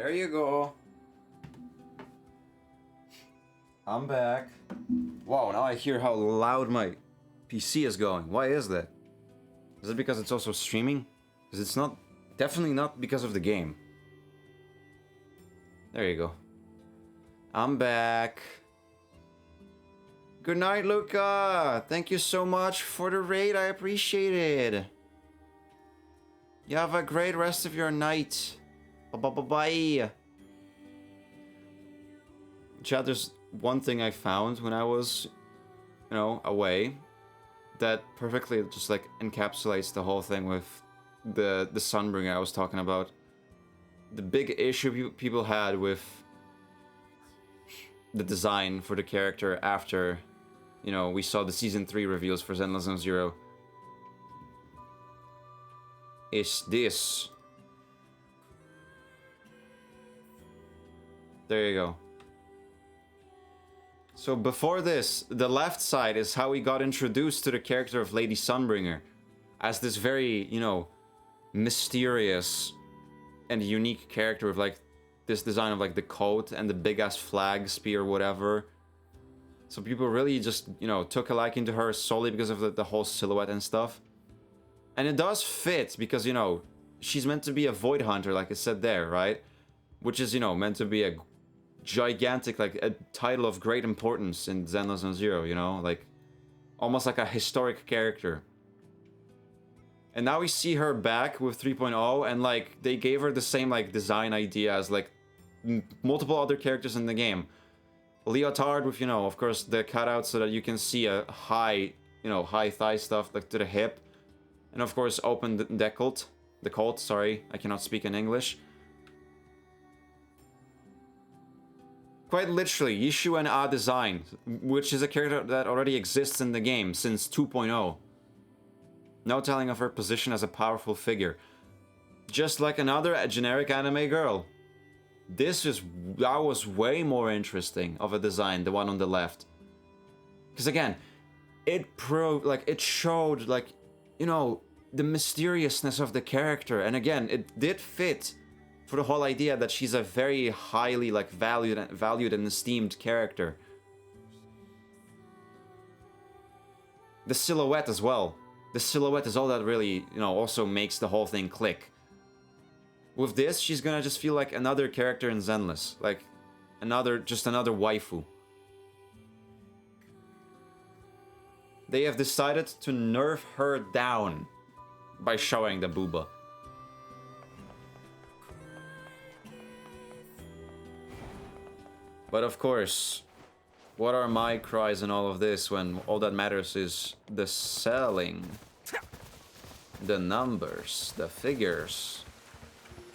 There you go. I'm back. Wow, now I hear how loud my PC is going. Why is that? Is it because it's also streaming? Because it's not... Definitely not because of the game. There you go. I'm back. Good night, Luca. Thank you so much for the raid. I appreciate it. You have a great rest of your night. Bye-bye-bye. Chat, there's one thing I found when I was, you know, away that perfectly just like encapsulates the whole thing with the Sunbringer I was talking about. The big issue people had with the design for the character after, you know, we saw the Season 3 reveals for Zenless Zero is this. There you go. So before this, the left side is how we got introduced to the character of Lady Sunbringer as this very, you know, mysterious and unique character with like this design of like the coat and the big ass flag, spear, whatever. So people really just, you know, took a liking to her solely because of the whole silhouette and stuff. And it does fit because, you know, she's meant to be a void hunter, like I said there, right? Which is, you know, meant to be a gigantic, like a title of great importance in Zenless Zero, you know? Like, almost like a historic character. And now we see her back with 3.0 and like, they gave her the same like design idea as like multiple other characters in the game. Leotard with, you know, of course the cutout so that you can see a high, you know, high thigh stuff like to the hip. And of course, open decollete. Decollete, sorry, I cannot speak in English. Quite literally, Yishu and A design, which is a character that already exists in the game since 2.0. No telling of her position as a powerful figure. Just like another generic anime girl. That was way more interesting of a design, the one on the left. Because again, it showed like, you know, the mysteriousness of the character. And again, it did fit for the whole idea that she's a very highly like valued and esteemed character. The silhouette as well. The silhouette is all that really, you know, also makes the whole thing click. With this, she's gonna just feel like another character in Zenless. Like, just another waifu. They have decided to nerf her down by showing the booba. But of course, what are my cries in all of this when all that matters is the selling, the numbers, the figures.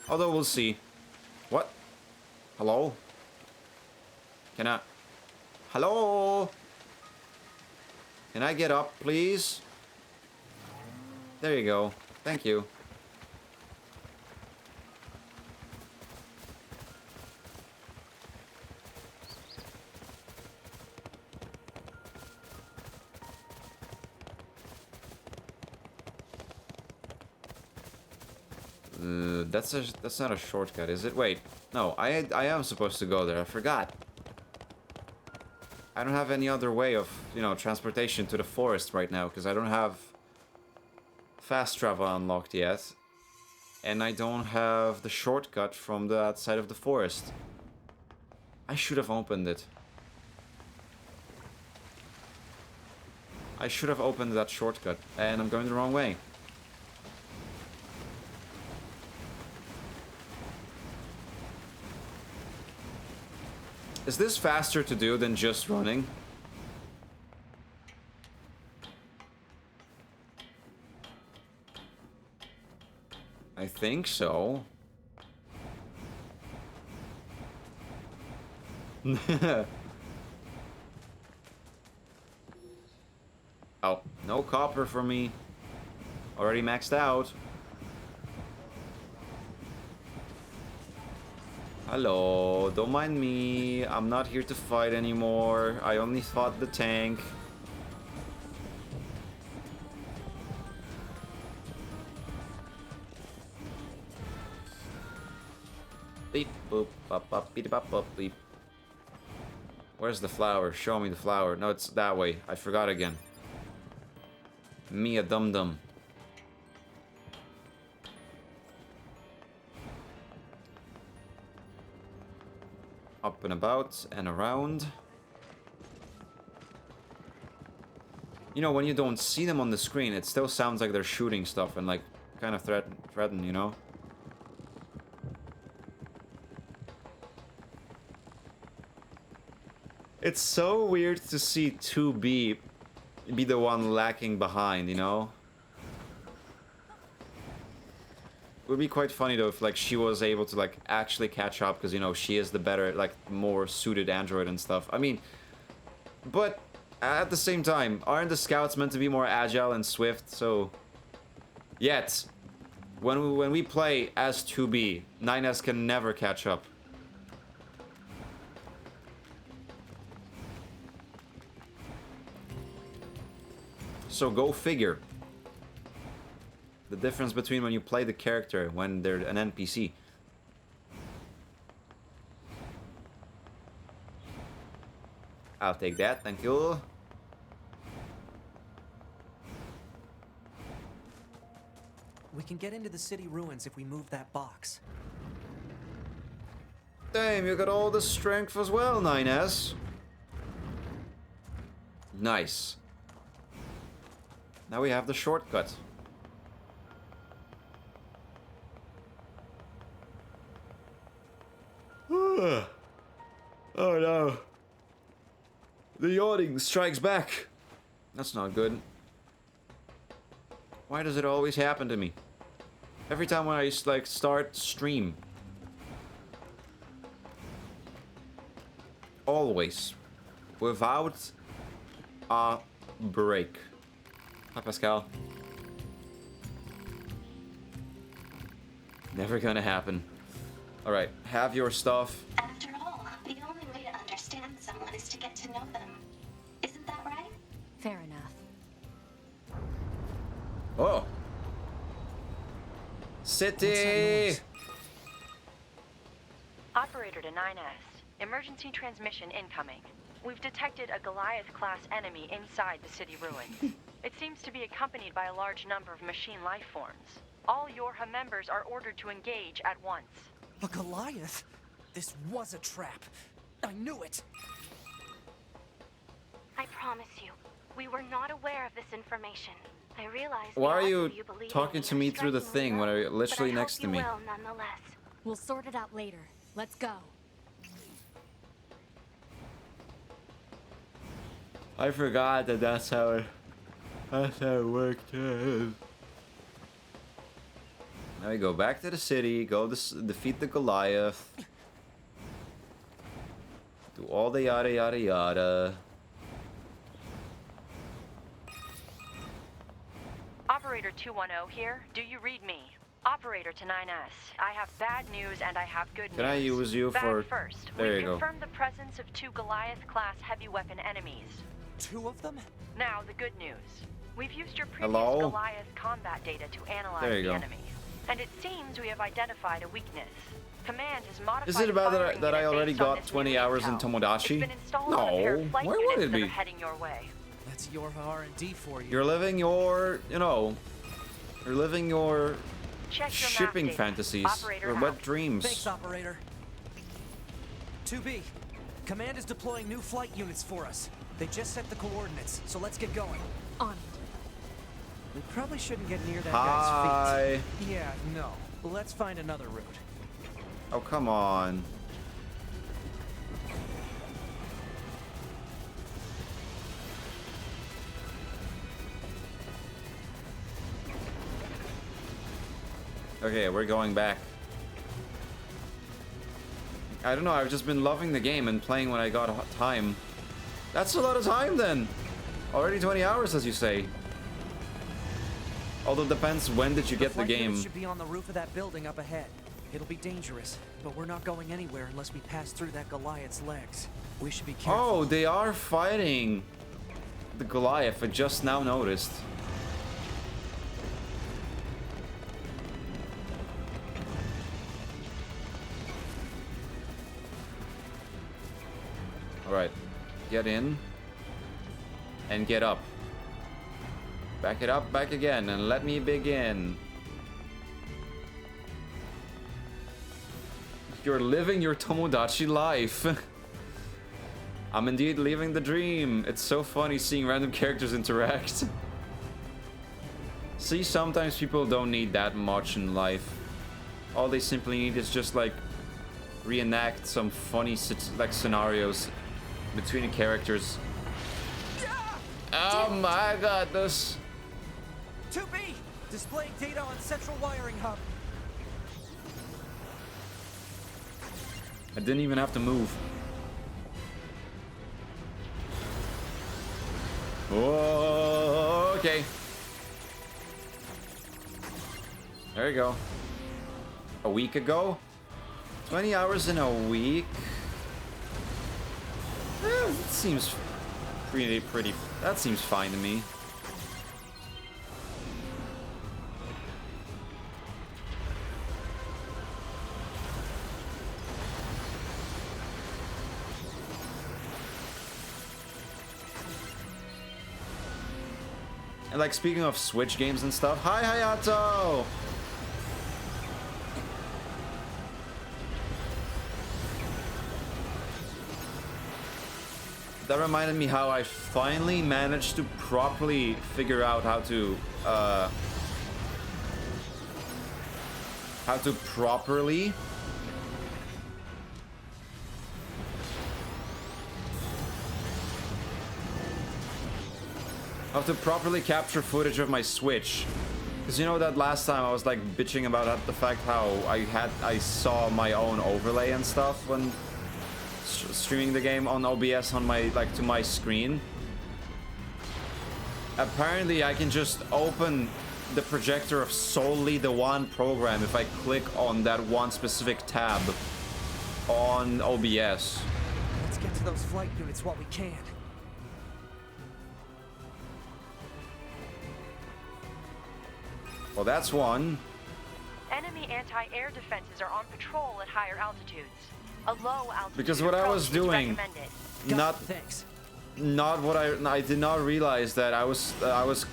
Although we'll see. What? Hello? Can I... Hello? Can I get up, please? There you go. Thank you. That's not a shortcut, is it? Wait, no, I am supposed to go there. I forgot. I don't have any other way of, you know, transportation to the forest right now because I don't have fast travel unlocked yet, and I don't have the shortcut from the outside of the forest. I should have opened it. I should have opened that shortcut, and I'm going the wrong way. Is this faster to do than just running? I think so. Oh, no copper for me. Already maxed out. Hello, don't mind me. I'm not here to fight anymore. I only fought the tank. Beep boop. Bop, bop, beep, bop, bop, beep. Where's the flower? Show me the flower. No, it's that way. I forgot again. Me a dum-dum. Up and about and around. You know, when you don't see them on the screen, it still sounds like they're shooting stuff and like kind of threaten, you know? It's so weird to see 2B be the one lacking behind, you know? It would be quite funny though if like she was able to like actually catch up, because you know she is the better, like more suited android and stuff. I mean, but at the same time, aren't the scouts meant to be more agile and swift? So yet when we play as 2B, 9S can never catch up. So go figure. The difference between when you play the character when they're an NPC. I'll take that, thank you. We can get into the city ruins if we move that box. Damn, you got all the strength as well, 9S. Nice. Now we have the shortcut. Oh no. The yawning strikes back. That's not good. Why does it always happen to me? Every time when I like start stream. Always. Without a break. Hi Pascal. Never gonna happen. Alright, have your stuff. After all, the only way to understand someone is to get to know them. Isn't that right? Fair enough. Oh. City. Operator to 9S. Emergency transmission incoming. We've detected a Goliath-class enemy inside the city ruins. It seems to be accompanied by a large number of machine life forms. All Yorha members are ordered to engage at once. A Goliath? This was a trap. I knew it. I promise you, we were not aware of this information. I realize. Why are you talking to me through the thing when you're literally next to me? Well, nonetheless. We'll sort it out later. Let's go. I forgot that that's how it worked. Now we go back to the city, go defeat the Goliath. Do all the yada yada yada. Operator 210 here. Do you read me? Operator to 9S. I have bad news and I have good news. Can I use you bad for... first. There We've you go. confirmed the presence of 2 Goliath-class heavy weapon enemies. 2 of them? Now, the good news. We've used your previous Hello? Goliath combat data to analyze There you the go. enemy. And it seems we have identified a weakness. Command has modified Is it about the firing that I unit already based on got this 20 new hours in intel. Tomodachi? It's been installed on a pair of No, flight why would units it that be? are heading your way. That's your R&D for you. You're living your, you know, you're living your Check your map shipping data. fantasies Operator or out. wet dreams. Thanks, Operator. 2B, Command is deploying new flight units for us. They just set the coordinates, so let's get going. On it. We probably shouldn't get near that Hi. guy's feet. Yeah, no. Let's find another route. Oh, come on. Okay, we're going back. I don't know, I've just been loving the game and playing when I got time. That's a lot of time then! Already 20 hours, as you say. Although it depends when did you get the flight game. units should be on the roof of that building up ahead. It'll be dangerous, but we're not going anywhere unless we pass through that Goliath's legs. We should be careful. Oh, they are fighting the Goliath, I just now noticed. Alright. Get in. And get up. Back it up, back again, and let me begin. You're living your Tomodachi life. I'm indeed living the dream. It's so funny seeing random characters interact. See, sometimes people don't need that much in life. All they simply need is just like reenact some funny like scenarios between the characters. Oh my god, this 2B! Displaying data on central wiring hub. I didn't even have to move. Oh, okay. There you go. A week ago? 20 hours in a week? It seems pretty. That seems fine to me. And like, speaking of Switch games and stuff, hi Hayato! That reminded me how I finally managed to properly figure out how to properly capture footage of my Switch. Because you know that last time I was like bitching about the fact how I saw my own overlay and stuff when streaming the game on OBS on my to my screen. Apparently I can just open the projector of solely the one program if I click on that one specific tab on OBS. Let's get to those flight units while we can. Well, that's one. Enemy anti-air defenses are on patrol at higher altitudes. A low altitude Because what I was doing, not what I did not realize that I was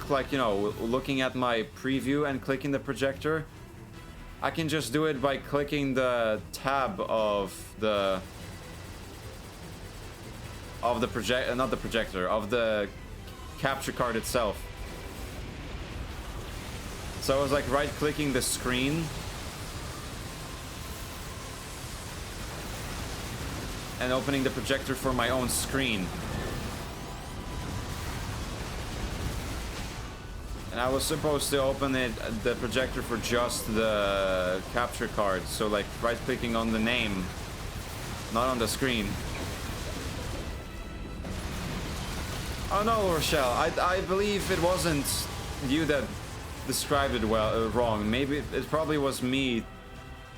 like, you know, looking at my preview and clicking the projector. I can just do it by clicking the tab of the capture card itself. So I was like right-clicking the screen and opening the projector for my own screen. And I was supposed to open the projector for just the capture card. So like right-clicking on the name, not on the screen. Oh no, Rochelle, I believe it wasn't you that described it wrong. Maybe it probably was me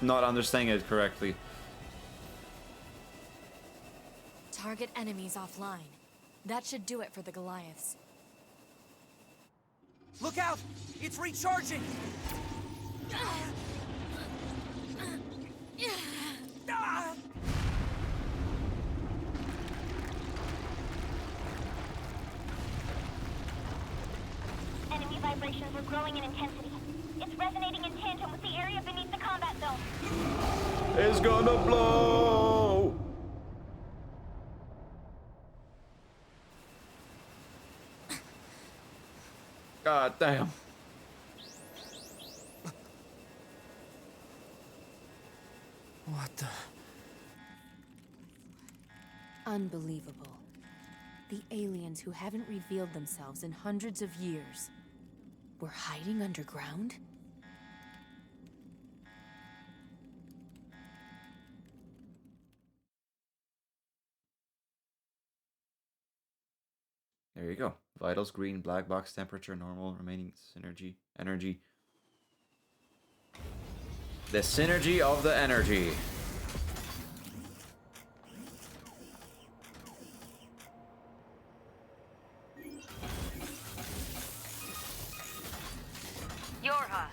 not understanding it correctly. Target enemies offline. That should do it for the Goliaths. Look out! It's recharging! Enemy vibrations were growing in intensity. It's resonating in tandem with the area beneath the combat zone. It's gonna blow! God damn. What the? Unbelievable. The aliens who haven't revealed themselves in hundreds of years were hiding underground? There you go. Vitals green, black box temperature normal, remaining synergy, energy. The synergy of the energy. Yorha,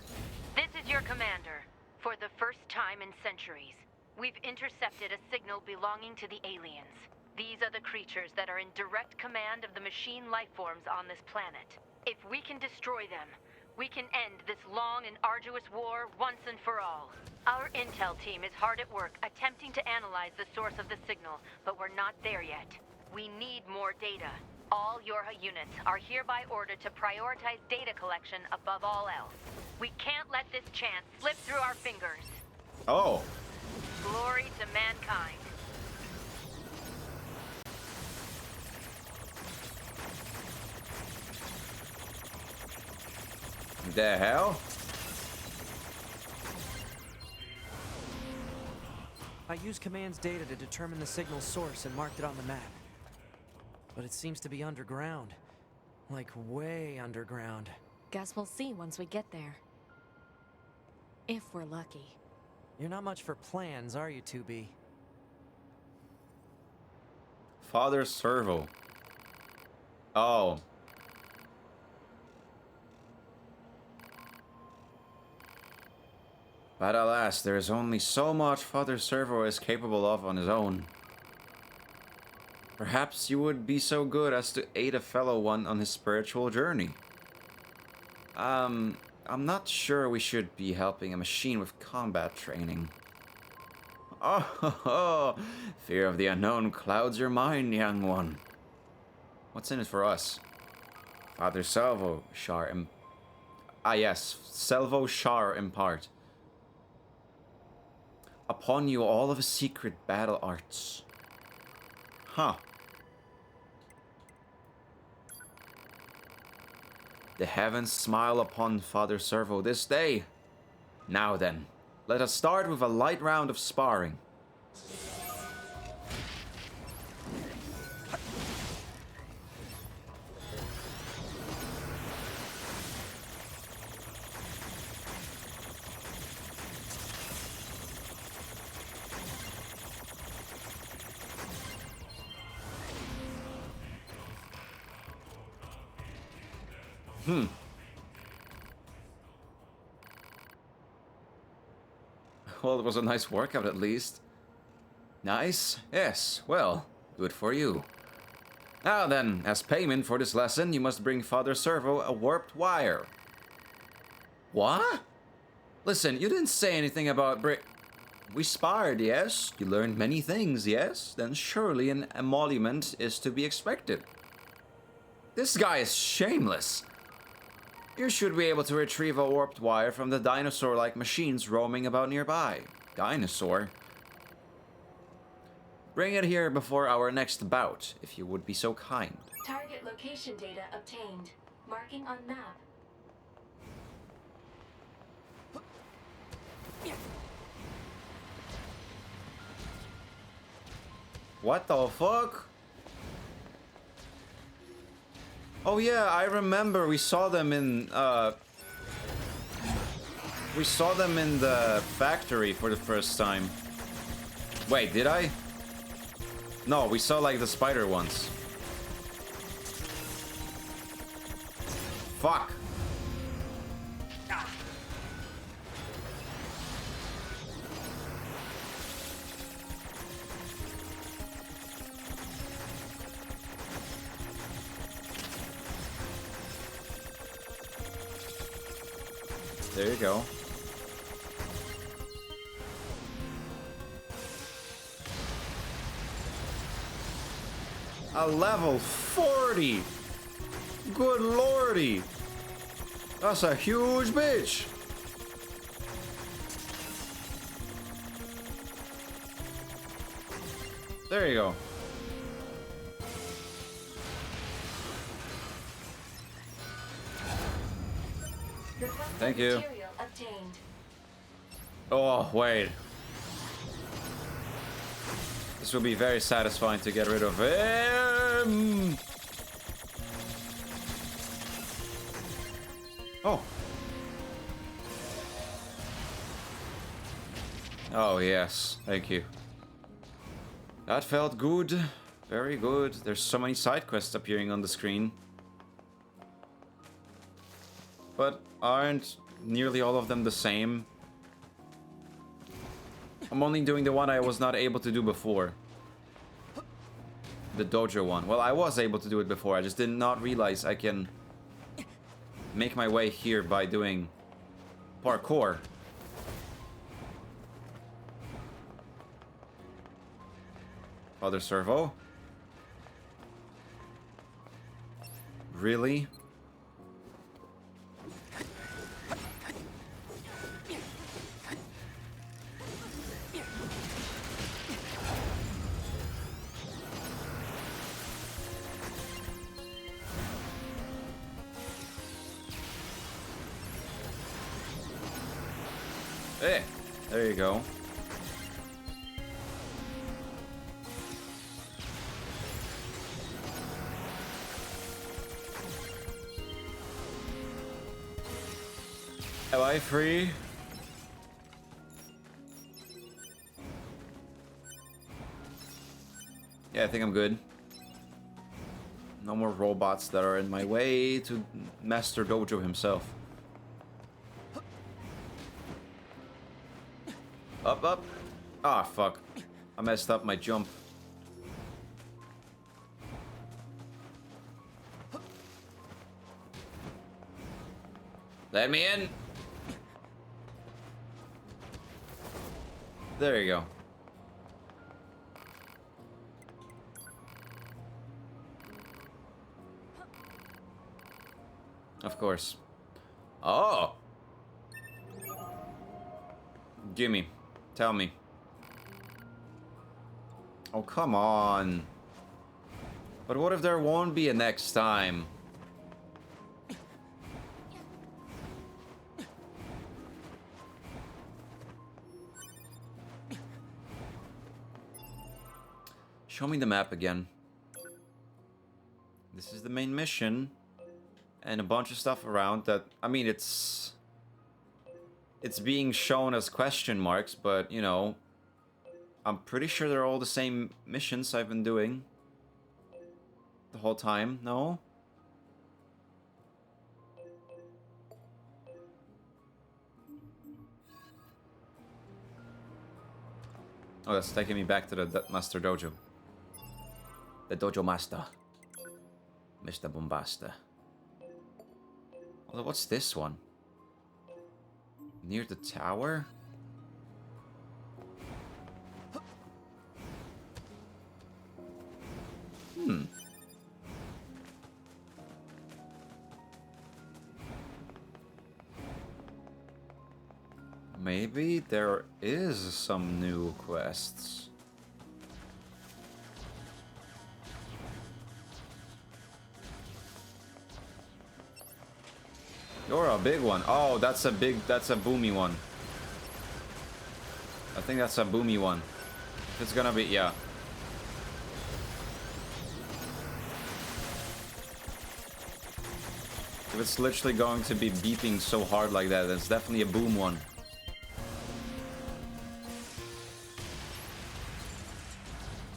this is your commander. For the first time in centuries, we've intercepted a signal belonging to the aliens. These are the creatures that are in direct command of the machine lifeforms on this planet. If we can destroy them, we can end this long and arduous war once and for all. Our intel team is hard at work attempting to analyze the source of the signal, but we're not there yet. We need more data. All Yorha units are hereby ordered to prioritize data collection above all else. We can't let this chance slip through our fingers. Oh. Glory to mankind. The hell? I used Command's data to determine the signal's source and marked it on the map. But it seems to be underground. Like way underground. Guess we'll see once we get there. If we're lucky. You're not much for plans, are you, 2B? Father Servo. Oh. But alas, there is only so much Father Servo is capable of on his own. Perhaps you would be so good as to aid a fellow one on his spiritual journey. I'm not sure we should be helping a machine with combat training. Oh, fear of the unknown clouds your mind, young one. What's in it for us? Father Salvo Shar yes, Salvo Shar impart. Upon you all of his secret battle arts. Huh. The heavens smile upon Father Servo this day. Now then, let us start with a light round of sparring. Well, it was a nice workout at least. Nice? Yes, well, good for you. Now then, as payment for this lesson, you must bring Father Servo a warped wire. What? Listen, you didn't say anything about We sparred, yes? You learned many things, yes? Then surely an emolument is to be expected. This guy is shameless. You should be able to retrieve a warped wire from the dinosaur-like machines roaming about nearby. Dinosaur? Bring it here before our next bout, if you would be so kind. Target location data obtained. Marking on map. What the fuck? Oh yeah, I remember we saw them in the factory for the first time. Wait, did I? No, we saw like the spider ones. Fuck. There you go. A level 40! Good lordy! That's a huge bitch! There you go. Thank you. Oh, wait. This will be very satisfying to get rid of him. Oh. Oh, yes. Thank you. That felt good. Very good. There's so many side quests appearing on the screen. But aren't nearly all of them the same? I'm only doing the one I was not able to do before. The dojo one. Well, I was able to do it before. I just did not realize I can make my way here by doing parkour. Other servo. Really? Hey, there you go. Am I free? Yeah, I think I'm good. No more robots that are in my way to Master Dojo himself. Up, up. Ah, fuck. I messed up my jump. Let me in. There you go. Of course. Oh! Gimme. Tell me. Oh, come on. But what if there won't be a next time? Show me the map again. This is the main mission. And a bunch of stuff around that... I mean, it's being shown as question marks, but, you know... I'm pretty sure they're all the same missions I've been doing. The whole time, no? Oh, that's taking me back to the Master Dojo. The Dojo Master. Mr. Bombasta. Although, what's this one? Near the tower? Hmm. Maybe there is some new quests. You're a big one. Oh, that's a boomy one. I think that's a boomy one. If it's gonna be, yeah. If it's literally going to be beeping so hard like that, it's definitely a boom one.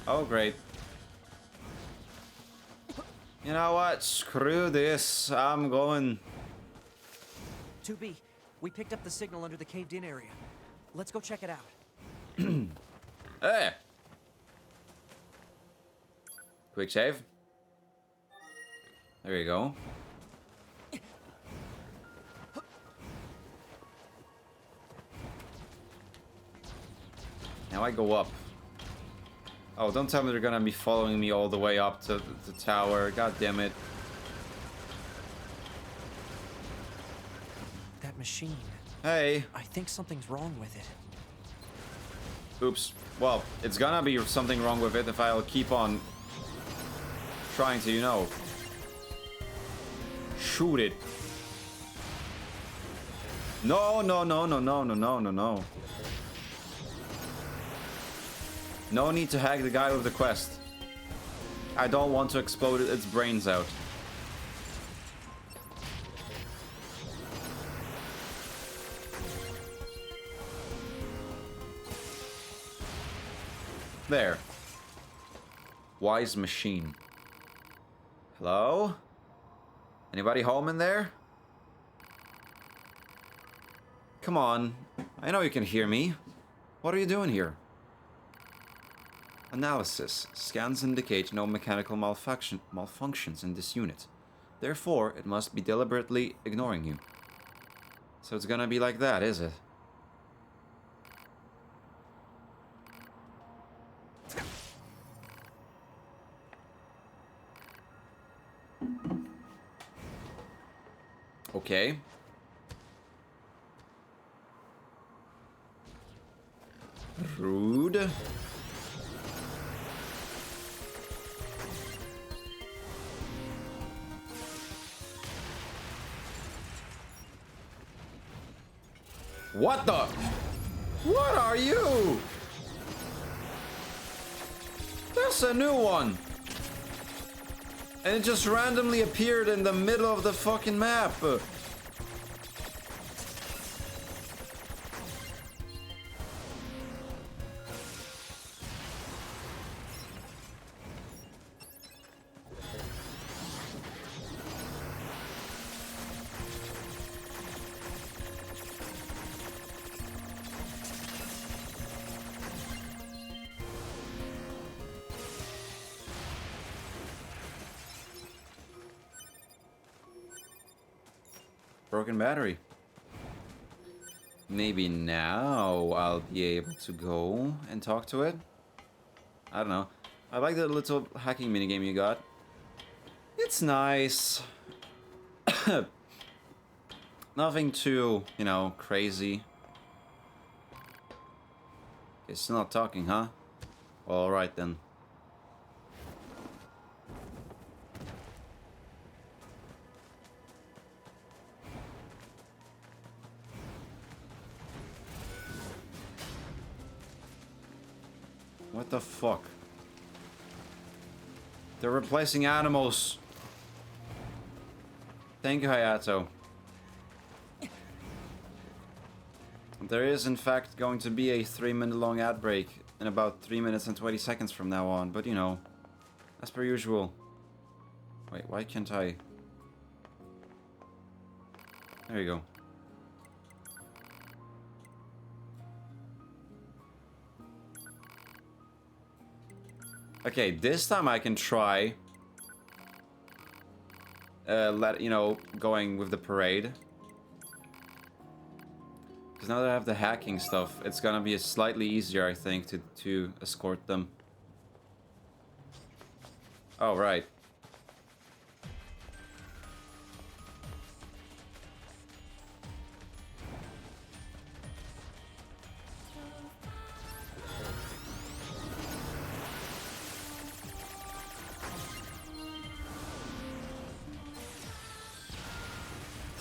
Oh, great. You know what? Screw this. I'm going... 2B, we picked up the signal under the caved-in area. Let's go check it out. Hey! Quick save. There you go. Now I go up. Oh, don't tell me they're gonna be following me all the way up to the tower. God damn it. That machine. Hey. I think something's wrong with it. Oops. Well, it's gonna be something wrong with it if I'll keep on trying to, you know, shoot it. No, no, no, no, no, no, no, no, no. No need to hack the guy with the quest. I don't want to explode its brains out. There. Wise machine. Hello? Anybody home in there? Come on. I know you can hear me. What are you doing here? Analysis. Scans indicate no mechanical malfunctions in this unit. Therefore, it must be deliberately ignoring you. So it's gonna be like that, is it? Okay. Rude. What the? What are you? That's a new one. And it just randomly appeared in the middle of the fucking map. Broken battery. Maybe now I'll be able to go and talk to it. I don't know. I like the little hacking minigame you got. It's nice. Nothing too, you know, crazy. It's still not talking, huh? Well, alright then. What the fuck? They're replacing animals. Thank you, Hayato. There is, in fact, going to be a 3-minute long ad break in about 3 minutes and 20 seconds from now on, but you know, as per usual. Wait, why can't I? There you go. Okay, this time I can try going with the parade. Because now that I have the hacking stuff, it's gonna be slightly easier, I think, to escort them. Oh, right.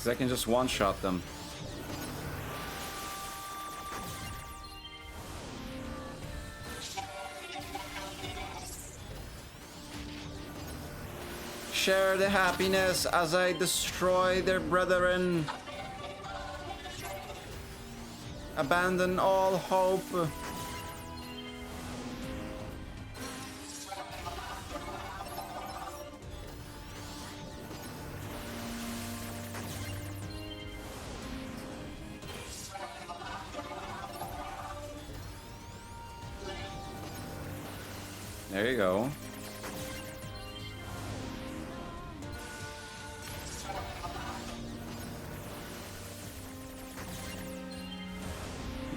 I can just one-shot them. Share the happiness as I destroy their brethren. Abandon all hope. There you go.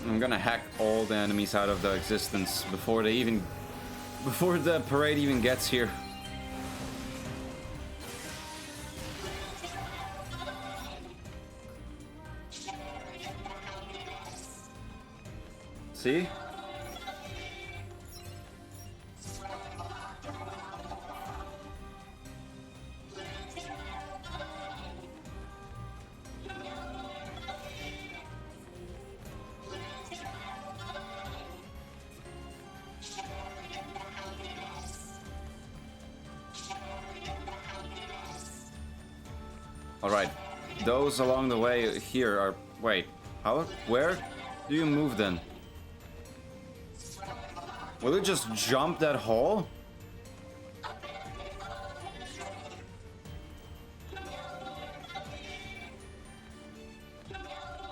I'm gonna hack all the enemies out of the existence before the parade even gets here. See? Alright, those along the way here are... Wait, how? Where do you move then? Will it just jump that hole?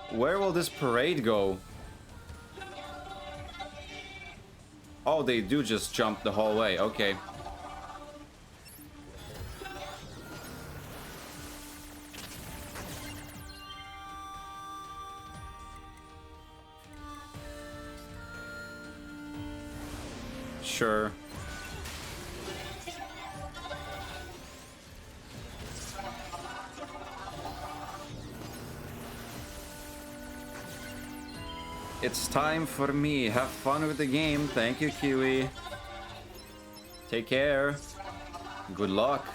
Where will this parade go? Oh, Oh, they do just jump the whole way. Okay. Sure. It's time for me. Have fun with the game. Thank you, Kiwi. Take care. Good luck.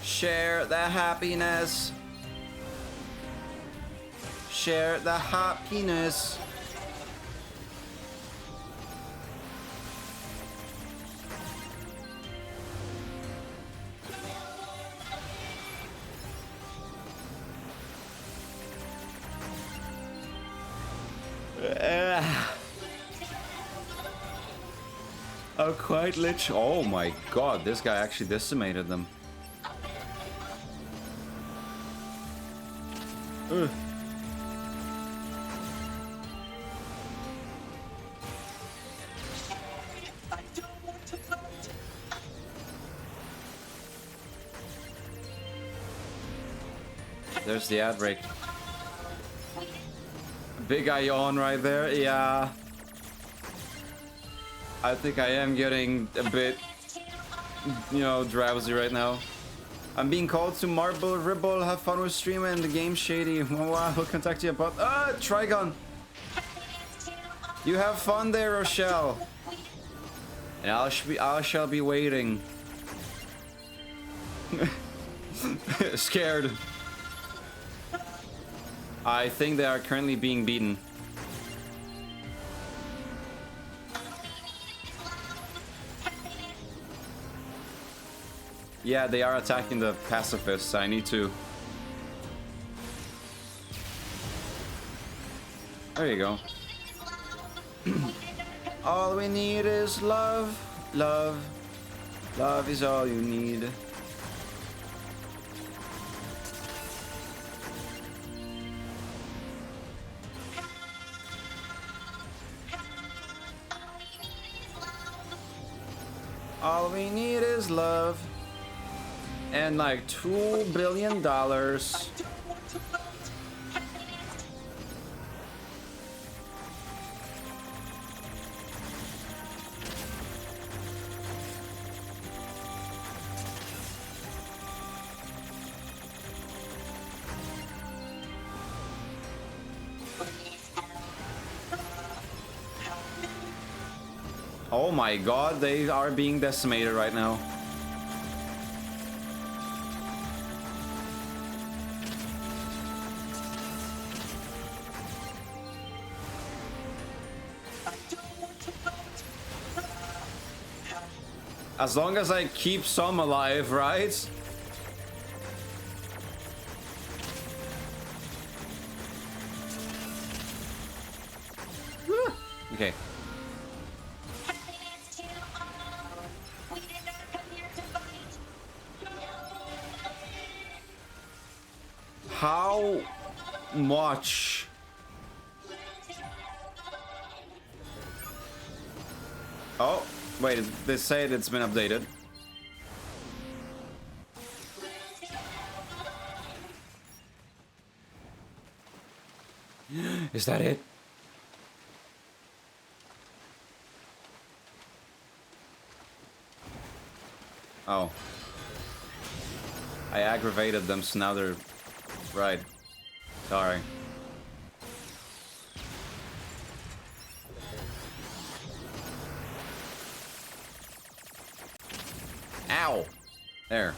Share the happiness. Share the happiness. A quiet lich. Oh my god, this guy actually decimated them. Ugh. There's the ad break. Big yawn right there. Yeah. I think I am getting a bit, you know, drowsy right now. I'm being called to Marble Ribble. Have fun with streaming and the game shady. Wow, we'll contact you about Trigon. You have fun there, Rochelle. And I shall be waiting. Scared. I think they are currently being beaten. Yeah, they are attacking the pacifists. I need to... There you go. All we need is love. Love. Love is all you need. All we need is love. And like $2 billion. Oh my god, they are being decimated right now. As long as I keep some alive, right? Okay. How much? Oh, wait, they say it's been updated. Is that it? Oh. I aggravated them, so now they're... Right. Sorry. Ow! There.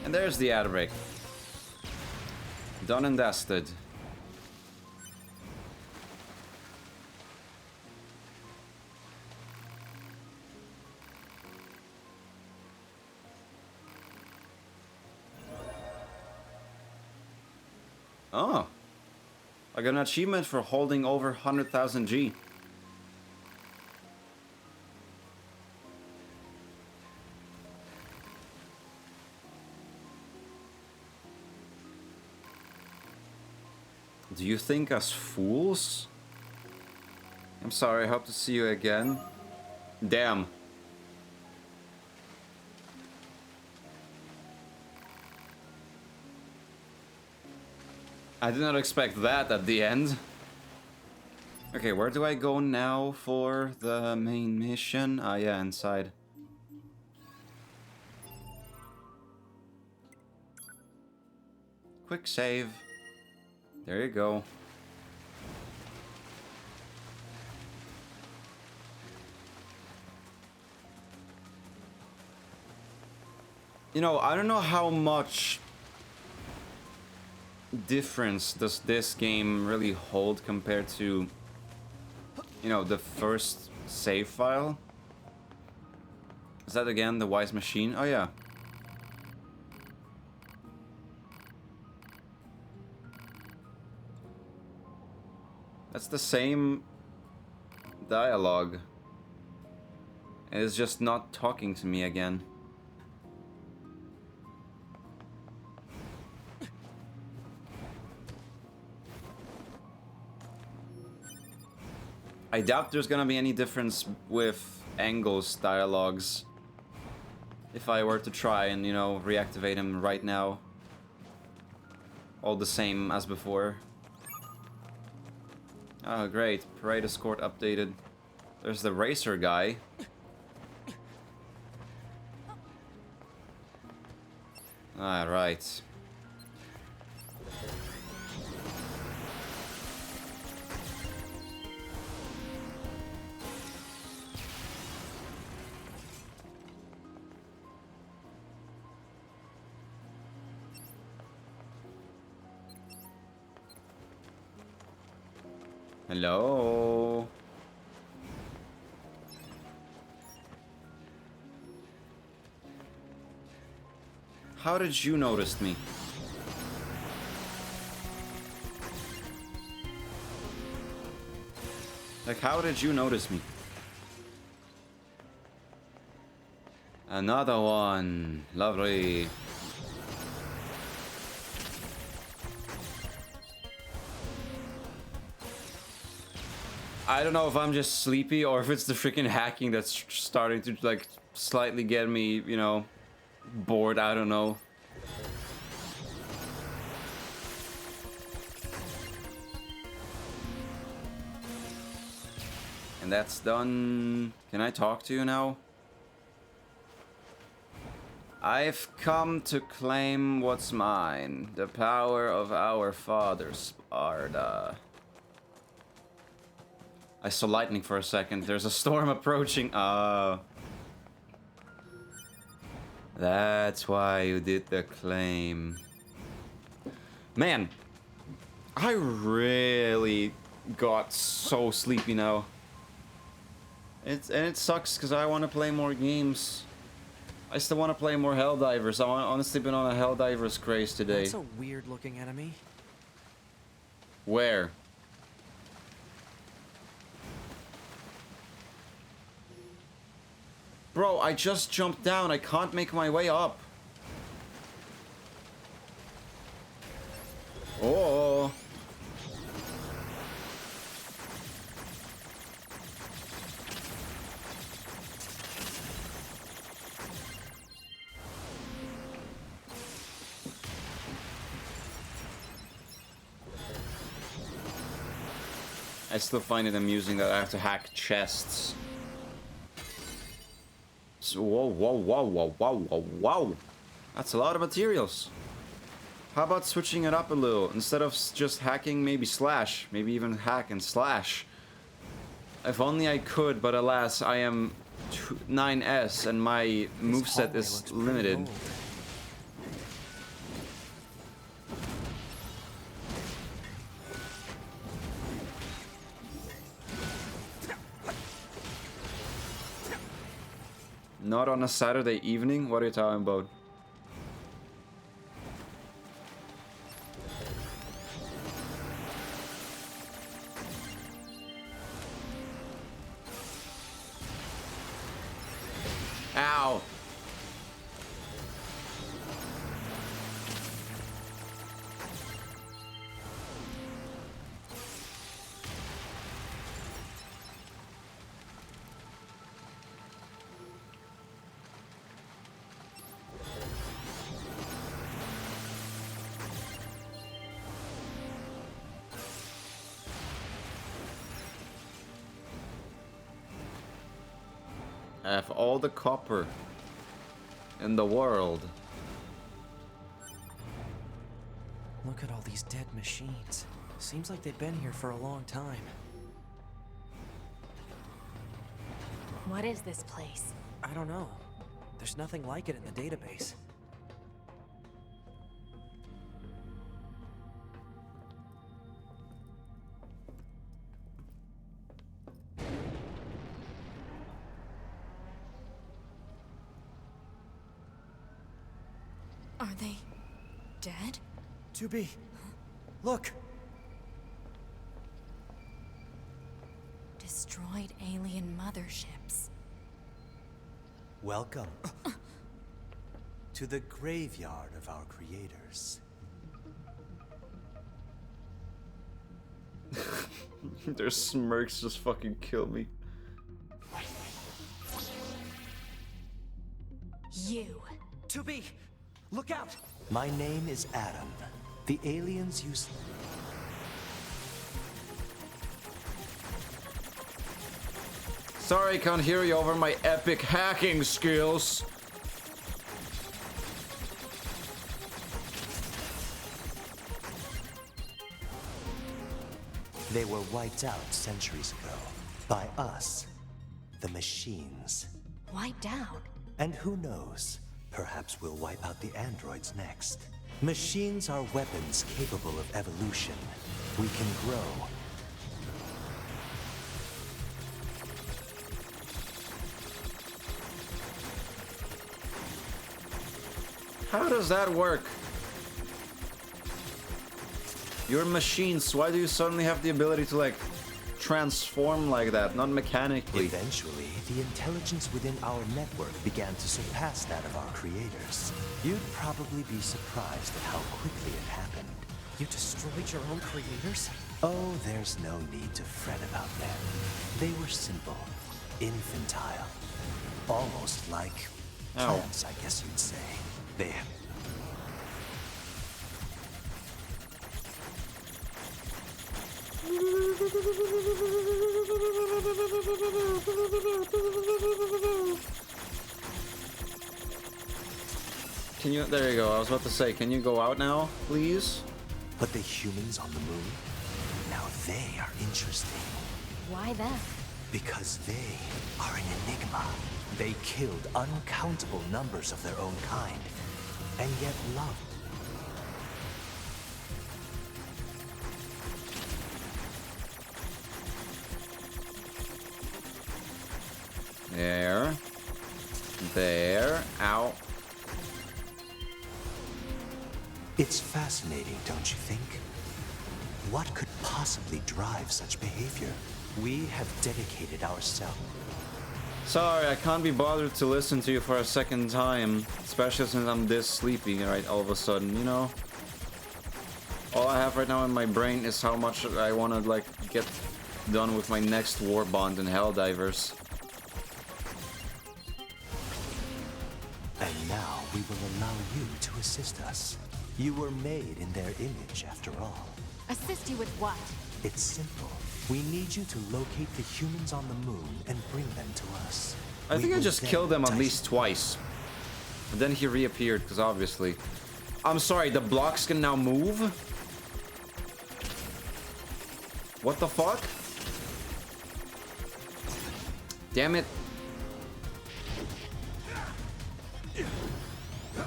And there's the ad break. Done and dusted. Oh. I got an achievement for holding over 100,000 G. Do you think us fools? I'm sorry, I hope to see you again. Damn. I did not expect that at the end. Okay, where do I go now for the main mission? Ah, yeah, inside. Quick save. There you go. You know, I don't know how much difference does this game really hold compared to, you know, the first save file. Is that again the wise machine? Oh yeah. That's the same dialogue. It is just not talking to me again. I doubt there's gonna be any difference with Angle's dialogues if I were to try and, you know, reactivate him right now. All the same as before. Oh, great. Parade escort updated. There's the racer guy. Alright. Hello. How did you notice me? Like, how did you notice me? Another one. Lovely. I don't know if I'm just sleepy or if it's the freaking hacking that's starting to, like, slightly get me, you know, bored. I don't know. And that's done. Can I talk to you now? I've come to claim what's mine. The power of our father, Sparta. I saw lightning for a second. There's a storm approaching. That's why you did the claim. Man, I really got so sleepy now. It sucks because I want to play more games. I still want to play more Helldivers. I've honestly been on a Helldivers craze today. That's a weird-looking enemy. Where? Bro, I just jumped down. I can't make my way up. Oh. I still find it amusing that I have to hack chests. So, whoa. That's a lot of materials. How about switching it up a little? Instead of just hacking, maybe slash. Maybe even hack and slash. If only I could, but alas, I am 9S and my moveset is limited. Not on a Saturday evening? What are you talking about? I have all the copper in the world. Look at all these dead machines. Seems like they've been here for a long time. What is this place? I don't know. There's nothing like it in the database. Are they dead? 2B, look! Destroyed alien motherships. Welcome to the graveyard of our creators. Their smirks just fucking kill me. You. 2B, look out! My name is Adam. The aliens use... Sorry, I can't hear you over my epic hacking skills. They were wiped out centuries ago. By us. The machines. Wiped out? And who knows? Perhaps we'll wipe out the androids next. Machines are weapons capable of evolution. We can grow. How does that work? You're machines. Why do you suddenly have the ability to, like, transform like that, not mechanically? Eventually, the intelligence within our network began to surpass that of our creators. You'd probably be surprised at how quickly it happened. You destroyed your own creators? Oh, there's no need to fret about them. They were simple, infantile, almost like plants, I guess you'd say. They... Can you... There you go. I was about to say, can you go out now, please? But the humans on the moon? Now they are interesting. Why them? Because they are an enigma. They killed uncountable numbers of their own kind, and yet loved. There. There. Ow. It's fascinating, don't you think? What could possibly drive such behavior? We have dedicated ourselves. Sorry, I can't be bothered to listen to you for a second time. Especially since I'm this sleepy right all of a sudden, you know? All I have right now in my brain is how much I want to, like, get done with my next war bond in Helldivers. And now we will allow you to assist us. You were made in their image, after all. Assist you with what? It's simple. We need you to locate the humans on the moon and bring them to us. I think I just killed them at least twice. And then he reappeared, because obviously... I'm sorry, the blocks can now move? What the fuck? Damn it.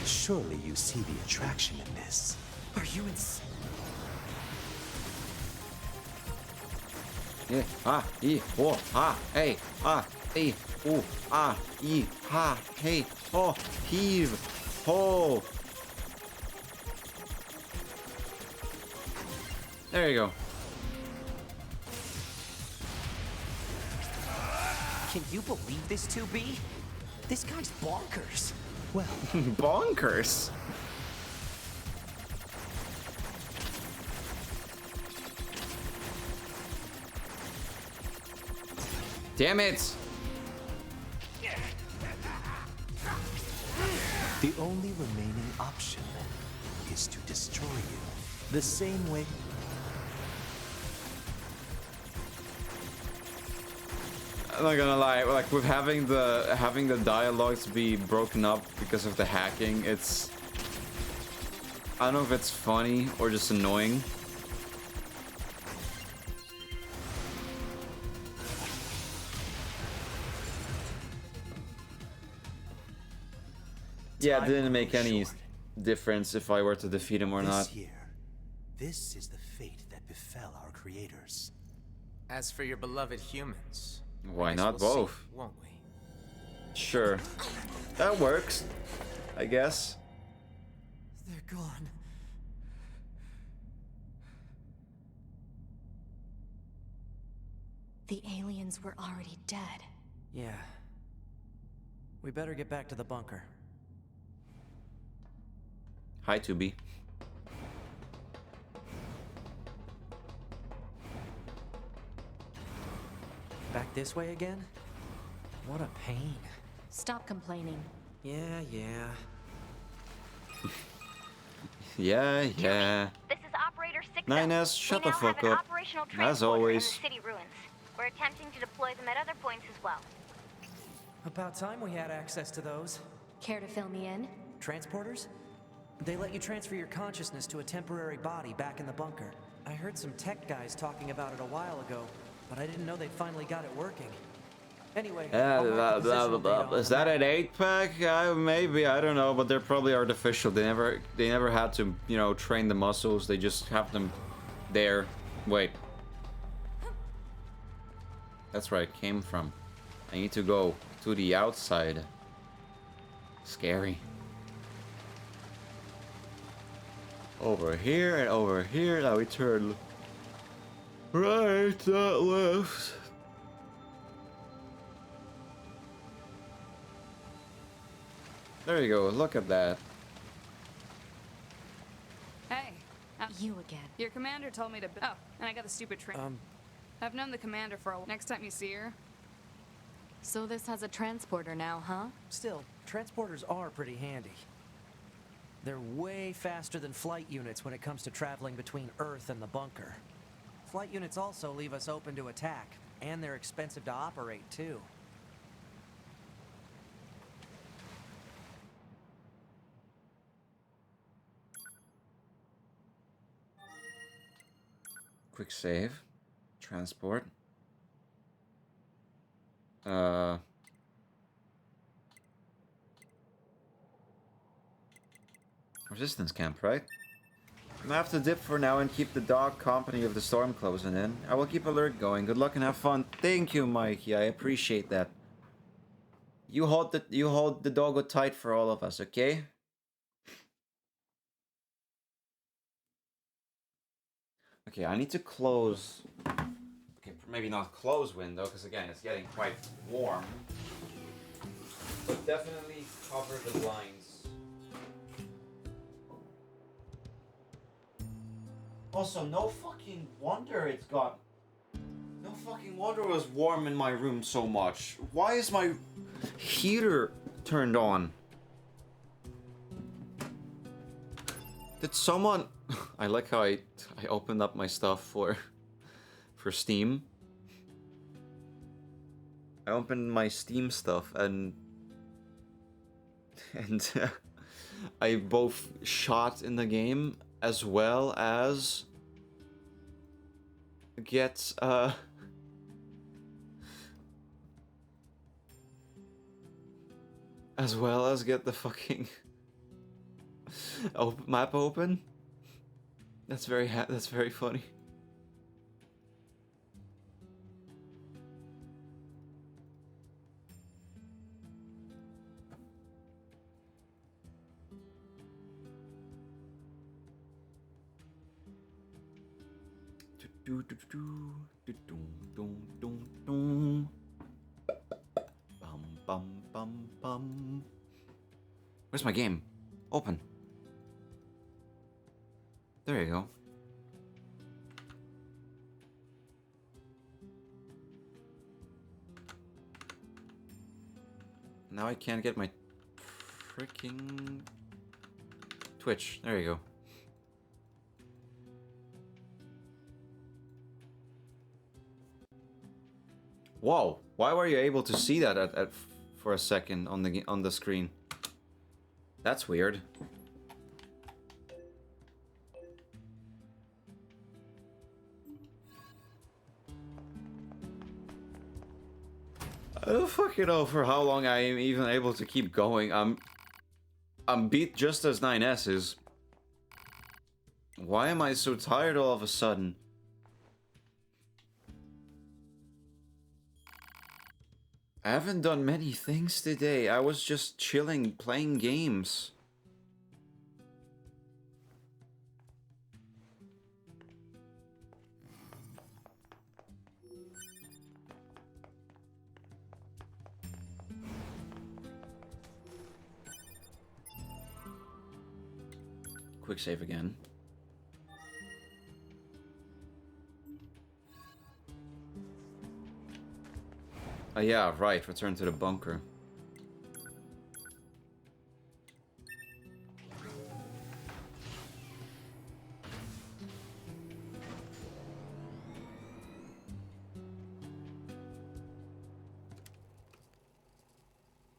Surely you see the attraction in this. Are you ins... Yeah, ah, e, oh, ah, hey, ah, e, ooh, ah, e, ha, hey, oh, heave, oh. There you go. Can you believe this, 2B? This guy's bonkers. Well, bonkers. Damn it! The only remaining option is to destroy you. The same way... I'm not gonna lie, like with having the dialogues be broken up because of the hacking, it's, I don't know if it's funny or just annoying. Yeah, it didn't make any difference if I were to defeat him or not. This is the fate that befell our creators. As for your beloved humans, Why I guess not we'll both? see, won't we? Sure. That works, I guess. They're gone. The aliens were already dead. Yeah. We better get back to the bunker. Hi, 2B. Back this way again? What a pain. Stop complaining. Yeah. Yeah. This is Operator 6. 9S, shut the fuck We now have up. an operational As transporter in always. the city ruins. We're attempting to deploy them at other points as well. About time we had access to those. Care to fill me in? Transporters? They let you transfer your consciousness to a temporary body back in the bunker. I heard some tech guys talking about it a while ago, but I didn't know they finally got it working. Anyway, I'll mark the positional data on Is the that map. an 8-pack? Maybe, I don't know, but they're probably artificial. They never had to, you know, train the muscles. They just have them there. Wait. That's where I came from. I need to go to the outside. Scary. Over here and over here. Now we turn right, not left. There you go. Look at that. Hey. You again. Your commander told me to... Oh, and I got the stupid train. I've known the commander for a while. Next time you see her... So this has a transporter now, huh? Still, transporters are pretty handy. They're way faster than flight units when it comes to traveling between Earth and the bunker. Flight units also leave us open to attack, and they're expensive to operate, too. Quick save. Transport. Resistance camp, right? I'm gonna have to dip for now and keep the dog company of the storm closing in. I will keep alert going. Good luck and have fun. Thank you, Mikey. I appreciate that. You hold the doggo tight for all of us, okay? Okay, I need to close. Okay, maybe not close window, because again, it's getting quite warm. But definitely cover the blinds. Also, no fucking wonder it's got... No fucking wonder it was warm in my room so much. Why is my heater turned on? Did someone... I like how I opened up my stuff for Steam. I opened my Steam stuff and I both shot in the game as well as get the fucking map open. That's very funny. Where's my game? Open. There you go. Now I can't get my freaking Twitch. There you go. Whoa! Why were you able to see that for a second on the screen? That's weird. I don't fucking know for how long I am even able to keep going. I'm beat just as 9S is. Why am I so tired all of a sudden? I haven't done many things today. I was just chilling, playing games. Quick save again. Oh yeah, right. Return to the bunker.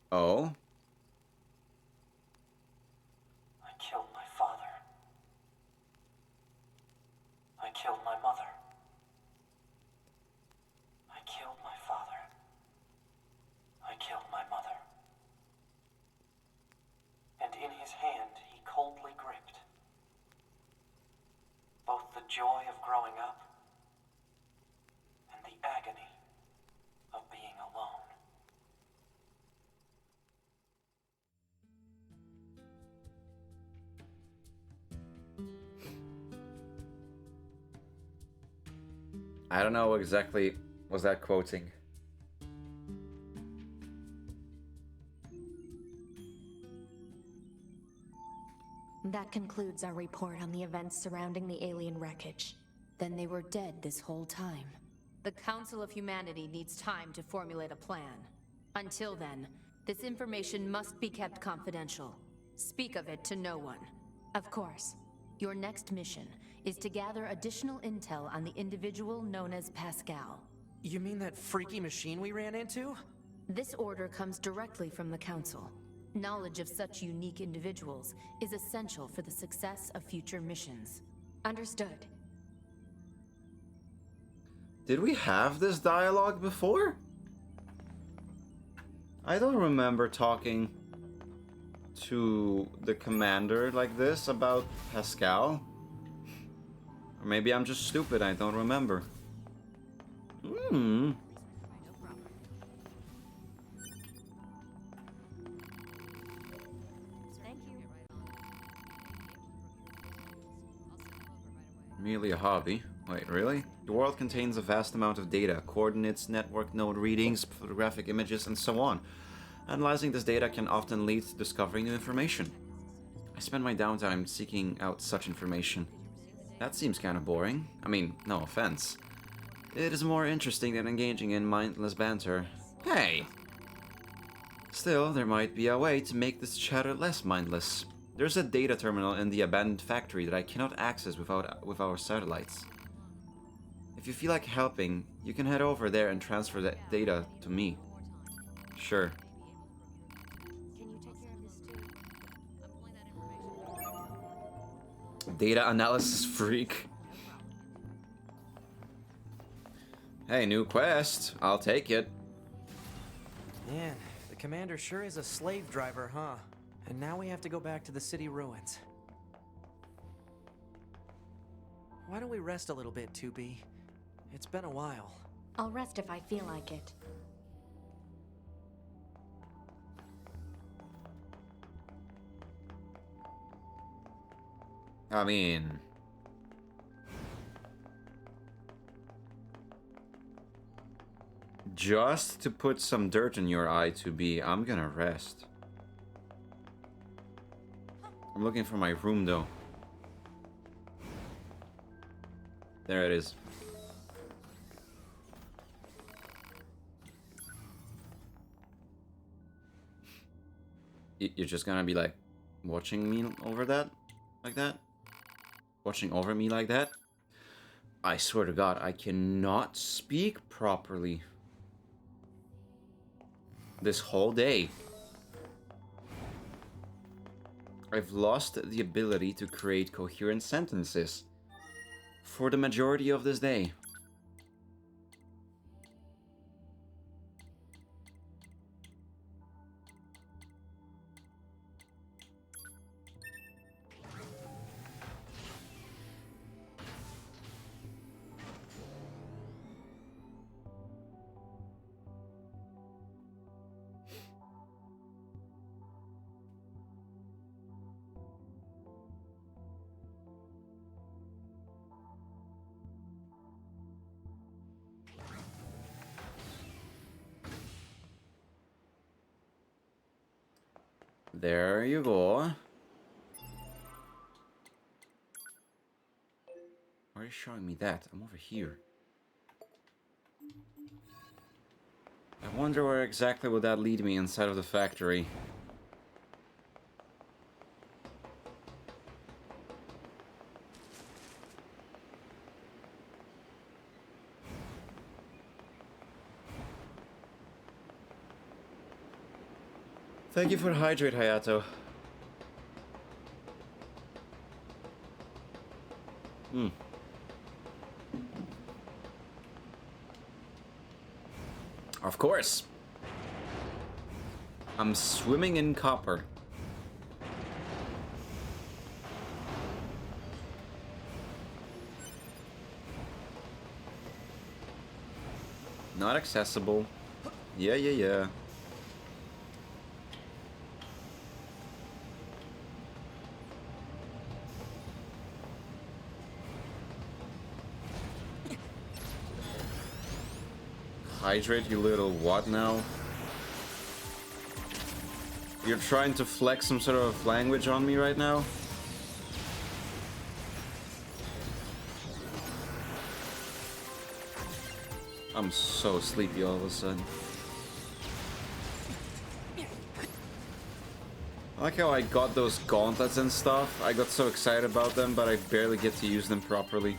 Oh? I killed my father. I killed my mother. I killed my father. I killed my mother. And in his hand he coldly gripped both the joy of growing up and the agony of being alone. I don't know what exactly was that quoting. That concludes our report on the events surrounding the alien wreckage. Then they were dead this whole time. The Council of Humanity needs time to formulate a plan. Until then, this information must be kept confidential. Speak of it to no one. Of course. Your next mission is to gather additional intel on the individual known as Pascal. You mean that freaky machine we ran into? This order comes directly from the Council. Knowledge of such unique individuals is essential for the success of future missions. Understood. Did we have this dialogue before? I don't remember talking to the commander like this about Pascal. Or maybe I'm just stupid, I don't remember. Merely a hobby. Wait, really? The world contains a vast amount of data, coordinates, network node readings, photographic images, and so on. Analyzing this data can often lead to discovering new information. I spend my downtime seeking out such information. That seems kind of boring. I mean, no offense. It is more interesting than engaging in mindless banter. Hey! Still, there might be a way to make this chatter less mindless. There's a data terminal in the abandoned factory that I cannot access with our satellites. If you feel like helping, you can head over there and transfer that data to me. Sure. Data analysis freak. Hey, new quest. I'll take it. Man, the commander sure is a slave driver, huh? And now we have to go back to the city ruins. Why don't we rest a little bit, 2B? It's been a while. I'll rest if I feel like it. I mean... just to put some dirt in your eye, 2B, I'm gonna rest. I'm looking for my room, though. There it is. You're just gonna be like watching me over that? Like that? Watching over me like that? I swear to God, I cannot speak properly. This whole day. I've lost the ability to create coherent sentences for the majority of this day. There you go. Why are you showing me that? I'm over here. I wonder where exactly would that lead me inside of the factory. Thank you for the hydrate, Hayato. Of course. I'm swimming in copper. Not accessible. Yeah. Hydrate, you little what now? You're trying to flex some sort of language on me right now? I'm so sleepy all of a sudden. I like how I got those gauntlets and stuff. I got so excited about them, but I barely get to use them properly.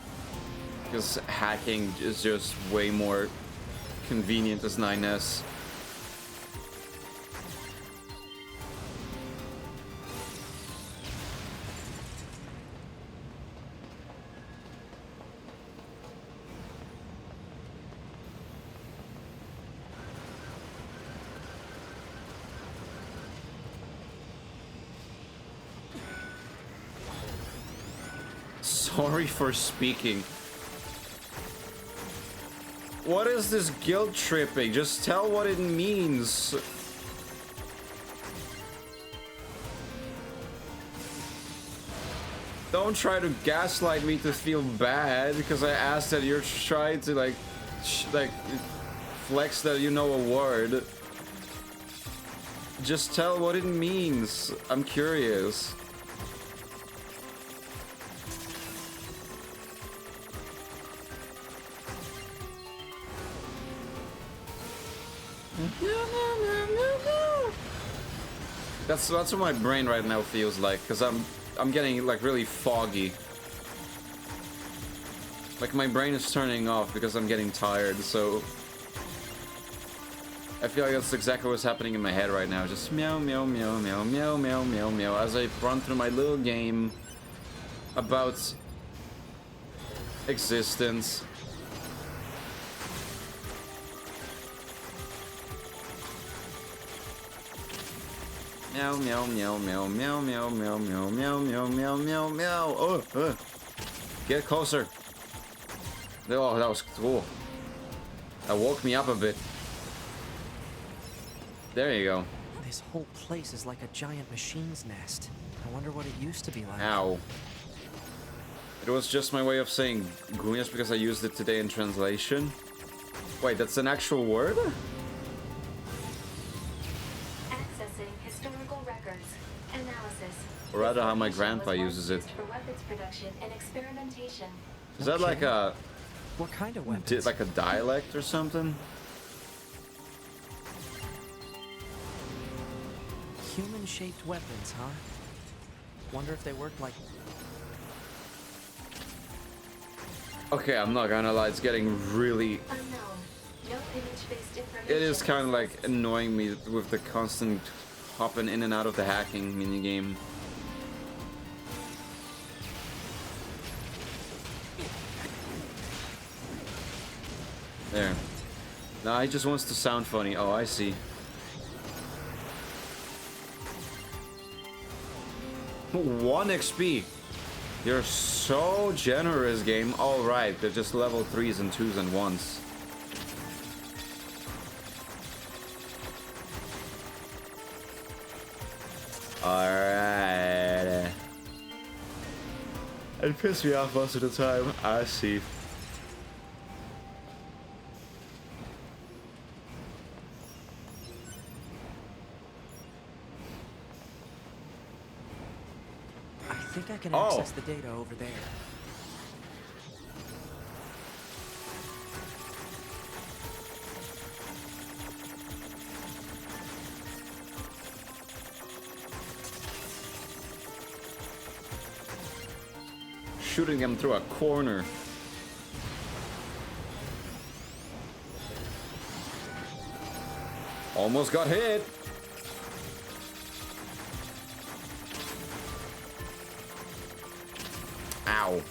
Because hacking is just way more convenient as 9S. Sorry for speaking. What is this guilt tripping? Just tell what it means. Don't try to gaslight me to feel bad because I asked that you're trying to like flex that you know a word. Just tell what it means. I'm curious. That's what my brain right now feels like, because I'm getting like really foggy. Like my brain is turning off because I'm getting tired, so I feel like that's exactly what's happening in my head right now. Just meow meow meow meow meow meow meow meow as I run through my little game about existence. Meow meow meow meow meow meow meow meow meow meow meow meow meow. Oh, get closer. Oh, that was cool. That woke me up a bit. There you go. This whole place is like a giant machine's nest. I wonder what it used to be like. Ow. It was just my way of saying Gunyas because I used it today in translation. Wait, that's an actual word? Accessing historical records. Analysis. Or rather how my grandpa uses it. For weapons production and experimentation. Is that like a... What kind of weapons? Like a dialect or something? Human-shaped weapons, huh? Wonder if they work like... Okay, I'm not gonna lie, it's getting really... Unknown. No image-based information. It is kind of like annoying me with the constant hopping in and out of the hacking minigame. There. No, he just wants to sound funny. Oh, I see. One XP. You're so generous, game. All right, they're just level 3s and 2s and 1s. Alright. It pisses me off most of the time. I see. I think I can access the data over there. Shooting them through a corner. Almost got hit. Ow.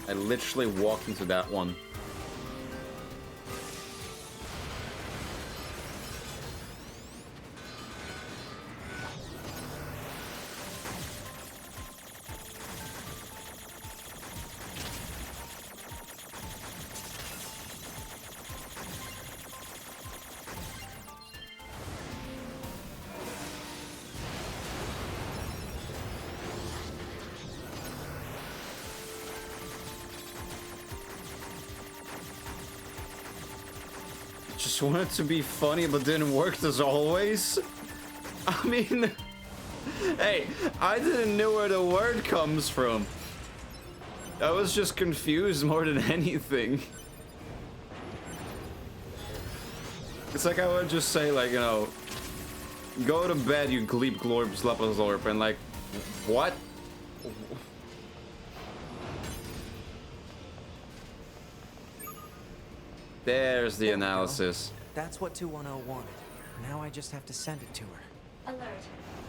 I literally walked into that one. Just wanted to be funny, but didn't work as always. I mean, hey, I didn't know where the word comes from. I was just confused more than anything. It's like I would just say, like, you know, go to bed, you gleep glorb slapazorp, and like, what? There's the analysis. That's what 2101 wanted. Now I just have to send it to her. Alert.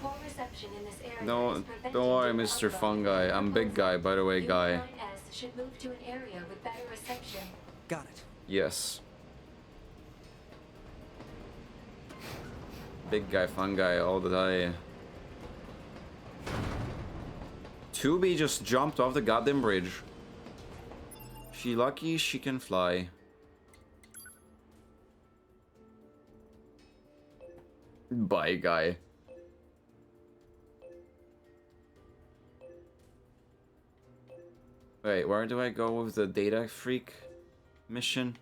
Poor reception in this area. Don't worry, Mr. Fungi. I'm big guy, by the way, guy. Unit 9S should move to an area with better reception. Got it. Yes. Big guy, fungi all the day. 2B just jumped off the goddamn bridge. She lucky she can fly. Bye, guy. Wait, where do I go with the data freak mission?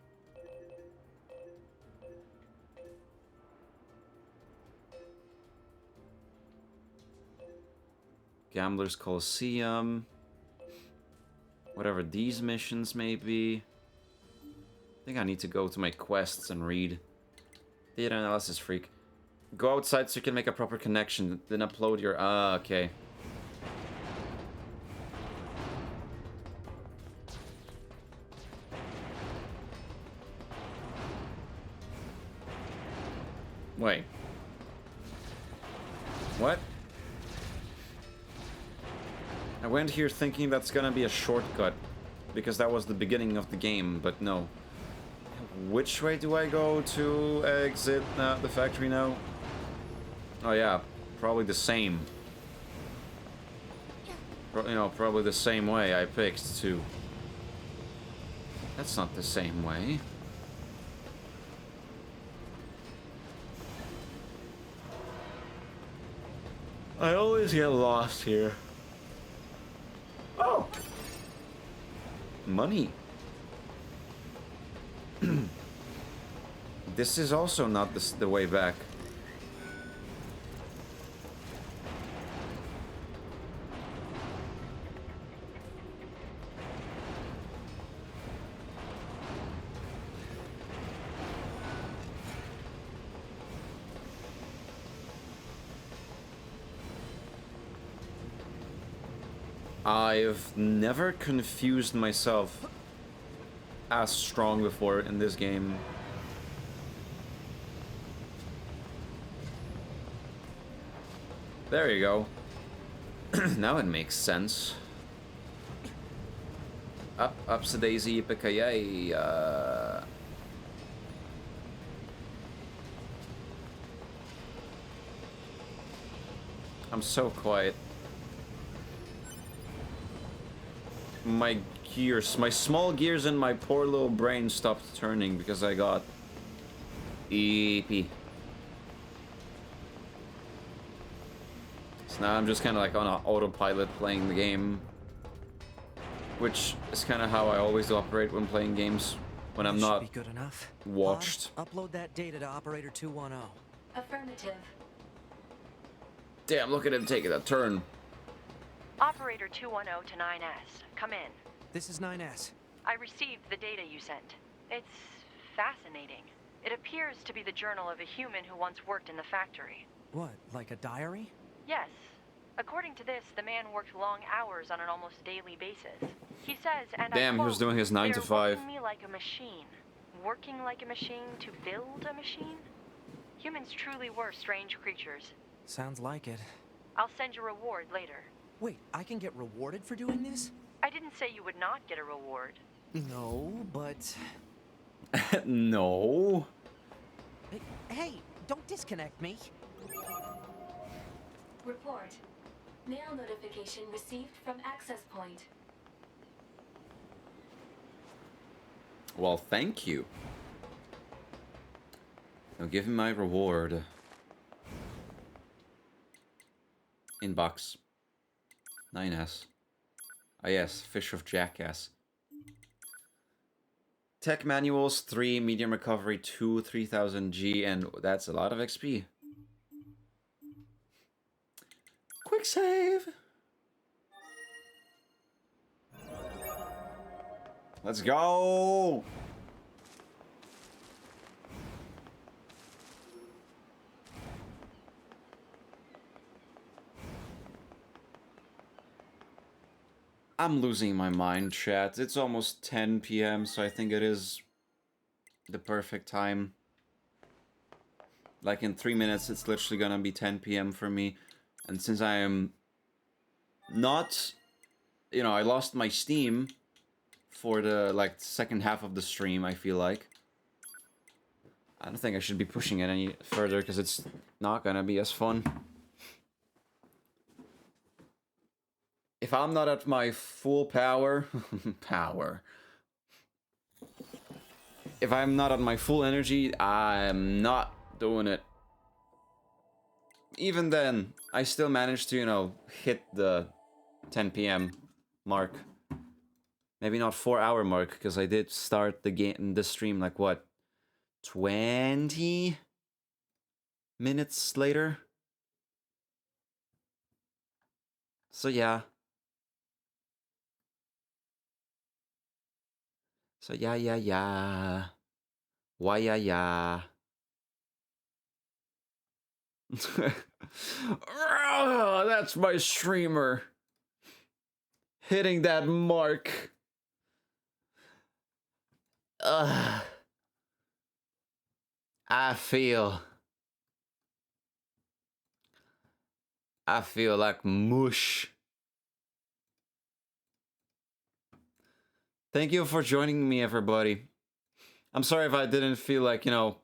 Gambler's Coliseum. Whatever these missions may be. I think I need to go to my quests and read. Data analysis freak. Go outside so you can make a proper connection. Then upload your... Ah, okay. Wait. What? I went here thinking that's gonna be a shortcut. Because that was the beginning of the game, but no. Which way do I go to exit the factory now? Oh yeah, probably the same. You know, probably the same way I picked too. That's not the same way. I always get lost here. Oh! Money. This is also not the way back. I've never confused myself as strong before in this game. There you go. Now it makes sense. Upsa daisy, yippee-ki-yay. I'm so quiet. My gears, my small gears in my poor little brain stopped turning because I got EP. So now I'm just kind of like on an autopilot playing the game, which is kind of how I always operate when playing games, when I'm not be good enough. watched. Pod, upload that data to Operator 210. Affirmative. Damn, look at him taking a turn. Operator 210 to 9S. Come in. This is 9S. I received the data you sent. It's fascinating. It appears to be the journal of a human who once worked in the factory. What, like a diary? Yes. According to this, the man worked long hours on an almost daily basis. He says, and Damn, I he was quote, doing his 9 to 5. Working me like a machine. Working like a machine to build a machine? Humans truly were strange creatures. Sounds like it. I'll send you a reward later. Wait, I can get rewarded for doing this? I didn't say you would not get a reward. No, but... No. Hey, don't disconnect me. Report. Mail notification received from access point. Well, thank you. Now give me my reward. Inbox. 9S. Ah yes, Fish of Jackass. Tech manuals 3, medium recovery 2, 3000G, and that's a lot of XP. Quick save. Let's go. I'm losing my mind, chat. It's almost 10 p.m., so I think it is the perfect time. Like in 3 minutes, it's literally gonna be 10 p.m. for me. And since I am not, you know, I lost my Steam for the, like, second half of the stream, I feel like. I don't think I should be pushing it any further, because it's not gonna be as fun. If I'm not at my full power... If I'm not at my full energy, I'm not doing it. Even then, I still managed to, you know, hit the 10 p.m. mark. Maybe not 4-hour mark, because I did start the stream, like, what? 20 minutes later? So, yeah. So, yeah. Why, yeah. That's my streamer. Hitting that mark. I feel like mush. Thank you for joining me, everybody. I'm sorry if I didn't feel like, you know,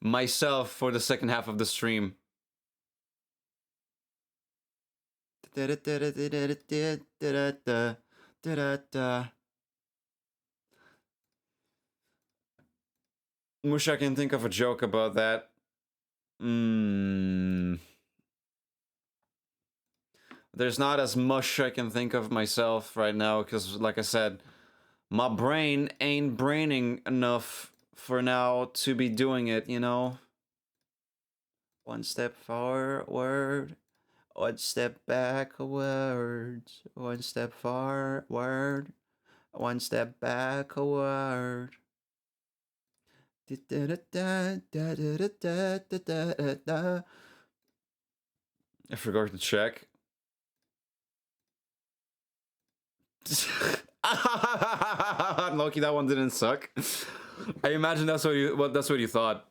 myself for the second half of the stream. Wish I can think of a joke about that. There's not as much I can think of myself right now, because, like I said, my brain ain't braining enough for now to be doing it, you know? One step forward, one step backwards, one step forward, one step backward. I forgot to check. Loki, that one didn't suck. I imagine that's what you thought.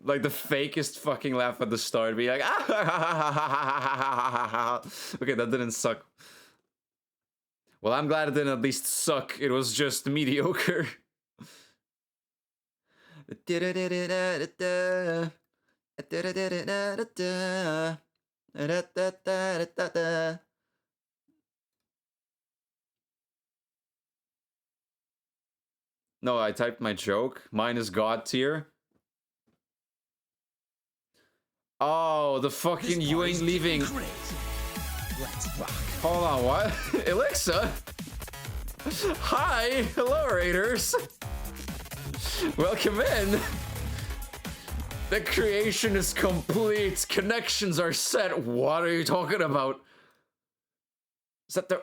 Like the fakest fucking laugh at the start, be like, okay, that didn't suck. Well, I'm glad it didn't at least suck. It was just mediocre. No, I typed my joke. Mine is God tier. Oh, the fucking you ain't leaving. Let's rock. Hold on, what? Alexa? Hi, hello, Raiders. Welcome in. The creation is complete. Connections are set. What are you talking about? Is that the...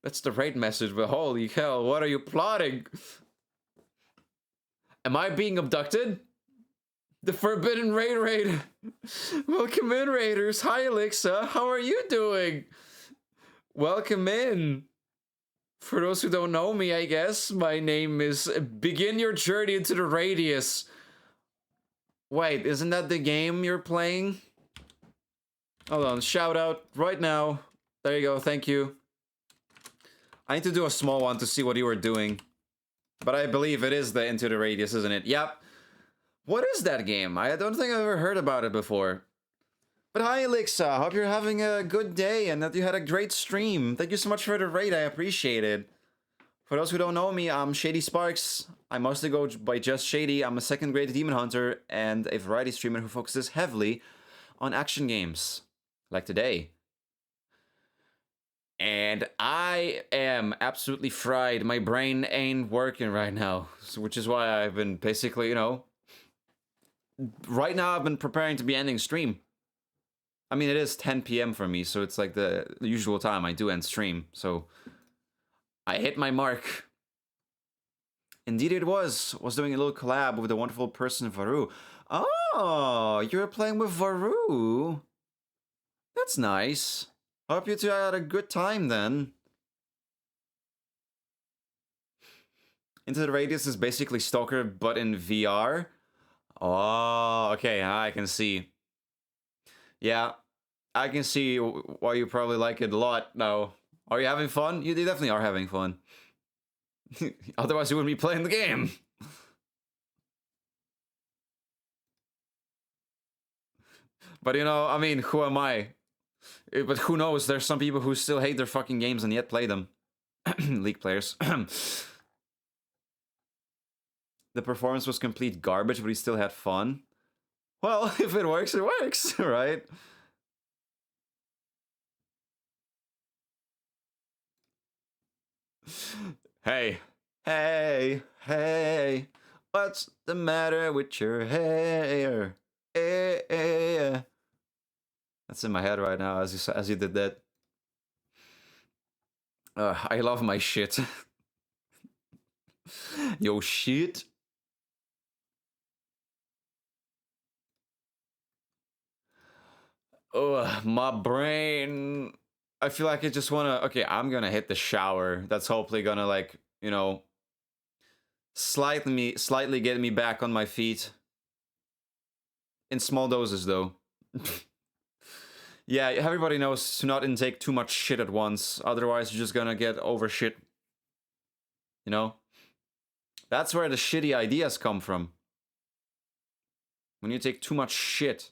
That's the raid message, but holy hell, what are you plotting? Am I being abducted? The Forbidden Raid. Welcome in, Raiders. Hi, Alexa. How are you doing? Welcome in. For those who don't know me, I guess, my name is Begin Your Journey into the Radius. Wait, isn't that the game you're playing? Hold on, shout out right now. There you go, thank you. I need to do a small one to see what you were doing. But I believe it is the Into the Radius, isn't it? Yep. What is that game? I don't think I've ever heard about it before. But hi, Alexa. Hope you're having a good day and that you had a great stream. Thank you so much for the raid. I appreciate it. For those who don't know me, I'm Shady Sparks. I mostly go by just Shady. I'm a second-grade demon hunter and a variety streamer who focuses heavily on action games. Like today. And I am absolutely fried. My brain ain't working right now. Which is why I've been basically, you know... Right now I've been preparing to be ending stream. I mean, it is 10 p.m. for me, so it's like the usual time I do end stream. So I hit my mark. Indeed it was. Was doing a little collab with the wonderful person Varu. Oh, you're playing with Varu. That's nice. Hope you two had a good time then. Into the Radius is basically Stalker, but in VR. Oh, okay, I can see. Yeah, I can see why you probably like it a lot now. Are you having fun? You definitely are having fun. Otherwise you wouldn't be playing the game. But you know, I mean, who am I? But who knows, there's some people who still hate their fucking games and yet play them. League players. The performance was complete garbage, but he still had fun. Well, if it works, it works, right? Hey, hey, hey, what's the matter with your hair? Hey, hey. That's in my head right now as you did that. I love my shit. Yo, shit. Ugh, my brain. I feel like I just wanna... Okay, I'm gonna hit the shower. That's hopefully gonna, like, you know, slightly get me back on my feet. In small doses, though. Yeah, everybody knows to not intake too much shit at once. Otherwise, you're just gonna get over shit. You know? That's where the shitty ideas come from. When you take too much shit.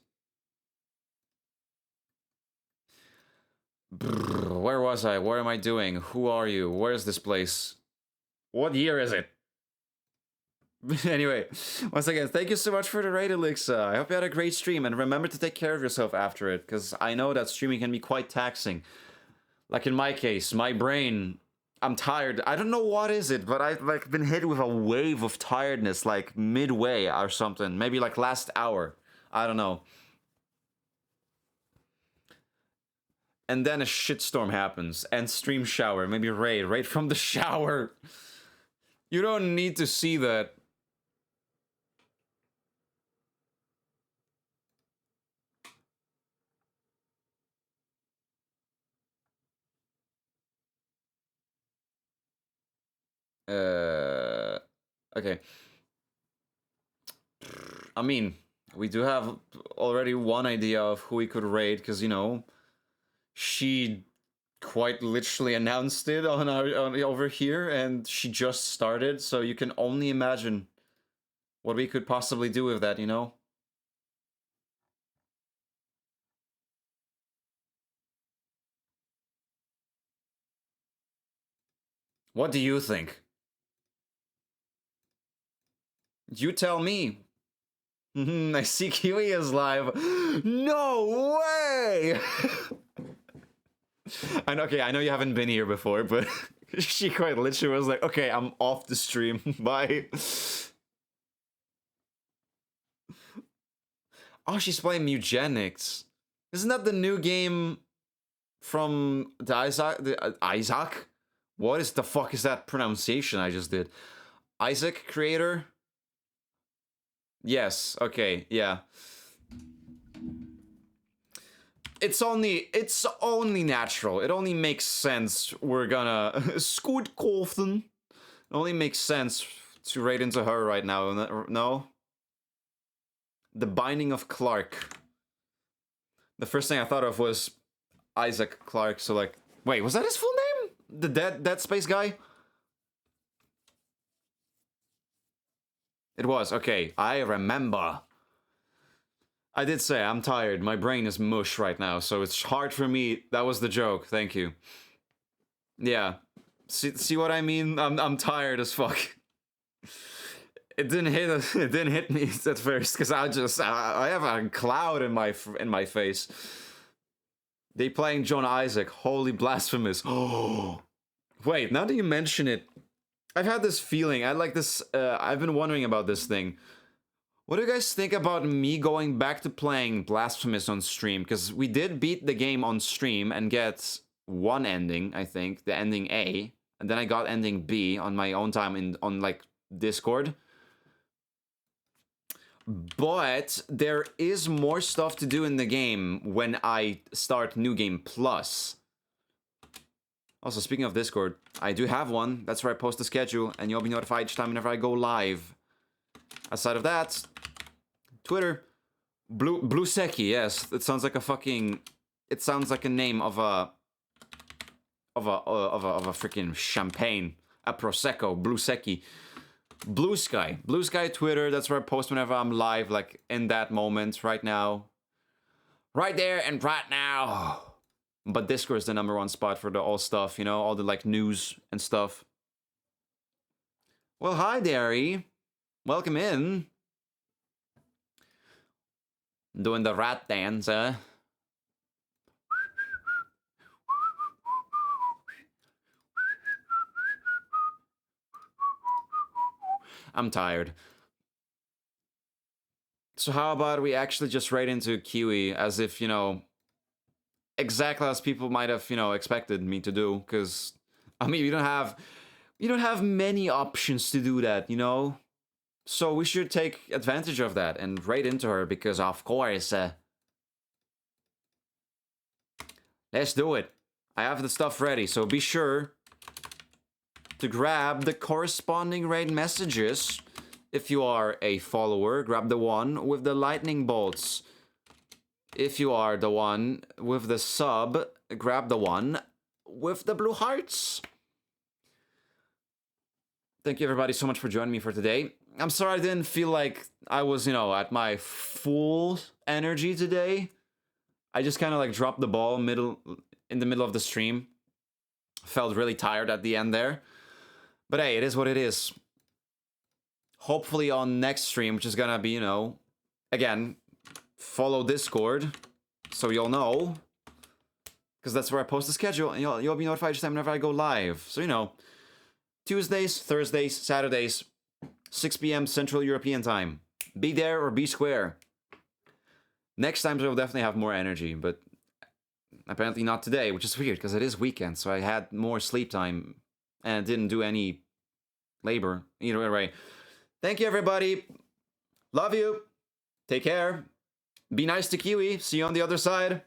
Brrr, where was I? What am I doing? Who are you? Where is this place? What year is it? Anyway, once again, thank you so much for the raid, Alexa. I hope you had a great stream, and remember to take care of yourself after it, because I know that streaming can be quite taxing. Like in my case, my brain, I'm tired. I don't know what is it, but I've like been hit with a wave of tiredness, like midway or something. Maybe like last hour. I don't know. And then a shitstorm happens, and stream shower, maybe raid from the shower. You don't need to see that. Okay. I mean, we do have already one idea of who we could raid, because, you know, she quite literally announced it on over here, and she just started, so you can only imagine what we could possibly do with that, you know? What do you think? You tell me. I see Kiwi is live. No way! And okay, I know you haven't been here before, but she quite literally was like, okay, I'm off the stream. Bye. Oh, she's playing Mugenics. Isn't that the new game from the Isaac? What is the fuck is that pronunciation I just did? Isaac creator? Yes, okay, yeah. It's only natural. It only makes sense we're gonna Scoot Colton. It only makes sense to raid into her right now, no? The Binding of Clark. The first thing I thought of was Isaac Clarke, so like, wait, was that his full name? The Dead Space guy? It was, okay, I remember. I did say, I'm tired, my brain is mush right now, so it's hard for me. That was the joke, thank you. Yeah, see what I mean? I'm tired as fuck. It didn't hit me at first, because I have a cloud in my face. They playing John Isaac, holy blasphemous. Oh, wait, now that you mention it, I've had this feeling, I've been wondering about this thing. What do you guys think about me going back to playing Blasphemous on stream? Because we did beat the game on stream and get one ending, I think, the ending A, and then I got ending B on my own time on like Discord. But there is more stuff to do in the game when I start New Game Plus. Also, speaking of Discord, I do have one. That's where I post the schedule, and you'll be notified each time whenever I go live. Aside of that, Twitter, Blue Seki. Yes, it sounds like a fucking. It sounds like a name of a freaking champagne, a prosecco. Blue Seki. Blue Sky Twitter. That's where I post whenever I'm live, like in that moment, right now, right there and right now. But Discord is the #1 spot for the all stuff, you know, all the like news and stuff. Well, hi, Derry. Welcome in. Doing the rat dance, huh? I'm tired. So how about we actually just raid into Kiwi as if, you know, exactly as people might have, you know, expected me to do, because I mean, you don't have many options to do that, you know? So we should take advantage of that and raid into her, because of course, let's do it. I have the stuff ready, so be sure to grab the corresponding raid messages. If you are a follower, grab the one with the lightning bolts. If you are the one with the sub, grab the one with the blue hearts. Thank you everybody so much for joining me for today. I'm sorry I didn't feel like I was, you know, at my full energy today. I just kind of like dropped the ball in the middle of the stream. Felt really tired at the end there. But hey, it is what it is. Hopefully on next stream, which is gonna be, you know, again, follow Discord so you'll know, because that's where I post the schedule, and you'll be notified each time whenever I go live. So, you know, Tuesdays, Thursdays, Saturdays, 6 p.m. Central European Time. Be there or be square. Next time I will definitely have more energy, but apparently not today, which is weird because it is weekend, so I had more sleep time and didn't do any labor. Either way. Thank you, everybody. Love you. Take care. Be nice to Kiwi. See you on the other side.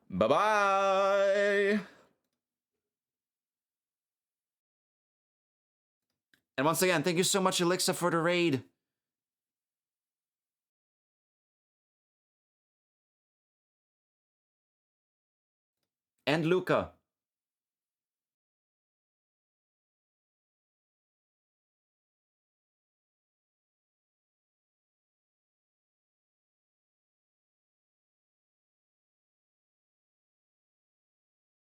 Bye-bye. And once again, thank you so much, Elixa, for the raid. And Luca.